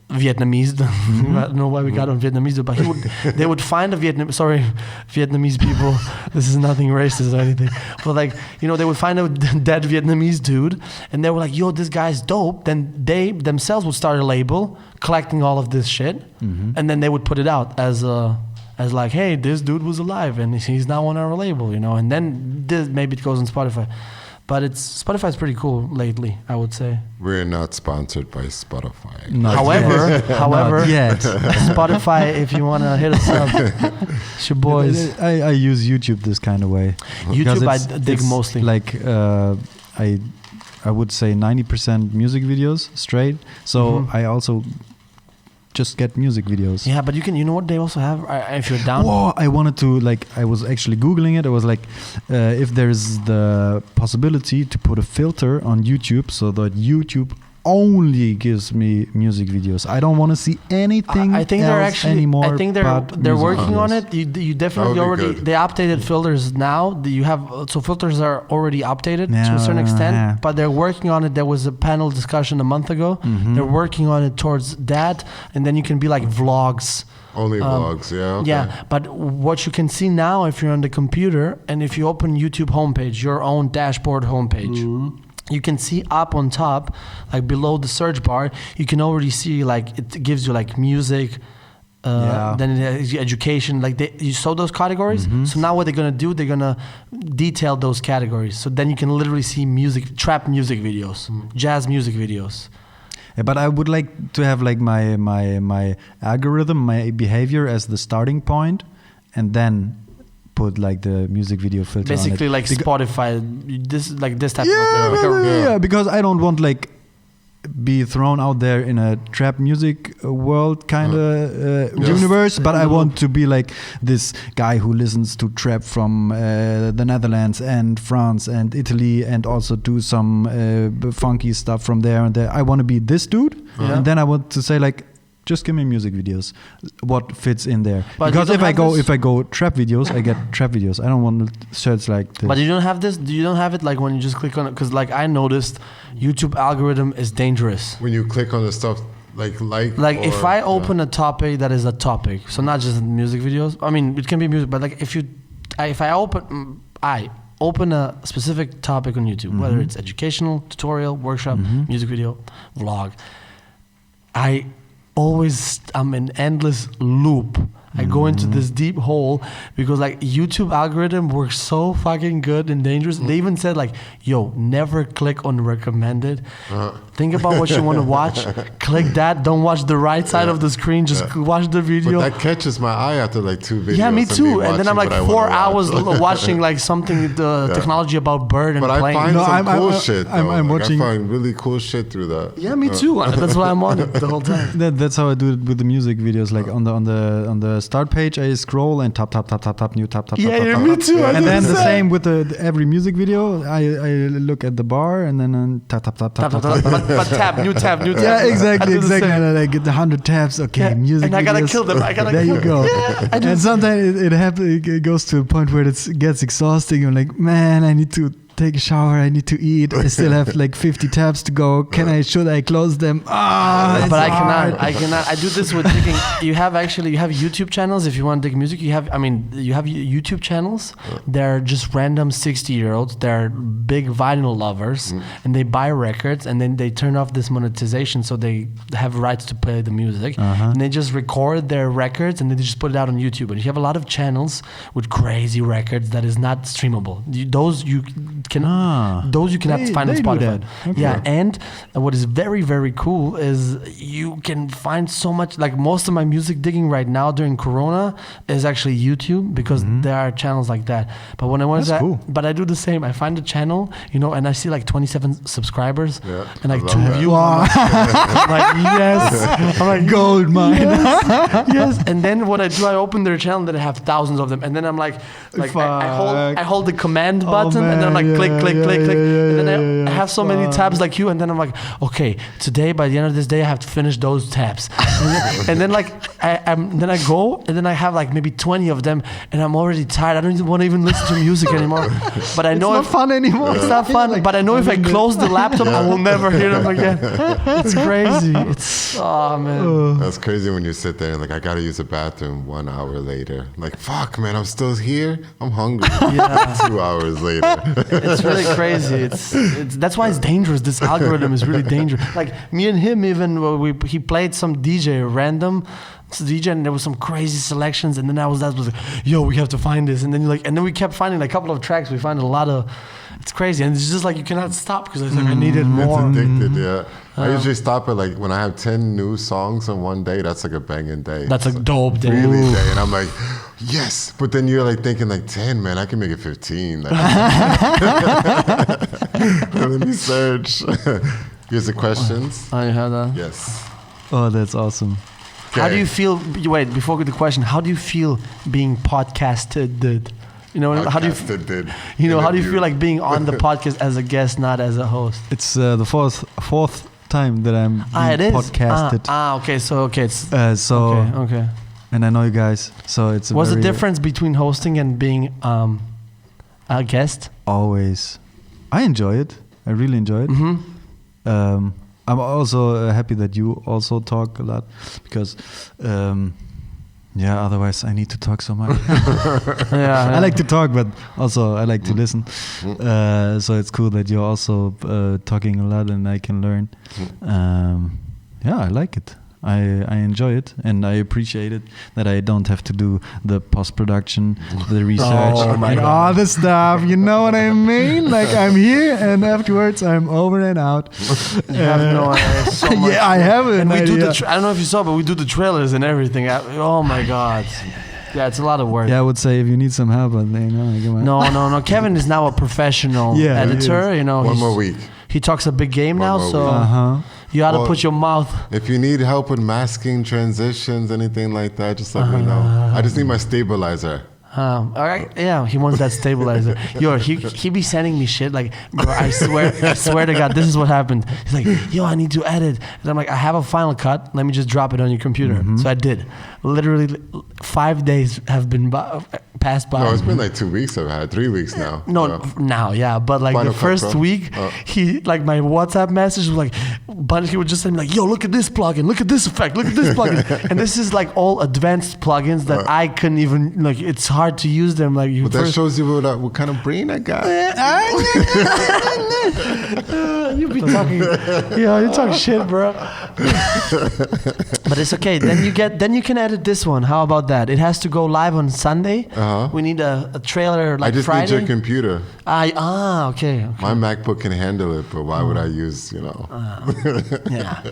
Vietnamese. I don't know why we got on Vietnamese, but they would find a Vietnamese people. This is nothing racist or anything, but like they would find a dead Vietnamese dude, and they were like, "Yo, this guy's dope." Then they themselves would start a label collecting all of this shit, and then they would put it out as like, "Hey, this dude was alive, and he's now on our label," And then maybe it goes on Spotify. But Spotify's pretty cool lately, I would say. We're not sponsored by Spotify. However, yet. Spotify, if you want to hit us up, it's your boys. I use YouTube this kind of way. YouTube, I dig mostly. Like I would say 90% music videos straight. So I also just get music videos. Yeah, but you know what they also have, if you're down. Whoa, I wanted to, like, I was actually Googling it. I was like, if there's the possibility to put a filter on YouTube so that YouTube only gives me music videos. I don't want to see anything I think they're actually anymore. I think they're working on it. You definitely already they updated filters now. You have so filters are already updated to a certain extent, but they're working on it. There was a panel discussion a month ago. They're working on it towards that, and then you can be like vlogs. Only vlogs, yeah. Okay. Yeah, but what you can see now if you're on the computer and if you open YouTube homepage, your own dashboard homepage. You can see up on top, like below the search bar, you can already see like it gives you like music, then it has education. Like you saw those categories. So now what they're gonna do, they're gonna detail those categories. So then you can literally see music, trap music videos, jazz music videos. Yeah, but I would like to have like my algorithm, my behavior as the starting point, and then put like the music video filter basically on it. Like Spotify, this type of because I don't want like be thrown out there in a trap music world kind of universe, but I want to be like this guy who listens to trap from the Netherlands and France and Italy and also do some funky stuff from there and there. I want to be this dude, and then I want to say like, just give me music videos. What fits in there? But because if I go trap videos, I get trap videos. I don't want shirts like this. But you don't have this. You don't have it like when you just click on it. Because like I noticed, YouTube algorithm is dangerous. When you click on the stuff like if I open a topic that is a topic, so not just music videos. I mean, it can be music, but like if I open a specific topic on YouTube, whether it's educational, tutorial, workshop, music video, vlog, I'm in endless loop. I go into this deep hole because like YouTube algorithm works so fucking good and dangerous. They even said like, yo, never click on recommended. Think about what you want to watch. Click that. Don't watch the right side of the screen. Just watch the video. But that catches my eye after like 2 videos. Yeah, me too. And then I'm like 4 hours watching like something, technology about bird and but plane. I find some cool shit. I'm watching. I find really cool shit through that. Yeah, me too. That's why I'm on it the whole time. That's how I do it with the music videos. Like on the start page, I scroll and tap new tap. Yeah, me too. And then the same with every music video. I look at the bar and then tap. But tap, new tab. Yeah, exactly. And I get the 100 tabs. Okay, music. And I gotta kill them. There you go. Yeah, and sometimes it goes to a point where it gets exhausting. I'm like, man, I need to take a shower, I need to eat, I still have like 50 tabs to go. Should I close them? But I cannot. I do this with digging. You have YouTube channels if you want to dig music. You have YouTube channels. They're just random 60-year-olds. They're big vinyl lovers, and they buy records, and then they turn off this monetization, so they have rights to play the music, and they just record their records, and they just put it out on YouTube. And you have a lot of channels with crazy records that is not streamable. Those you cannot find on Spotify. Okay. Yeah, and what is very, very cool is you can find so much. Like most of my music digging right now during Corona is actually YouTube because there are channels like that. But when I was but I do the same. I find a channel, and I see like 27 subscribers and like 2 views. I'm like, yes. I'm like, gold mine. Yes. And then what I do, I open their channel that I have thousands of them, and then I'm like I hold the command button, and then I'm like click, and then I have so many tabs like you, and then I'm like, okay, today by the end of this day I have to finish those tabs, and then like then I go, and then I have like maybe 20 of them, and I'm already tired. I don't even want to even listen to music anymore. But I know it's not fun anymore. It's not fun. But I know if I close the laptop, I will never hear them again. It's crazy. Man. That's crazy when you sit there and like I gotta use the bathroom 1 hour later. Like fuck, man, I'm still here. I'm hungry. 2 hours later. It's really crazy. It's that's why it's dangerous. This algorithm is really dangerous. Like me and him, even he played some random DJ, and there was some crazy selections, and then I was like, yo, we have to find this, and then we kept finding like a couple of tracks. We find a lot of, It's crazy, and it's just like you cannot stop because it's like I needed more. It's addicted, yeah. I usually stop at like when I have 10 new songs in one day. That's like a banging day. That's a dope day. Really day, and I'm like, yes. But then you're like thinking like 10, man. I can make it 15. Like, let me search. Here's the questions. Oh, you have that? Yes. Oh, that's awesome. Okay. How do you feel? Wait, before we get the question, how do you feel being podcasted? You know, how do you? How do you feel like being on the podcast as a guest, not as a host? It's the fourth time that I'm being podcasted. Okay, it's okay. And I know you guys, so it's. What's the difference between hosting and being a guest? Always, I enjoy it. I really enjoy it. I'm also happy that you also talk a lot because. Otherwise I need to talk so much. I like to talk, but also I like to listen. So it's cool that you're also talking a lot and I can learn. I like it. I enjoy it, and I appreciate it that I don't have to do the post-production, the research, all the stuff. You know what I mean? Like I'm here, and afterwards I'm over and out. You have no idea. So much. I have it. And we do the. I don't know if you saw, but we do the trailers and everything. Oh my god. Yeah, it's a lot of work. Yeah, I would say if you need some help, No. Kevin is now a professional editor. You know, one more week. He talks a big game now, so you ought to put your mouth. If you need help with masking, transitions, anything like that, just let me know. I just need my stabilizer. All right, yeah, he wants that stabilizer. He be sending me shit like, bro, I swear to God, this is what happened. He's like, yo, I need to edit, and I'm like, I have a Final Cut. Let me just drop it on your computer. So I did. Literally, 5 days have been passed by. No, it's been like 2 weeks. I've had 3 weeks now. Now, but like Final the first week, he like my WhatsApp message was like, but he would just send me like, yo, look at this plugin, look at this effect, look at this plugin, and this is like all advanced plugins that I couldn't even like. It's hard to use them. Like, but that shows you what kind of brain I got. You be talking, you talk shit, bro. But it's okay. Then you can edit this one. How about that? It has to go live on Sunday. We need a trailer like Friday. I just need your computer. Okay. My MacBook can handle it, but why would I use, Yeah.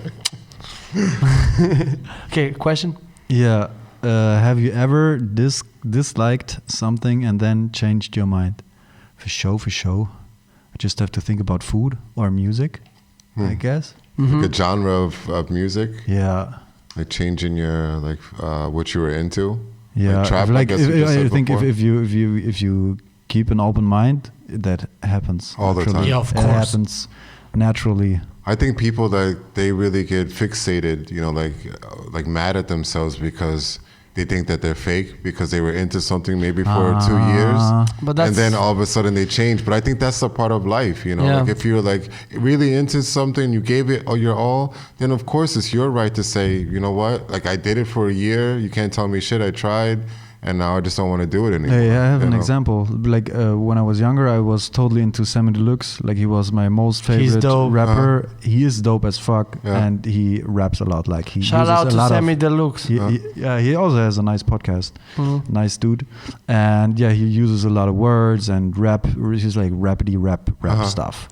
Okay, question? Yeah. Have you ever disliked something and then changed your mind? For show. I just have to think about food or music, I guess. Like a genre of music? Yeah. Like changing your what you were into? Yeah. Like trap, I think if you keep an open mind, that happens all the time. Yeah, of course. It happens naturally. I think people that they really get fixated, like mad at themselves because they think that they're fake because they were into something maybe for 2 years, and then all of a sudden they change. But I think that's a part of life, Like if you're like really into something, you gave it your all, then of course it's your right to say, you know what, like I did it for a year. You can't tell me shit. I tried. And now I just don't want to do it anymore. I have an example. Like when I was younger, I was totally into Sammy Deluxe. Like he was my most favorite rapper. He is dope as fuck, and he raps a lot. Like he shout out to Sammy Deluxe. He also has a nice podcast. Nice dude, and he uses a lot of words and rap. He's like rapidy rap stuff.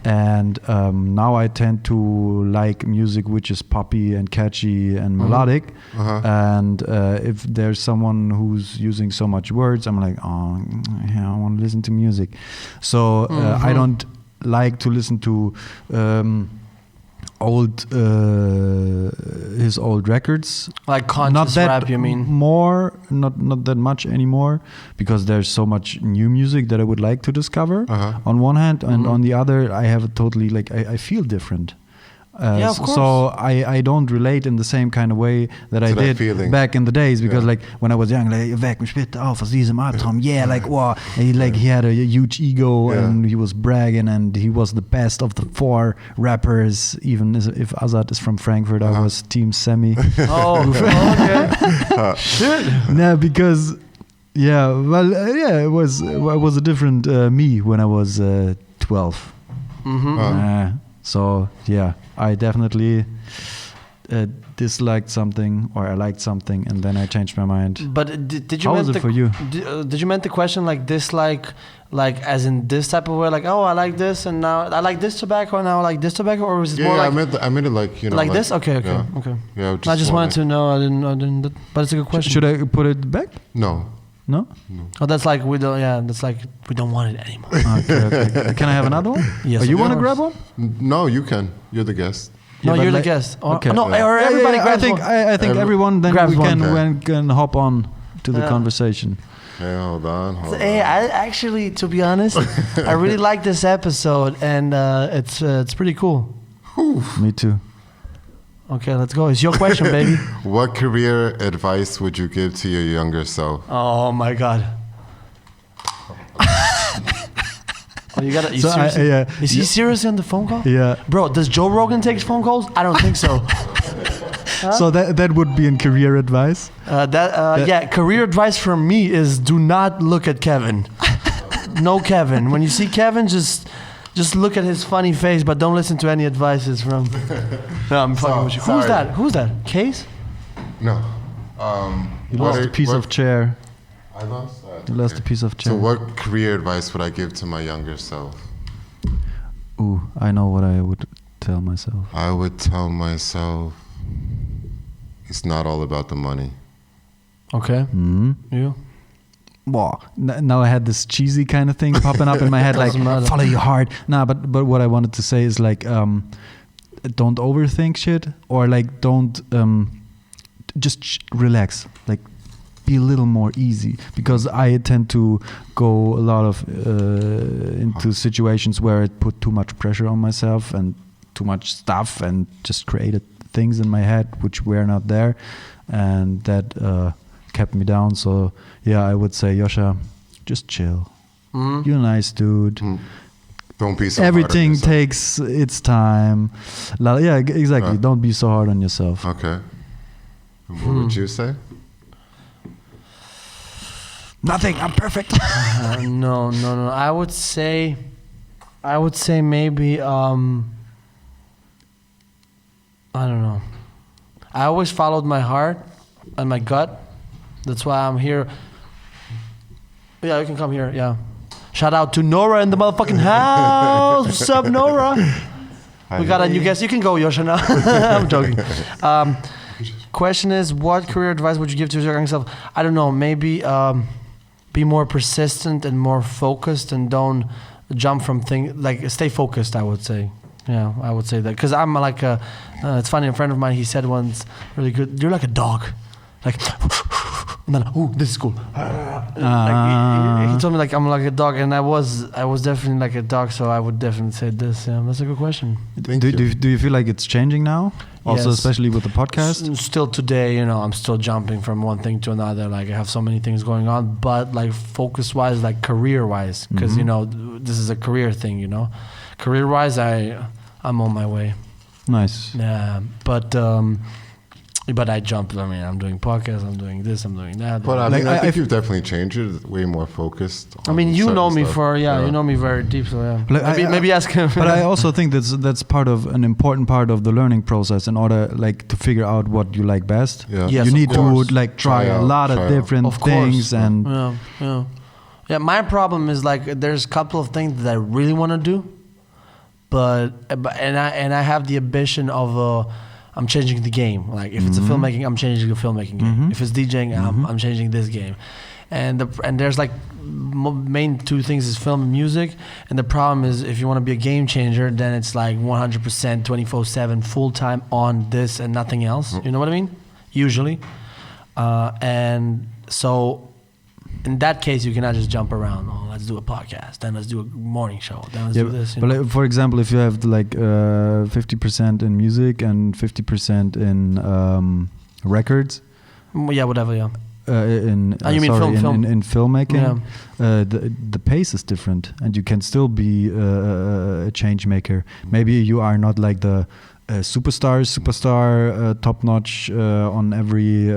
And now I tend to like music which is poppy and catchy and melodic. And if there's someone who's using so much words, I'm like, I want to listen to music. So I don't like to listen to his old records. Like conscious rap, you mean? Not that much anymore, because there's so much new music that I would like to discover on one hand, and on the other, I have a totally like I feel different. Of course. So I don't relate in the same kind of way that I did back in the days, because like when I was young, like weg mich bitte auf aus diesem Atom, like wow, he had a huge ego and he was bragging and he was the best of the 4 rappers. Even if Azad is from Frankfurt, I was Team Semi. Okay. Shit. No, because it was a different me when I was 12. So I definitely disliked something or I liked something and then I changed my mind. But did you How was it for you? Did you meant the question like dislike, like as in this type of way, like I like this and now I like this tobacco and now I like this tobacco, or was it more like I meant it like like this? Okay. Yeah, I just wanted to know. I didn't. But it's a good question. Should I put it back? No. Oh, that's like we don't. Yeah, that's like we don't want it anymore. Okay. Can I have another one? Yes. You want to grab one? No, you can. You're the guest. No, Yeah, you're the like- guest. Or, okay. No, or everybody grabs one. I think everyone then grabs we one. can hop on to the Yeah. conversation. Hey, hold on. Hey, I actually, to be honest, I really like this episode, and it's pretty cool. Me too. Okay, let's go. It's your question, baby. What career advice would you give to your younger self? Oh my God. Oh, you got it. So Is he seriously on the phone call? Yeah. Bro, does Joe Rogan take phone calls? I don't think so. So that would be in career advice. Yeah, career advice from me is do not look at Kevin. No Kevin. When you see Kevin, just look at his funny face, but don't listen to any advices from. No, I'm fucking with you. Who's sorry. that? Who's that? Case? No. You lost a piece of chair. I lost that. You lost a piece of chair. So what career advice would I give to my younger self? Ooh, I know what I would tell myself. I would tell myself it's not all about the money. Okay. You? Wow. Now I had this cheesy kind of thing popping up in my head, like Doesn't matter. follow your heart. Nah, but what I wanted to say is like, don't overthink shit, or like don't just relax. Like be a little more easy, because I tend to go a lot of into situations where I put too much pressure on myself and too much stuff and just created things in my head which were not there, and that kept me down. So yeah, I would say, Yoscha, just chill. You're a nice dude. Don't be so hard on Everything yourself. takes its time. Yeah, exactly. Right. Don't be so hard on yourself. Okay. And what would you say? Nothing. I'm perfect. No. I would say maybe I don't know. I always followed my heart and my gut. That's why I'm here. Yeah, you can come here. Yeah. Shout out to Nora in the motherfucking house. What's up, Nora? We got a new guest. You can go, Yoscha, now. I'm joking. Question is, what career advice would you give to your young self? I don't know. Maybe be more persistent and more focused, and don't jump from things. Like, stay focused, I would say. Yeah, I would say that. Because I'm like it's funny, a friend of mine, he said once, really good, you're like a dog. Like, and then, ooh, this is cool. Like, he told me like I'm like a dog, and I was definitely like a dog, so I would definitely say this. Yeah, that's a good question. Do you feel like it's changing now? Also, Yes. especially with the podcast? Still today, I'm still jumping from one thing to another. Like, I have so many things going on, but like focus-wise, like career-wise, because this is a career thing. Career-wise, I'm on my way. Nice. Yeah, but I jumped. I mean, I'm doing podcasts, I'm doing this, I'm doing that. But I Like, mean, I I think you've definitely changed. You're way more focused. I mean, you certain know me stuff. you know me very deep, so yeah. Like, Maybe ask him. But I also think that's part of an important part of the learning process in order like to figure out what you like best. Yeah. Yes, you of need to course. like try a lot of different Of course. things, and Yeah, my problem is like there's a couple of things that I really want to do, but I have the ambition of I'm changing the game. Like if it's a filmmaking, I'm changing the filmmaking game. If it's DJing, I'm changing this game. And there's like main two things is film and music. And the problem is if you want to be a game changer, then it's like 100% 24/7 full time on this and nothing else. You know what I mean? Usually, and so. In that case, you cannot just jump around. Oh, let's do a podcast. Then let's do a morning show. Then let's do this. But like, for example, if you have like 50% in music and 50% in records, Yeah, whatever. Yeah. you mean film? In filmmaking, Yeah. the pace is different, and you can still be a change maker. Maybe you are not like the superstar, top notch on every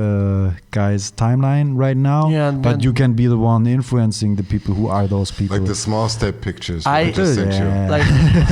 guy's timeline right now. Yeah, but you can be the one influencing the people who are those people. Like the small step pictures. I just sent you. like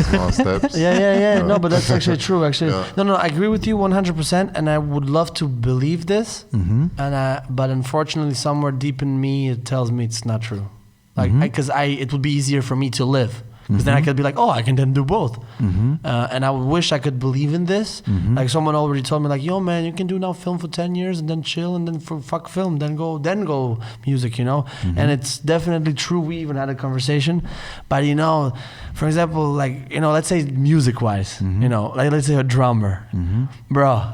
Small steps. Yeah. No, but that's actually true. Actually, Yeah. no, I agree with you 100%, and I would love to believe this. Mm-hmm. But unfortunately, somewhere deep in me, it tells me it's not true. Like, because it would be easier for me to live. Because then I could be like, oh, I can then do both. And I wish I could believe in this. Like someone already told me, like, yo, man, you can do now film for 10 years and then chill and then fuck film, then go music, you know? And it's definitely true. We even had a conversation. But, you know, for example, like, you know, let's say music-wise, you know, like let's say a drummer. Bro,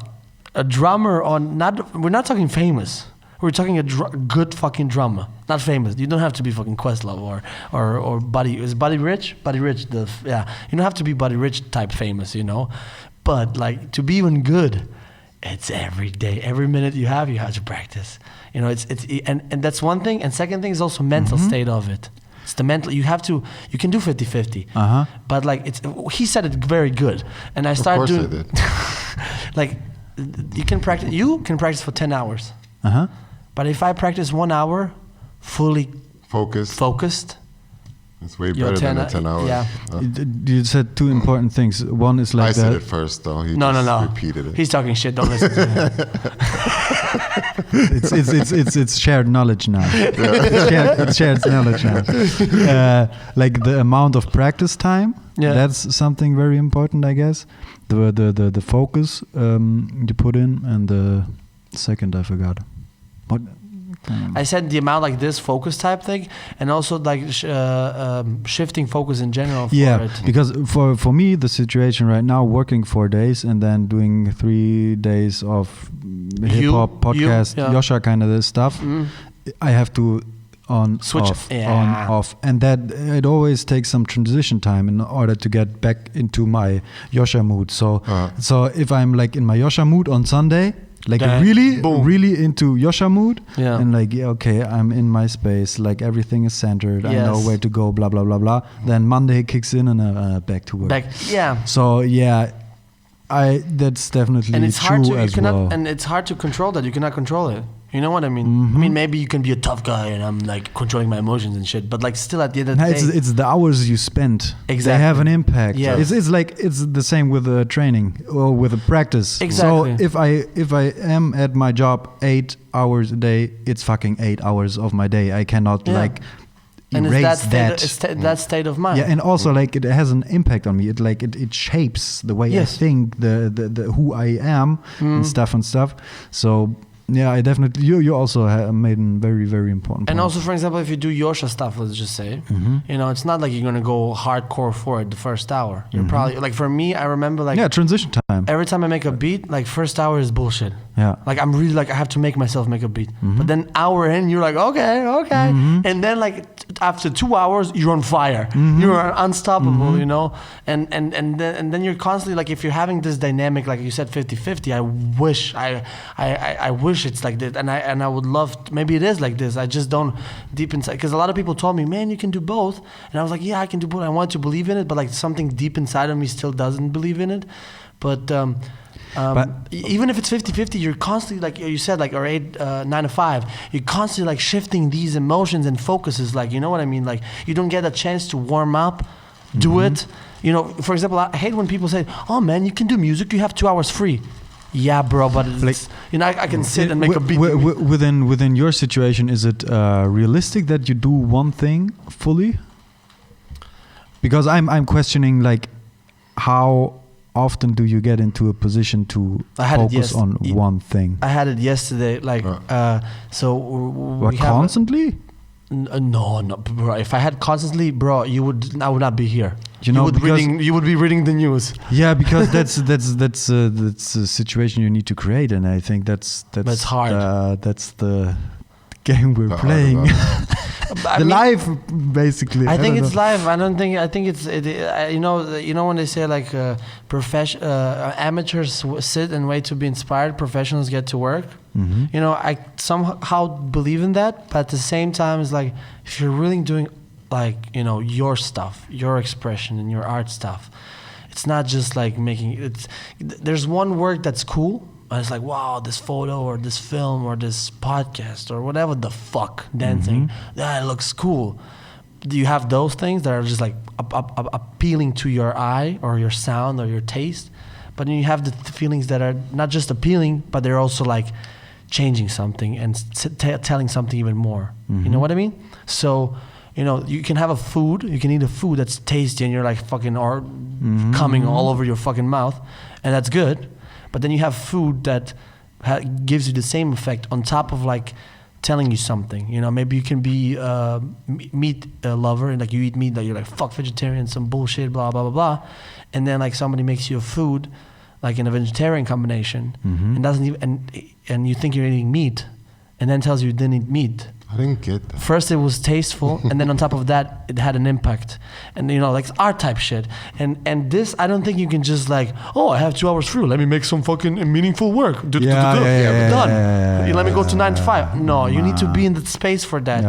a drummer we're not talking famous. We're talking a good fucking drummer, not famous. You don't have to be fucking Questlove or Buddy. Is Buddy Rich? Buddy Rich, you don't have to be Buddy Rich type famous, you know. But like to be even good, it's every day, every minute you have to practice. You know, and that's one thing. And second thing is also mental state of it. It's the mental. You can do 50-50. But like he said it very good, and I started doing. Of course I did. Like you can practice for 10 hours. But if I practice 1 hour, fully focused, it's way better than the 10 hours. Yeah. You said two important things. One is like I said it first, though. He just repeated it. He's talking shit. Don't listen to him. It's shared knowledge now. It's shared knowledge now. Like the amount of practice time. Yeah. That's something very important, I guess. The focus you put in, and the second I forgot. What? I said the amount like this focus type thing, and also like shifting focus in general. Because for me the situation right now, working 4 days and then doing 3 days of hip-hop podcast, Yoscha kind of this stuff, I have to switch on off, and that it always takes some transition time in order to get back into my Yoscha mood. So if I'm like in my Yoscha mood on Sunday, like really into Yoscha mood, and like okay, I'm in my space, like everything is centered, I know where to go, blah blah blah blah. Then Monday kicks in and back to work. So that's definitely and it's true hard to, as well. And it's hard to control that. You cannot control it. You know what I mean? I mean, maybe you can be a tough guy and I'm like controlling my emotions and shit, but like still at the end of the day, it's the hours you spend. Exactly. They have an impact. Yeah. It's like it's the same with training or with practice. Exactly. So if I am at my job 8 hours a day, it's fucking 8 hours of my day. I cannot like erase that state of mind. Yeah, and also like it has an impact on me. It shapes the way I think, the who I am and stuff. So. Yeah, I definitely. You also made a very, very important point. And also, for example, if you do Yoscha stuff, let's just say, you know, it's not like you're gonna go hardcore for it the first hour. You're probably like, for me, I remember like transition time. Every time I make a beat, like first hour is bullshit. Yeah. Like I'm really like I have to make myself make a beat. But then hour in, you're like okay, and then like after 2 hours, you're on fire. You're unstoppable, you know. And then you're constantly like, if you're having this dynamic, like you said, 50-50. I wish it's like this, and I would love maybe it is like this. I just don't deep inside, because a lot of people told me, man, you can do both, and I was like, yeah, I can do both. I want to believe in it, but like something deep inside of me still doesn't believe in it. But even if it's 50-50, you're constantly, like you said, like, or 9 to 5, you're constantly like shifting these emotions and focuses, like, you know what I mean? Like you don't get a chance to warm up, do it. You know, for example, I hate when people say, oh man, you can do music, you have 2 hours free. Yeah, bro, but it's, like, you know, I can sit and make a beat. Within your situation, is it realistic that you do one thing fully? Because I'm questioning, like, how often do you get into a position to focus on one thing? I had it yesterday, like, so we constantly? No, bro. If I had constantly, bro, I would not be here. You know, you would be reading the news. Yeah, because that's a situation you need to create, and I think that's hard. That's the game we're playing. Live, basically. I think it's live. I think it's you know when they say like amateurs sit and wait to be inspired, professionals get to work. You know, I somehow believe in that, but at the same time, it's like if you're really doing, like, you know, your stuff, your expression and your art stuff, it's not just like there's one work that's cool. And it's like, wow, this photo or this film or this podcast or whatever the fuck, dancing, that looks cool. Do you have those things that are just like appealing to your eye or your sound or your taste? But then you have the feelings that are not just appealing, but they're also like changing something and telling something even more. You know what I mean? So, you know, you can have you can eat a food that's tasty and you're like fucking coming all over your fucking mouth, and that's good. But then you have food that gives you the same effect on top of like telling you something. You know, maybe you can be a meat lover and like you eat meat, that you're like, fuck vegetarian, some bullshit, blah, blah, blah, blah. And then like somebody makes you a food like in a vegetarian combination and doesn't even, and you think you're eating meat and then tells you didn't eat meat. I didn't get that. First it was tasteful and then on top of that it had an impact, and you know, like art type shit, and this I don't think you can just like, oh, I have 2 hours free, let me make some fucking meaningful work. Done. Let me go to 9 to 5. No, you need to be in the space for that.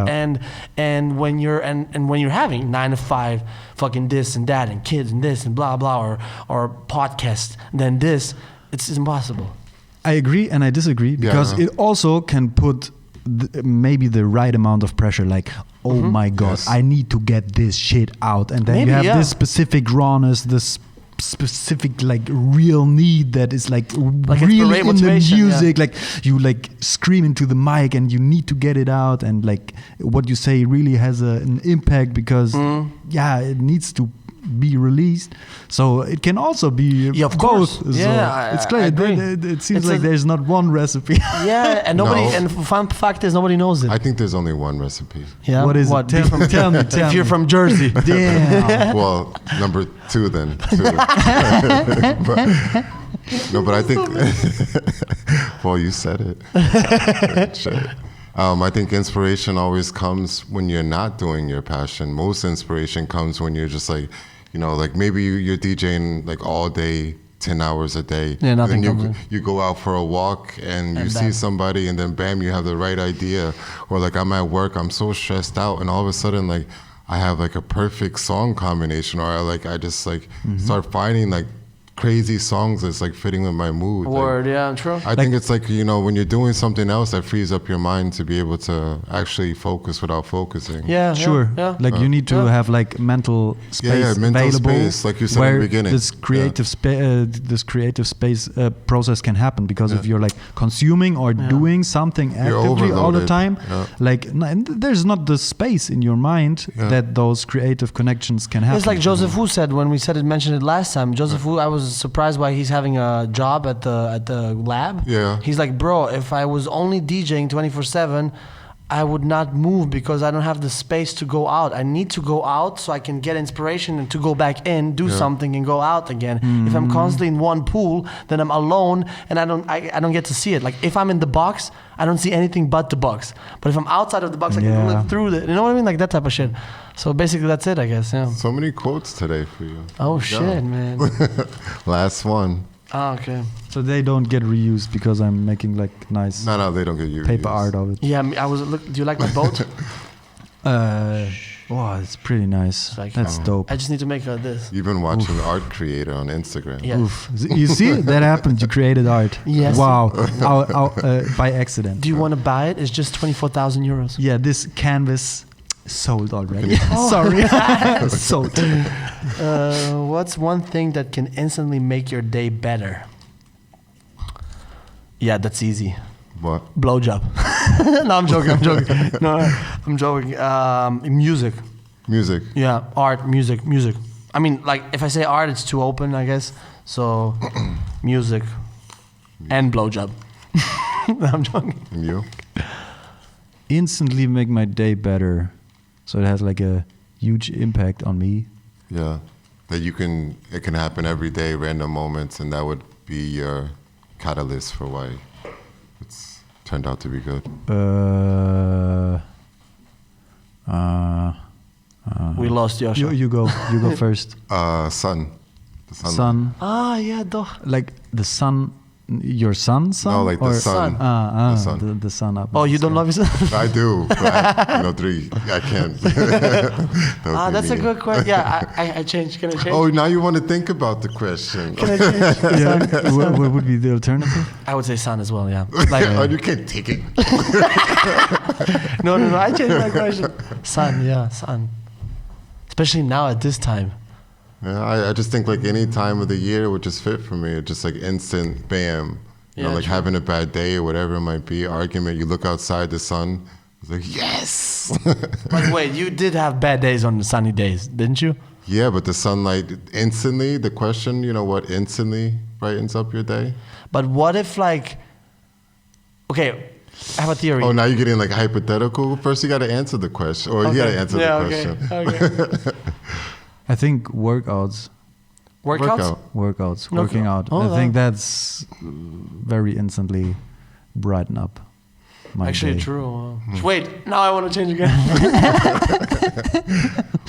And when you're and when you're having 9 to 5 fucking this and that and kids and this and blah blah or podcast, then this, it's impossible. I agree and I disagree, because it also can put maybe the right amount of pressure, like, oh my god, I need to get this shit out, and then maybe, you have this specific rawness, this specific like real need that is like really in the music, like you like scream into the mic and you need to get it out, and like what you say really has an impact because it needs to be released. So it can also be of both. Course. Yeah, so it's clear. It seems like there's not one recipe. And nobody. And fun fact is nobody knows it. I think there's only one recipe. Yeah. What is it? Tell me. If you're from Jersey. Damn. Well, number 2 then. 2. but I think. Well, you said it. Shit. I think inspiration always comes when you're not doing your passion. Most inspiration comes when you're just like, you know, like maybe you're DJing like all day, 10 hours a day. Yeah, nothing and then you go out for a walk and you see somebody and then bam, you have the right idea. Or like I'm at work, I'm so stressed out and all of a sudden like I have like a perfect song combination, or I just like start finding like crazy songs that's like fitting with my mood. Word, like, true. I think it's like, you know, when you're doing something else that frees up your mind to be able to actually focus without focusing. Yeah, sure. Yeah. Like you need to have like mental space mental available, space, like you said in the beginning. This creative space process can happen, because if you're like consuming or doing something actively all the time, like there's not the space in your mind that those creative connections can happen. It's like Joseph Wu said when we mentioned it last time. Joseph Wu, I was surprised why he's having a job at the lab. Yeah. He's like, bro, if I was only DJing 24/7, I would not move because I don't have the space to go out. I need to go out so I can get inspiration and to go back in, do something and go out again. If I'm constantly in one pool, then I'm alone and I don't get to see it. Like if I'm in the box, I don't see anything but the box. But if I'm outside of the box, I can look through it. You know what I mean? Like that type of shit. So basically that's it, I guess. Yeah. So many quotes today for you. Oh shit, man. Last one. Oh, okay. So they don't get reused because I'm making like nice No, they don't get reused. paper art of it. Yeah, do you like my boat? Wow, it's pretty nice. Like, that's dope. I just need to make this. You've been watching the art creator on Instagram. Yeah. Oof. You see, that happened. You created art. Yes. Wow. By accident. Do you want to buy it? It's just 24,000 euros. Yeah, this canvas sold already. Sorry. Sold. What's one thing that can instantly make your day better? Yeah, that's easy. What? Blowjob. No, I'm joking. No, I'm joking. Music. Music. Yeah, art, music. I mean, like, if I say art, it's too open, I guess. So, music and blowjob. No, I'm joking. And you? Instantly make my day better. So it has like a huge impact on me. Yeah. That it can happen every day, random moments, and that would be your catalyst for why it's turned out to be good. We lost Yosha. You go first. Sun. The Sun. Ah, yeah, doch. Like the sun your son? No, like the sun. The sun. The sun up. Oh, you don't love your son? I do. But 3. I can't. That's a good question. Yeah, I changed. Can I change? Oh, now you want to think about the question. Can I change? Yeah. What would be the alternative? I would say sun as well. Yeah. Like, Oh, you can't take it. no. I changed my question. Sun. Yeah, sun. Especially now at this time. Yeah, I just think like any time of the year would just fit for me. It's just like instant bam. You know, like true. having a bad day or whatever it might be, argument, you look outside the sun, it's like, yes! But wait, you did have bad days on the sunny days, didn't you? Yeah, but the sunlight instantly, the question, you know what instantly brightens up your day? But what if like, okay, I have a theory. Oh, now you're getting like hypothetical? First you got to answer the question, or you got to answer the question. Okay. I think workouts. Workouts? Workouts. Okay. Working out. Oh, I think that's very instantly brighten up my Actually day. true. Wait, now I want to change again.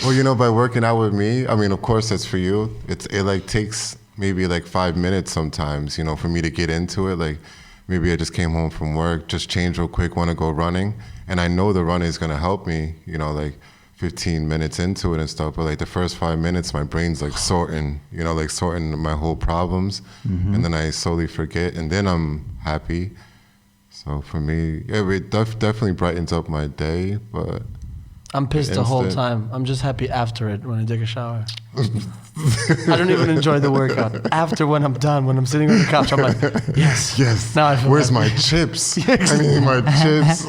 Well, you know, by working out with me, I mean, of course that's for you. It like takes maybe like 5 minutes sometimes, you know, for me to get into it. Like maybe I just came home from work, just change real quick, want to go running. And I know the running is going to help me, you know, like 15 minutes into it and stuff, but like the first 5 minutes, my brain's like sorting my whole problems, and then I slowly forget, and then I'm happy. So for me, yeah, it definitely brightens up my day, but I'm pissed the whole time. I'm just happy after it when I take a shower. I don't even enjoy the workout. After when I'm done, when I'm sitting on the couch, I'm like, yes. Now I feel Where's happy. my chips? I need my chips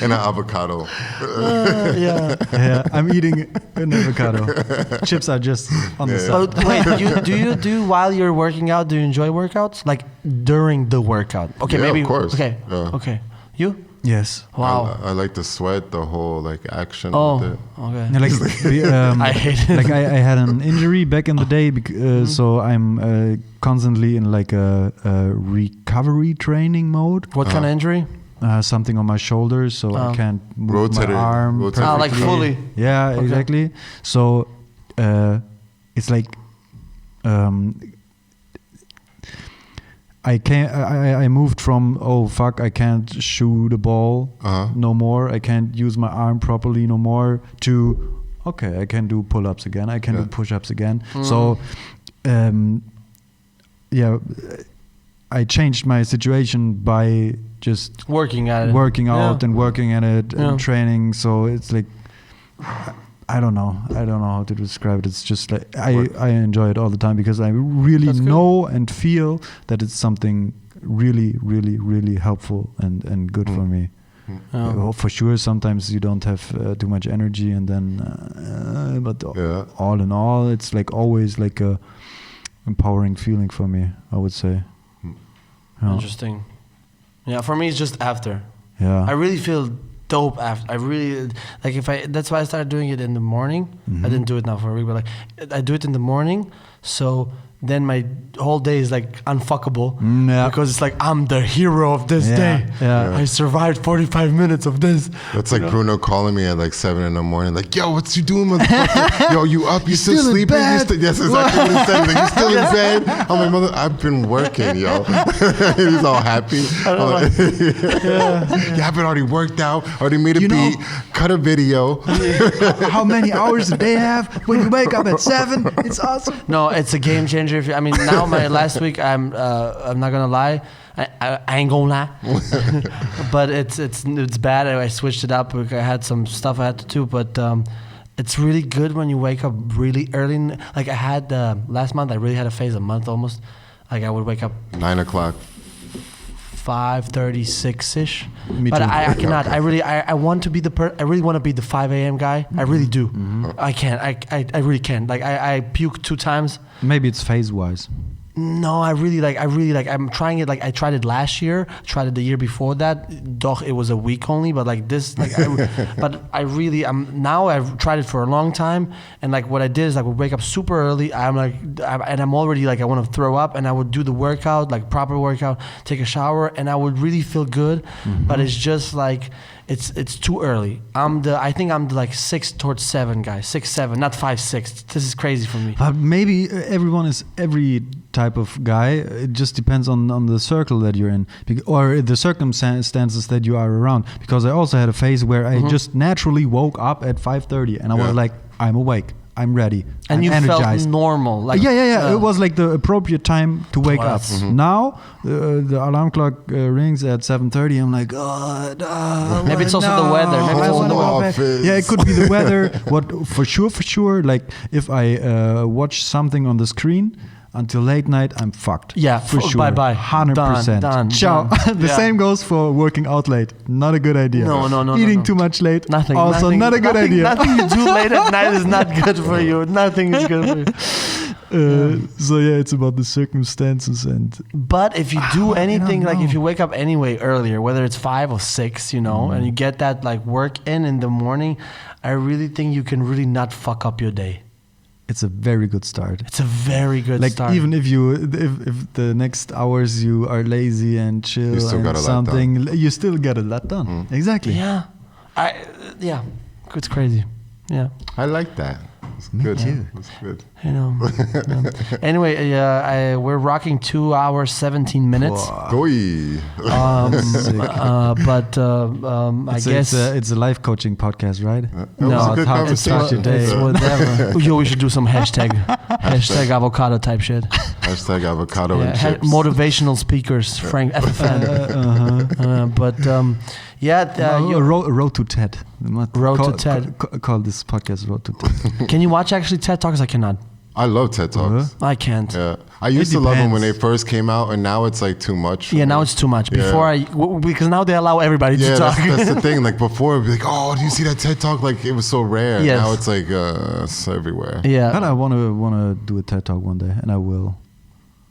and an avocado. Yeah. Yeah, I'm eating an avocado. Chips are just on the side. But wait, do you do while you're working out? Do you enjoy workouts? Like during the workout? Okay, Yeah, maybe. of course. Okay. Yeah. Okay. You? Yes. Wow. I like the sweat, the whole like action Oh. with it. Okay. Yeah, like I hate it. Like I had an injury back in the day, so I'm constantly in like a recovery training mode. What kind of injury? Something on my shoulder, so I can't move my arm. Rotator. Ah, like fully. Yeah, Okay. exactly. So it's like I moved from I can't shoot a ball no more, I can't use my arm properly no more, to okay, I can do pull-ups again, I can do push-ups again. So I changed my situation by just Working at it. working out and working at it Yeah. and training. So it's like I don't know how to describe it. It's just like I enjoy it all the time because I really That's good. know and feel that it's something really, really, really helpful and good for me. Yeah. For sure, sometimes you don't have too much energy, and then but all in all, it's like always like a empowering feeling for me, I would say. Yeah. Interesting. Yeah, for me it's just after. Yeah. I really feel dope after. I really like that's why I started doing it in the morning. I didn't do it now for a week, but like I do it in the morning, so then my whole day is like unfuckable because it's like I'm the hero of this day. Yeah. I survived 45 minutes of this. That's like Bruno calling me at like 7 in the morning, like, yo, what you doing, motherfucker? Yo, you up? You still sleeping? Yes, exactly what he said. Like, you still in bed? I'm like, mother, I've been working, yo. He's all happy. Yeah, I've been already worked out, already made a beat, cut a video. How many hours do they have when you wake up at 7? It's awesome. No, it's a game changer. I mean, now my last week, I'm not gonna lie, I ain't gonna lie, but it's bad. I switched it up. I had some stuff I had to do, but it's really good when you wake up really early. Like I had last month, I really had a phase, a month almost. Like I would wake up 9 o'clock. 5:36ish. Me But too. I cannot. I really want to be I really want to be the 5 a.m. guy. I really do. I can't. I really can't. Like I puked 2 times. Maybe it's phase-wise. No, I really like. I'm trying it. Like I tried it last year. Tried it the year before that. Doch, it was a week only. But like this, like, I've tried it for a long time. And like what I did is I would wake up super early. I'm already like I want to throw up, and I would do the workout, like proper workout, take a shower, and I would really feel good. But it's just like it's too early. I think I'm the like 6 towards 7 guy, 6, 7, not 5, 6. This is crazy for me. But maybe everyone is every type of guy. It just depends on the circle that you're in, or the circumstances that you are around. Because I also had a phase where I just naturally woke up at 5:30 and I was like, I'm awake, I'm ready, and I'm you energized. felt normal, like yeah. It was like the appropriate time to wake up. Now the alarm clock rings at 7:30. I'm like, maybe it's also the weather. Maybe it's also the weather. Yeah, it could be the weather. What for sure. Like if I watch something on the screen until late night, I'm fucked. Yeah, for sure. Bye. 100%. Done. Ciao. The same goes for working out late. Not a good idea. No. Eating too much late. Nothing. Also not a good idea. Nothing you do late at night is not good for you. Nothing is good for you. So yeah, it's about the circumstances and. But if you do anything, like if you wake up anyway earlier, whether it's 5 or 6, and you get that like work in the morning, I really think you can really not fuck up your day. It's a very good start. It's a very good start. Like even if the next hours you are lazy and chill and something, you still get a lot done. Exactly. Yeah. It's crazy. Yeah. I like that. It's good. Too. It's good. Anyway, we're rocking 2 hours 17 minutes. I guess it's a life coaching podcast, right? No, it's how to start your day. It's whatever. Yo, we should do some hashtag avocado type shit. Hashtag avocado and chips. Motivational speakers, Frank FFN. Road to TED. To TED. Call this podcast Road to TED. Can you watch actually TED Talks? I cannot. I love TED Talks. I can't. Yeah, I used to love them when they first came out, and now it's like too much. Yeah, now it's too much. Because now they allow everybody to talk. That's the thing. Like before, it'd be like, oh, do you see that TED Talk? Like it was so rare. Yes. Now it's like it's everywhere. Yeah. But I wanna do a TED Talk one day, and I will.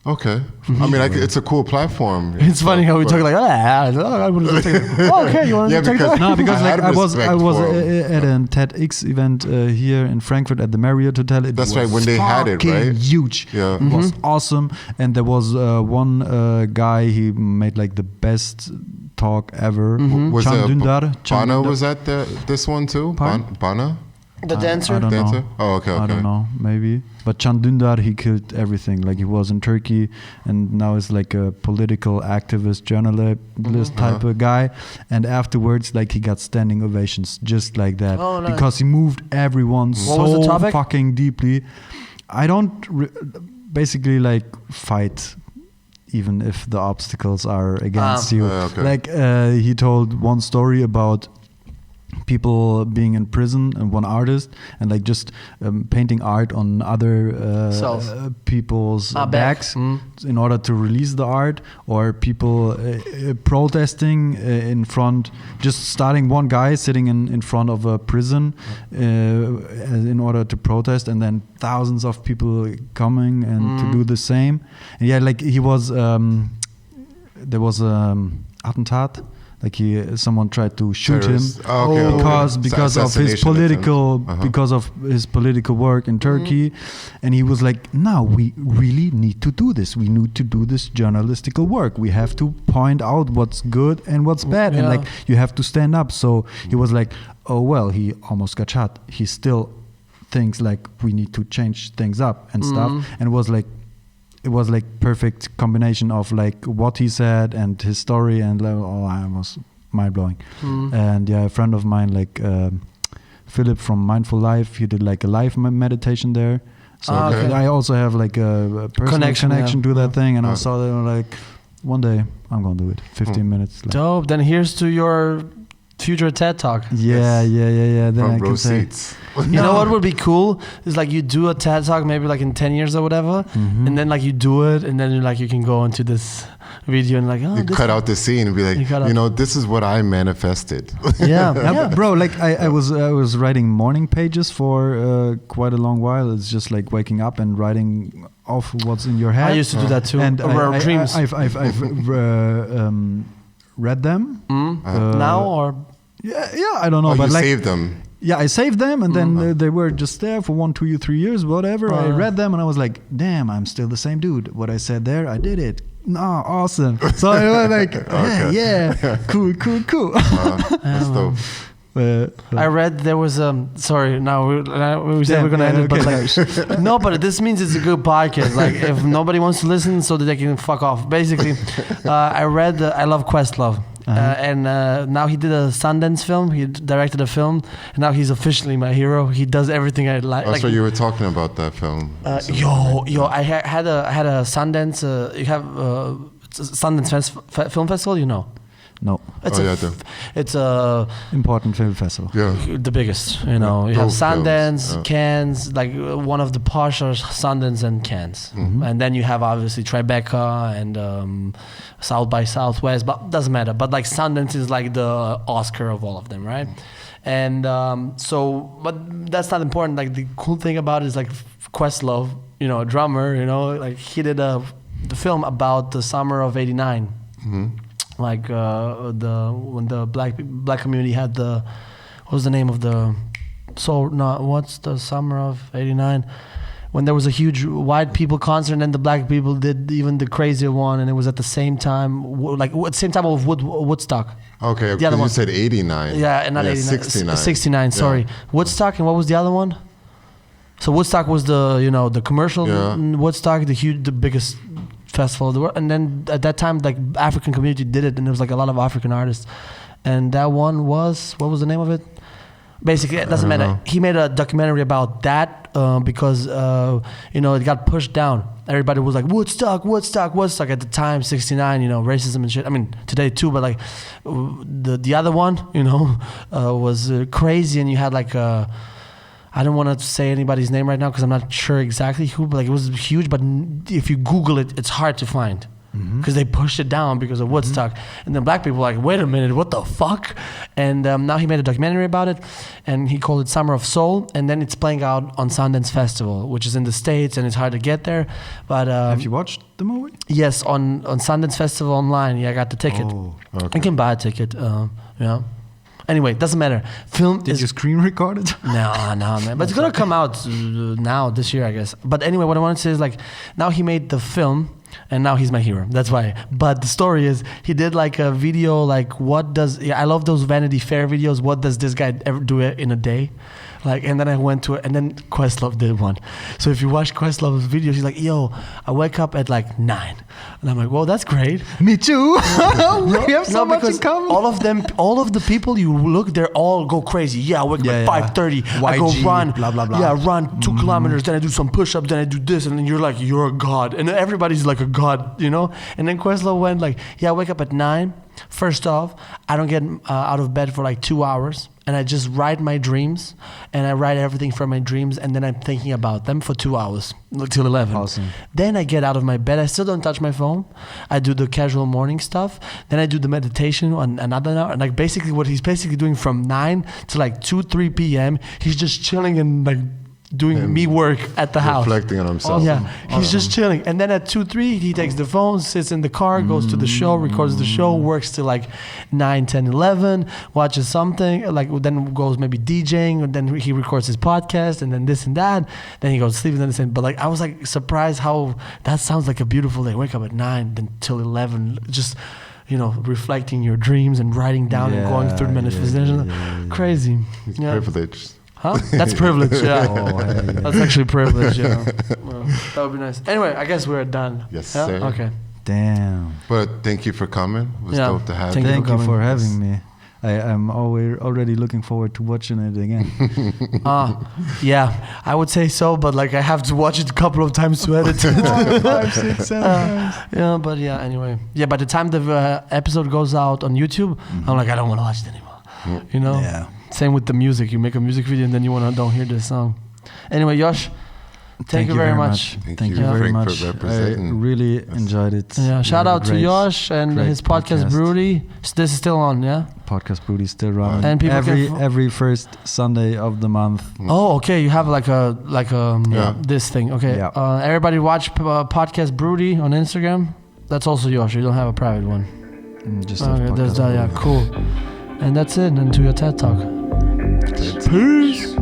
Okay. I mean, it's a cool platform. It's funny how we talk like, I want to take it. Okay, you want to take it? No, because like I was at a TEDx event here in Frankfurt at the Marriott Hotel. That's right, when they had it, right? Huge. Yeah. It was awesome. And there was one guy, he made like the best talk ever. Was Bana was at this one too? Bana? The dancer? I don't know. Oh, okay. I don't know, maybe. But Can Dündar, he killed everything. Like he was in Turkey and now is like a political activist, journalist type of guy. And afterwards, like he got standing ovations just like that. Oh, nice. Because he moved everyone so fucking deeply. I don't basically like fight even if the obstacles are against you. Okay. Like he told one story about people being in prison and one artist and like just painting art on other people's backs in order to release the art, or people protesting in front, just starting one guy sitting in front of a prison in order to protest, and then thousands of people coming and to do the same. And yeah, like he was there was attentat. Like someone tried to shoot him because of his political work in Turkey, and he was like, "No, we really need to do this. We need to do this journalistical work. We have to point out what's good and what's bad, and like you have to stand up." So he was like, "Oh well, he almost got shot. He still thinks like we need to change things up and stuff," and it was like perfect combination of like what he said and his story, and I was mind blowing. And yeah, a friend of mine, like Philip from Mindful Life, he did like a live meditation there. So I also have like a personal connection to that thing, and I saw that like one day I'm gonna do it. 15 minutes. Like. Dope. Then here's to your future TED Talk. Yeah. Then front I can say. You know what would be cool is like you do a TED Talk maybe like in 10 years or whatever, and then like you do it, and then you can go into this video and like you cut out the scene and be like, this is what I manifested. Bro, like I was writing morning pages for quite a long while. It's just like waking up and writing off what's in your head. I used to do that too. And dreams. I've read them now, or I don't know, but you like saved them. Yeah, I saved them, and then they were just there for 1, 2, 3 years, whatever. I read them, and I was like, damn, I'm still the same dude. What I said there, I did it. no, awesome. So I was like, yeah, cool. That's dope. I read there was sorry, now we said we're gonna end it, but like no, but this means it's a good podcast. Like if nobody wants to listen, so that they can fuck off. Basically, I read I love Questlove. And now he did a Sundance film. He directed a film, and now he's officially my hero. He does everything I like. Oh, so you were talking about that film. I had a Sundance. You have Sundance Film Festival, you know? No. It's a important film festival. Yeah. The biggest, you know. You have Sundance, Cannes, like one of the posher Sundance and Cannes. And then you have obviously Tribeca and South by Southwest, but doesn't matter. But like Sundance is like the Oscar of all of them, right? And but that's not important. Like the cool thing about it is like Questlove, you know, a drummer, you know, like he did the film about the summer of '89. Like when the black community had what was the name of what's the summer of '89, when there was a huge white people concert and the black people did even the crazier one, and it was at the same time of Woodstock. Okay, because you said '89. Yeah, and not '89. 69. 69. Sorry, Woodstock, and what was the other one? So Woodstock was the commercial Woodstock, the biggest festival of the world, and then at that time like African community did it, and there was like a lot of African artists, and that one was, what was the name of it? Basically, it doesn't matter. He made a documentary about that because it got pushed down. Everybody was like Woodstock at the time, '69, racism and shit. I mean today too, but like the other one was crazy, and you had like I don't want to say anybody's name right now because I'm not sure exactly who, but like it was huge. But if you Google it, it's hard to find because they pushed it down because of Woodstock. And then black people were like, wait a minute, what the fuck? And now he made a documentary about it, and he called it Summer of Soul. And then it's playing out on Sundance Festival, which is in the States, and it's hard to get there. But have you watched the movie? Yes, on Sundance Festival online. Yeah, I got the ticket. Oh, okay. I can buy a ticket. Anyway, doesn't matter. Did you screen record it? No, man. But it's gonna come out now this year, I guess. But anyway, what I want to say is like, now he made the film, and now he's my hero. That's why. But the story is, he did like a video like, I love those Vanity Fair videos. What does this guy ever do in a day? Like, and then I went to it, and then Questlove did one. So if you watch Questlove's videos, he's like, yo, I wake up at like 9. And I'm like, well, that's great. Me too. We have so much in common. All of the people you look, they all go crazy. Yeah, I wake up at 5:30. I go run. Blah, blah, blah. Yeah, run 2 kilometers. Then I do some push-ups. Then I do this. And then you're like, you're a god. And everybody's like a god, And then Questlove went like, yeah, I wake up at 9. First off, I don't get out of bed for like 2 hours. And I just write my dreams, and I write everything from my dreams, and then I'm thinking about them for 2 hours till 11. Awesome. Then I get out of my bed. I still don't touch my phone. I do the casual morning stuff. Then I do the meditation on another hour. And like basically what he's doing from 9 to like 2-3 p.m. He's just chilling and like doing me work at the house. Reflecting on himself. Yeah, he's just chilling. And then at 2-3, he takes the phone, sits in the car, goes to the show, records the show, works till like 9, 10, 11, watches something, like then goes maybe DJing, and then he records his podcast, and then this and that. Then he goes to sleep, and then this and but like I was like surprised how that sounds like a beautiful day. Wake up at 9, then till 11, just reflecting your dreams and writing down and going through the manifestation. Crazy. He's privileged. Huh? That's privilege, yeah. That's actually privilege, yeah. Well, that would be nice. Anyway, I guess we're done. Yes, sir. Okay. Damn. But thank you for coming. It was dope to have you. Thank you for having me. I'm already looking forward to watching it again. Yeah, I would say so, but like I have to watch it a couple of times to edit it. 5, 6, 7 times. Yeah, but yeah, anyway. Yeah, by the time the episode goes out on YouTube, I'm like, I don't want to watch it anymore. Yeah. Same with the music. You make a music video and then you don't hear the song. Anyway, Yosh, thank you very much. Thank you very much. I really enjoyed it. Yeah, shout out to Yosh and his podcast Brudi. This is still on, yeah? Podcast Brudi still running. And people every first Sunday of the month. Oh, okay. You have like a this thing. Okay. Yeah. Everybody watch podcast Brudi on Instagram. That's also Yosh. You don't have a private one. Just there's that. Yeah, cool. And that's it. And to your TED Talk. Peace.